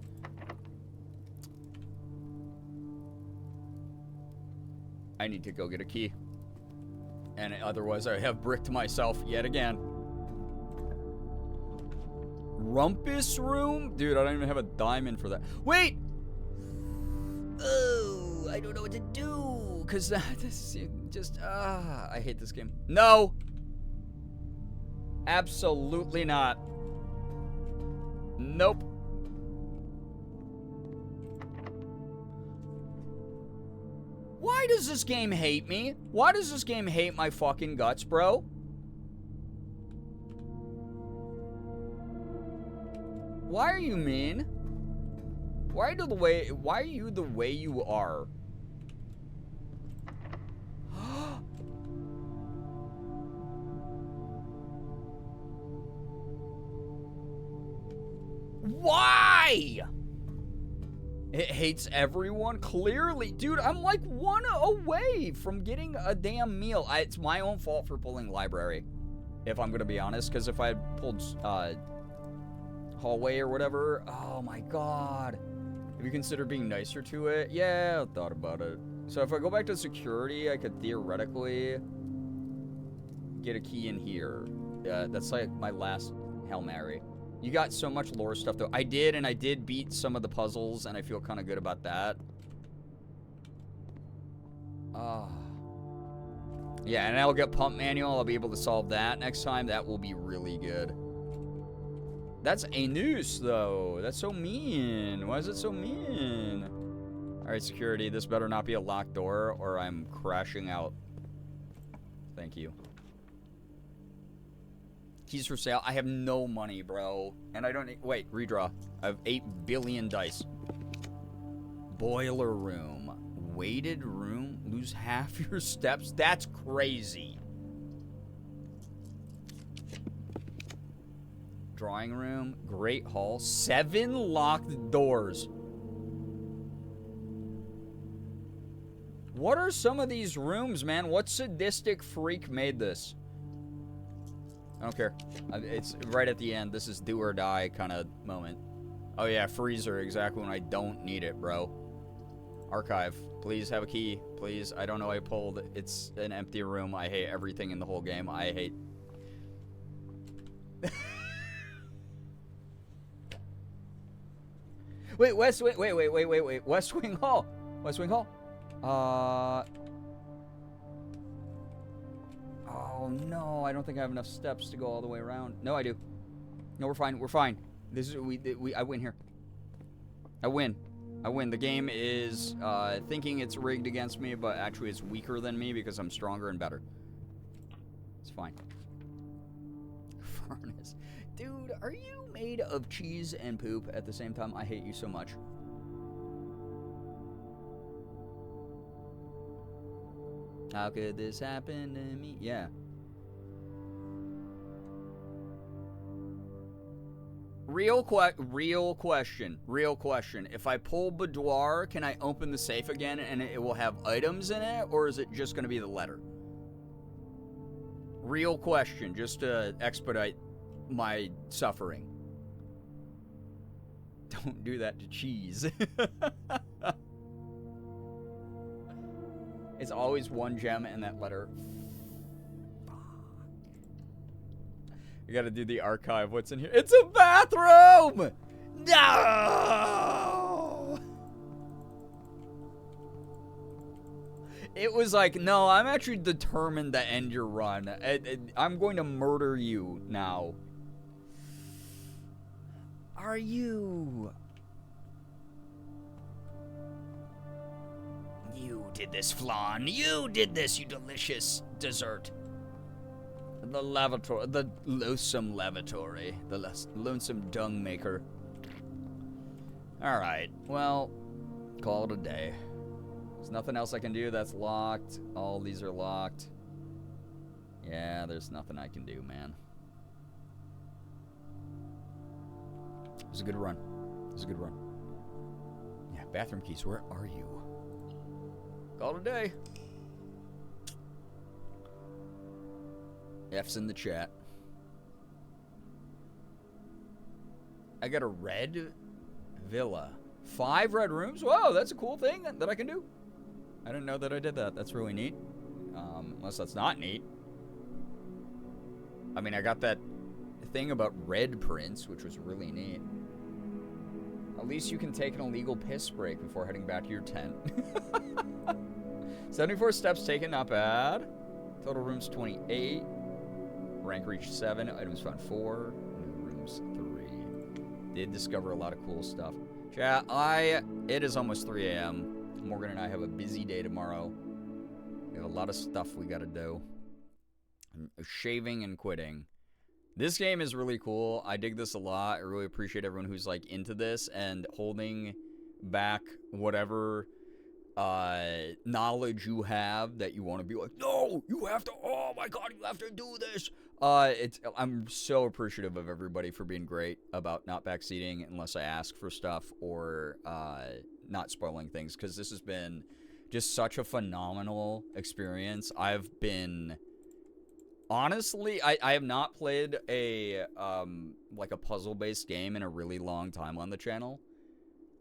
I need to go get a key. And otherwise I have bricked myself yet again. Rumpus room? Dude, I don't even have a diamond for that. Wait! Oh, I don't know what to do. Because this just, I hate this game. No! Absolutely not. Nope. Why does this game hate me? Why does this game hate my fucking guts, bro? Why are you mean? Why are you the way you are? Why? It hates everyone? Clearly. Dude, I'm like one away from getting a damn meal. It's my own fault for pulling library, if I'm going to be honest. Because if I had pulled hallway or whatever, oh my god. Have you considered being nicer to it? Yeah, I thought about it. So if I go back to security, I could theoretically get a key in here. That's like my last Hail Mary. You got so much lore stuff, though. I did beat some of the puzzles, and I feel kind of good about that. Yeah, and I'll get Pump Manual. I'll be able to solve that next time. That will be really good. That's a noose, though. That's so mean. Why is it so mean? Alright, security. This better not be a locked door, or I'm crashing out. Thank you. Keys for sale. I have no money, bro. And I don't need... Wait, redraw. I have 8 billion dice. Boiler room. Weighted room. lose half your steps? That's crazy. Drawing room, great hall, 7 locked doors. What are some of these rooms, man? What sadistic freak made this? I don't care. It's right at the end. This is do or die kind of moment. Oh yeah, freezer, exactly when I don't need it, bro. Archive, please have a key, please. I don't know, I pulled. It's an empty room. I hate everything in the whole game. I hate... Wait, West Wing, wait. West Wing Hall. West Wing Hall. Oh no, I don't think I have enough steps to go all the way around. No, I do. No, we're fine. We're fine. This is I win here. I win. The game is thinking it's rigged against me, but actually it's weaker than me because I'm stronger and better. It's fine. Furnace. Dude, are you made of cheese and poop at the same time? I hate you so much. How could this happen to me? Yeah. Real question. If I pull boudoir, can I open the safe again and it will have items in it? Or is it just going to be the letter? Real question, just to expedite my suffering. Don't do that to cheese. It's always one gem in that letter. I gotta do the archive. What's in here? It's a bathroom! No! It was like, no, I'm actually determined to end your run. I'm going to murder you now. Are you? You did this, Flan. You did this, you delicious dessert. The lavatory, the loathsome lavatory, the lonesome dung maker. Alright, well, call it a day. There's nothing else I can do that's locked. All these are locked. Yeah, there's nothing I can do, man. It was a good run. Yeah, bathroom keys, where are you? Call it a day. F's in the chat. I got a red villa. 5 red rooms? Whoa, that's a cool thing that I can do. I didn't know that I did that. That's really neat. Unless that's not neat. I mean, I got that thing about red prints, which was really neat. At least you can take an illegal piss break before heading back to your tent. 74 steps taken, not bad. Total rooms 28. Rank reached 7. Items found 4. New rooms 3. Did discover a lot of cool stuff. Chat, it is almost 3 a.m. Morgan and I have a busy day tomorrow. We have a lot of stuff we gotta do. Shaving and quitting. This game is really cool. I dig this a lot. I really appreciate everyone who's like into this and holding back whatever knowledge you have that you want to be like, no, you have to, oh my god, you have to do this. I'm so appreciative of everybody for being great about not backseating unless I ask for stuff or not spoiling things, because this has been just such a phenomenal experience. I've been honestly, I have not played a like a puzzle-based game in a really long time on the channel,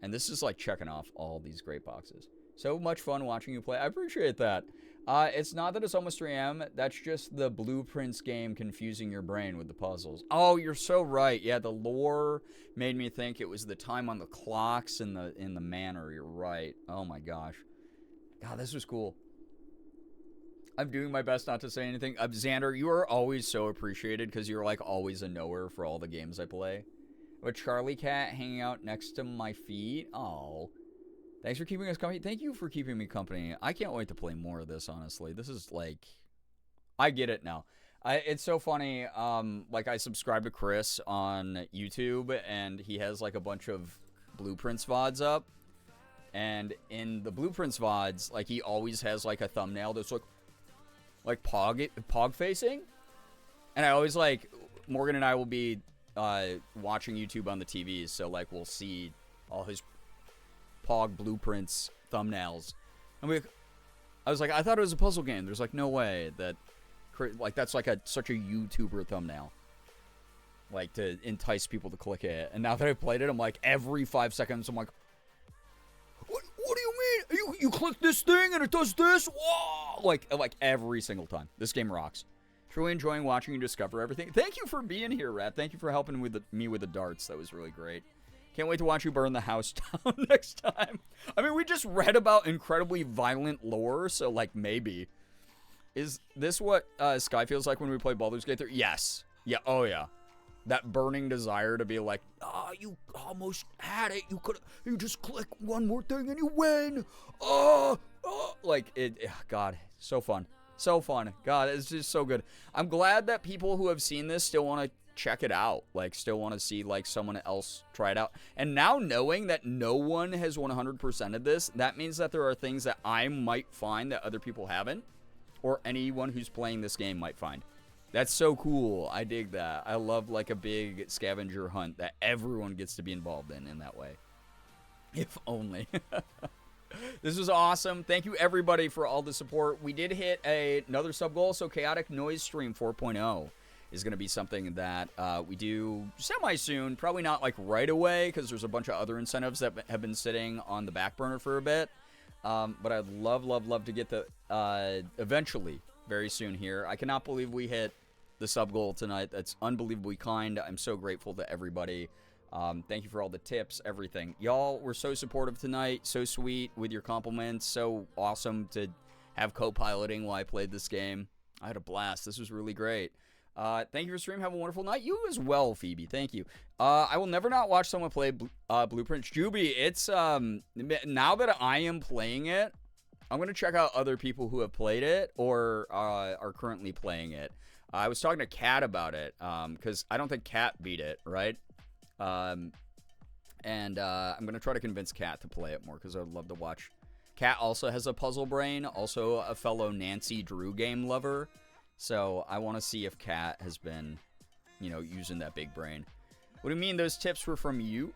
and this is like checking off all these great boxes. So much fun watching you play. I appreciate that. It's not that it's almost 3 a.m. That's just the Blueprints game confusing your brain with the puzzles. Oh, you're so right. Yeah, the lore made me think it was the time on the clocks in the manor. You're right. Oh my gosh. God, this was cool. I'm doing my best not to say anything. Xander, you are always so appreciated because you're like always a knower for all the games I play. A Charlie cat hanging out next to my feet. Oh. Thanks for keeping us company. Thank you for keeping me company. I can't wait to play more of this, honestly. This is like... I get it now. It's so funny. Like, I subscribe to Chris on YouTube, and he has, like, a bunch of Blueprints VODs up. And in the Blueprints VODs, like, he always has, like, a thumbnail that's, like pog facing. And I always, like, Morgan and I will be watching YouTube on the TVs, so, like, we'll see all his Pog Blueprints thumbnails. And I was like, I thought it was a puzzle game. There's, like, no way that, like, that's, like, such a YouTuber thumbnail. Like, to entice people to click it. And now that I've played it, I'm like, every 5 seconds, I'm like, what do you mean? You click this thing and it does this? Whoa! Like every single time. This game rocks. Truly enjoying watching you discover everything. Thank you for being here, Rat. Thank you for helping me with the darts. That was really great. Can't wait to watch you burn the house down next time. I mean, we just read about incredibly violent lore, so, like, maybe. Is this what Sky feels like when we play Baldur's Gate 3? Yes. Yeah, oh yeah. That burning desire to be like, you almost had it. You just click one more thing and you win. Like, God, so fun. So fun. God, it's just so good. I'm glad that people who have seen this still want to check it out. Like, still want to see, like, someone else try it out. And now knowing that no one has 100%ed this, that means that there are things that I might find that other people haven't. Or anyone who's playing this game might find. That's so cool. I dig that. I love, like, a big scavenger hunt that everyone gets to be involved in that way. If only. This was awesome. Thank you, everybody, for all the support. We did hit another sub-goal, so Chaotic Noise Stream 4.0 is going to be something that we do semi-soon. Probably not, like, right away, because there's a bunch of other incentives that have been sitting on the back burner for a bit. But I'd love to get the eventually, very soon here. I cannot believe we hit the sub goal tonight. That's unbelievably kind. I'm so grateful to everybody. Thank you for all the tips, everything. Y'all were so supportive tonight, so sweet with your compliments, so awesome to have co-piloting while I played this game. I had a blast. This was really great. Thank you for stream. Have a wonderful night. You as well, Phoebe. Thank you. I will never not watch someone play Blueprints. Juby, it's now that I am playing it, I'm going to check out other people who have played it or are currently playing it. I was talking to Kat about it because I don't think Kat beat it, right? And I'm going to try to convince Kat to play it more because I would love to watch. Kat also has a puzzle brain, also a fellow Nancy Drew game lover. So I want to see if Kat has been, using that big brain. What do you mean those tips were from you?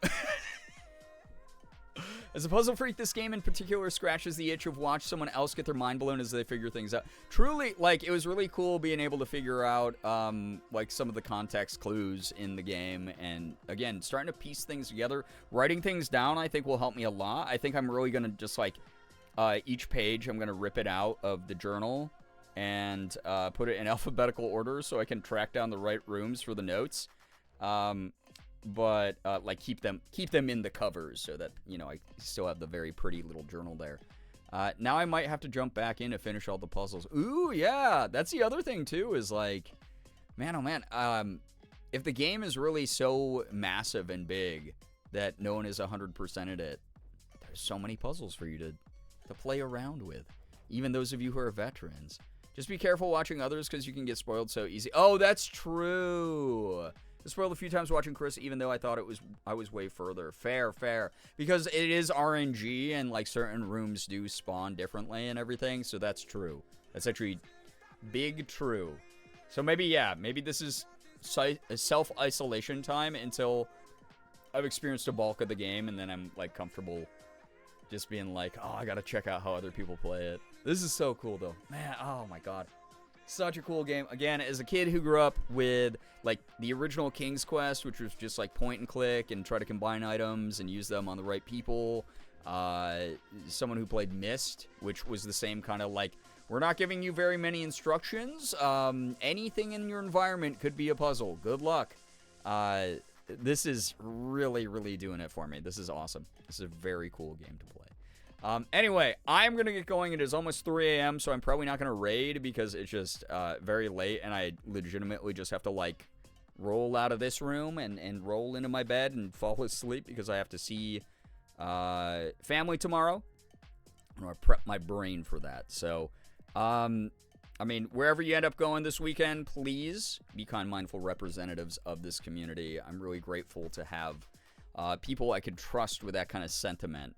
As a puzzle freak, this game in particular scratches the itch of watch someone else get their mind blown as they figure things out. Truly, like, it was really cool being able to figure out, like, some of the context clues in the game. And, again, starting to piece things together. Writing things down, I think, will help me a lot. I think I'm really going to just, like, each page, I'm going to rip it out of the journal and put it in alphabetical order so I can track down the right rooms for the notes. But like keep them in the covers so that I still have the very pretty little journal there. Now I might have to jump back in to finish all the puzzles. Ooh, yeah, that's the other thing too. Is like, man, oh man, if the game is really so massive and big that no one is 100%ed it, there's so many puzzles for you to play around with. Even those of you who are veterans, just be careful watching others because you can get spoiled so easy. Oh, that's true. I spoiled a few times watching Chris, even though I thought I was way further. Fair. Because it is RNG, and, like, certain rooms do spawn differently and everything, so that's true. That's actually big true. So maybe this is self-isolation time until I've experienced a bulk of the game, and then I'm, like, comfortable just being like, oh, I gotta check out how other people play it. This is so cool, though. Man, oh my god. Such a cool game. Again, as a kid who grew up with, like, the original King's Quest, which was just, like, point and click and try to combine items and use them on the right people. Someone who played Myst, which was the same kind of, like, we're not giving you very many instructions. Anything in your environment could be a puzzle. Good luck. This is really, really doing it for me. This is awesome. This is a very cool game to play. Anyway, I'm going to get going. It is almost 3 a.m., so I'm probably not going to raid because it's just very late, and I legitimately just have to, like, roll out of this room and roll into my bed and fall asleep because I have to see family tomorrow. I'm going to prep my brain for that. So, I mean, wherever you end up going this weekend, please be kind, mindful representatives of this community. I'm really grateful to have people I could trust with that kind of sentiment.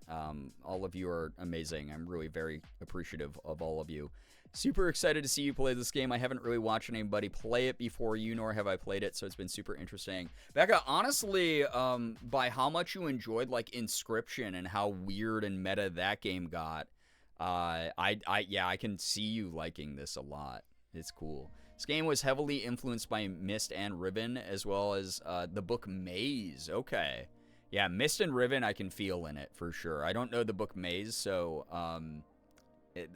All of you are amazing. I'm really very appreciative of all of you. Super excited to see you play this game. I haven't really watched anybody play it before you, nor have I played it, so it's been super interesting. Becca, honestly, by how much you enjoyed, like, Inscription and how weird and meta that game got, I can see you liking this a lot. It's cool. This game was heavily influenced by Myst and Riven, as well as the book Maze. Okay. Yeah, Myst and Riven I can feel in it, for sure. I don't know the book Maze, so...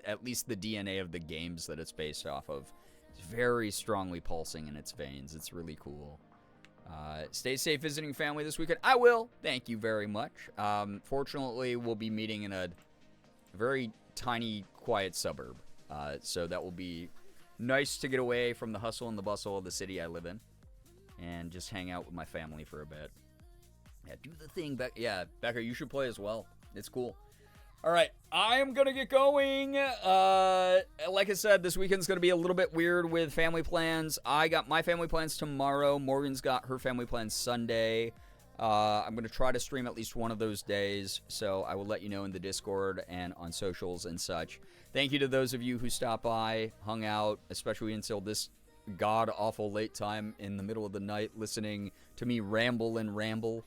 at least the DNA of the games that it's based off of is very strongly pulsing in its veins. It's really cool. Stay safe visiting family this weekend. I will. Thank you very much. Fortunately, we'll be meeting in a very tiny, quiet suburb. So that will be nice to get away from the hustle and the bustle of the city I live in and just hang out with my family for a bit. Yeah, do the thing. Becca, you should play as well. It's cool. All right, I am going to get going. Like I said, this weekend's going to be a little bit weird with family plans. I got my family plans tomorrow. Morgan's got her family plans Sunday. I'm going to try to stream at least one of those days, so I will let you know in the Discord and on socials and such. Thank you to those of you who stopped by, hung out, especially until this god-awful late time in the middle of the night, listening to me ramble and ramble.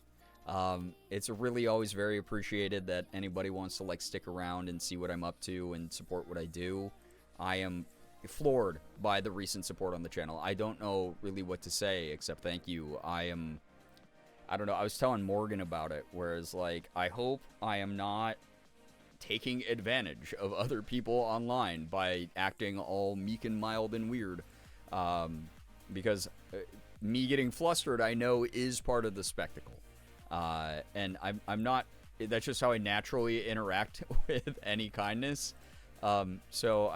It's really always very appreciated that anybody wants to, like, stick around and see what I'm up to and support what I do. I am floored by the recent support on the channel. I don't know really what to say except thank you. I don't know, I was telling Morgan about it, whereas, like, I hope I am not taking advantage of other people online by acting all meek and mild and weird, because me getting flustered, I know, is part of the spectacle. And I'm not, that's just how I naturally interact with any kindness. So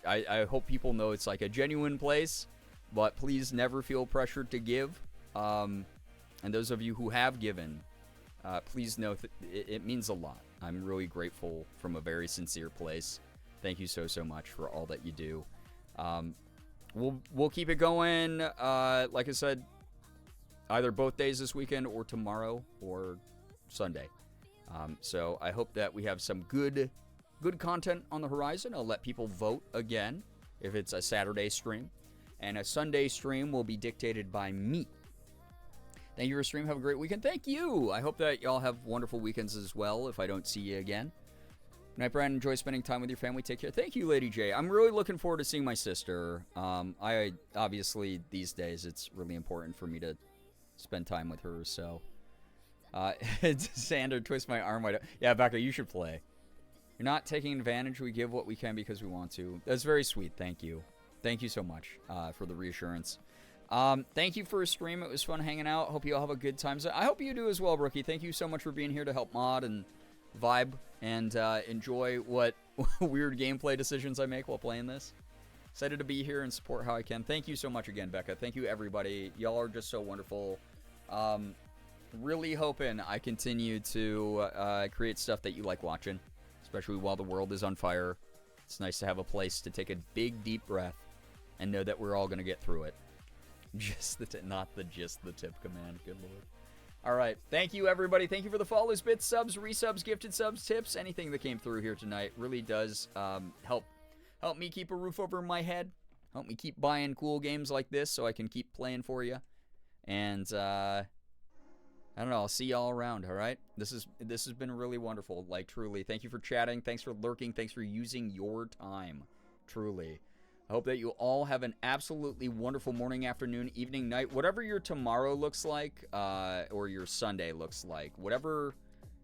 I hope people know it's like a genuine place, but please never feel pressured to give. And those of you who have given, please know that it means a lot. I'm really grateful from a very sincere place. Thank you so much for all that you do. We'll keep it going. Like I said, either both days this weekend or tomorrow or Sunday. So I hope that we have some good content on the horizon. I'll let people vote again if it's a Saturday stream. And a Sunday stream will be dictated by me. Thank you for stream. Have a great weekend. Thank you. I hope that y'all have wonderful weekends as well if I don't see you again. Good night, Brandon. Enjoy spending time with your family. Take care. Thank you, Lady J. I'm really looking forward to seeing my sister. I obviously, these days, it's really important for me to spend time with her, so Sander, twist my arm wide. Yeah, Becca, you should play. You're not taking advantage. We give what we can because we want to. That's very sweet. Thank you so much for the reassurance. Thank you for a stream. It was fun hanging out. Hope you all have a good time. I hope you do as well, Rookie. Thank you so much for being here to help mod and vibe and enjoy what weird gameplay decisions I make while playing this. Excited to be here and support how I can. Thank you so much again, Becca. Thank you, everybody. Y'all are just so wonderful. Really hoping I continue to create stuff that you like watching, especially while the world is on fire. It's nice to have a place to take a big, deep breath and know that we're all going to get through it. Just the tip, not the just the tip command. Good lord. All right. Thank you, everybody. Thank you for the follows, bits, subs, resubs, gifted subs, tips. Anything that came through here tonight really does help me keep a roof over my head. Help me keep buying cool games like this so I can keep playing for you. And I don't know. I'll see y'all around. All right. This has been really wonderful. Like, truly. Thank you for chatting. Thanks for lurking. Thanks for using your time. Truly. I hope that you all have an absolutely wonderful morning, afternoon, evening, night, whatever your tomorrow looks like, or your Sunday looks like, whatever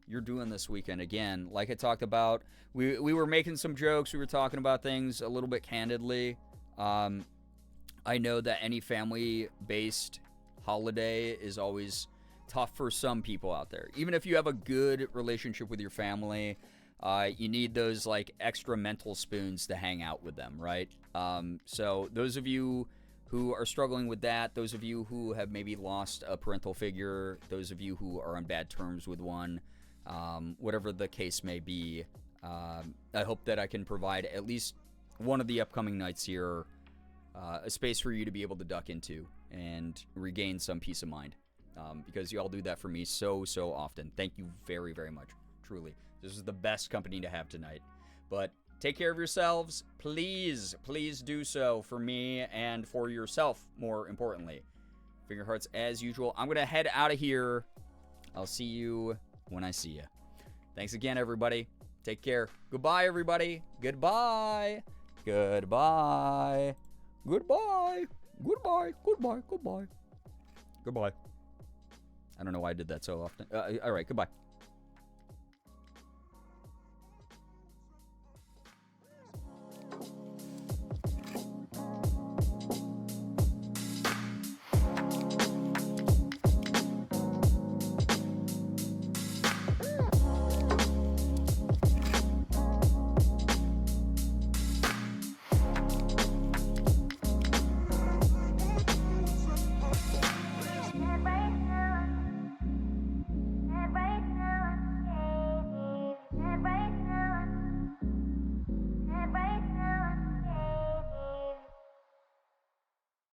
you're doing this weekend. Again, like I talked about, we were making some jokes. We were talking about things a little bit candidly. I know that any family-based holiday is always tough for some people out there. Even if you have a good relationship with your family, you need those, like, extra mental spoons to hang out with them, right? So those of you who are struggling with that, those of you who have maybe lost a parental figure, those of you who are on bad terms with one, whatever the case may be, I hope that I can provide at least one of the upcoming nights here a space for you to be able to duck into and regain some peace of mind. because you all do that for me so often. Thank you very, very much. Truly. This is the best company to have tonight. But take care of yourselves. Please do so for me and for yourself, more importantly. Finger hearts as usual. I'm going to head out of here. I'll see you when I see you. Thanks again, everybody. Take care. Goodbye, everybody. Goodbye. Goodbye. Goodbye. Goodbye. Goodbye. Goodbye. Goodbye. I don't know why I did that so often. All right. Goodbye.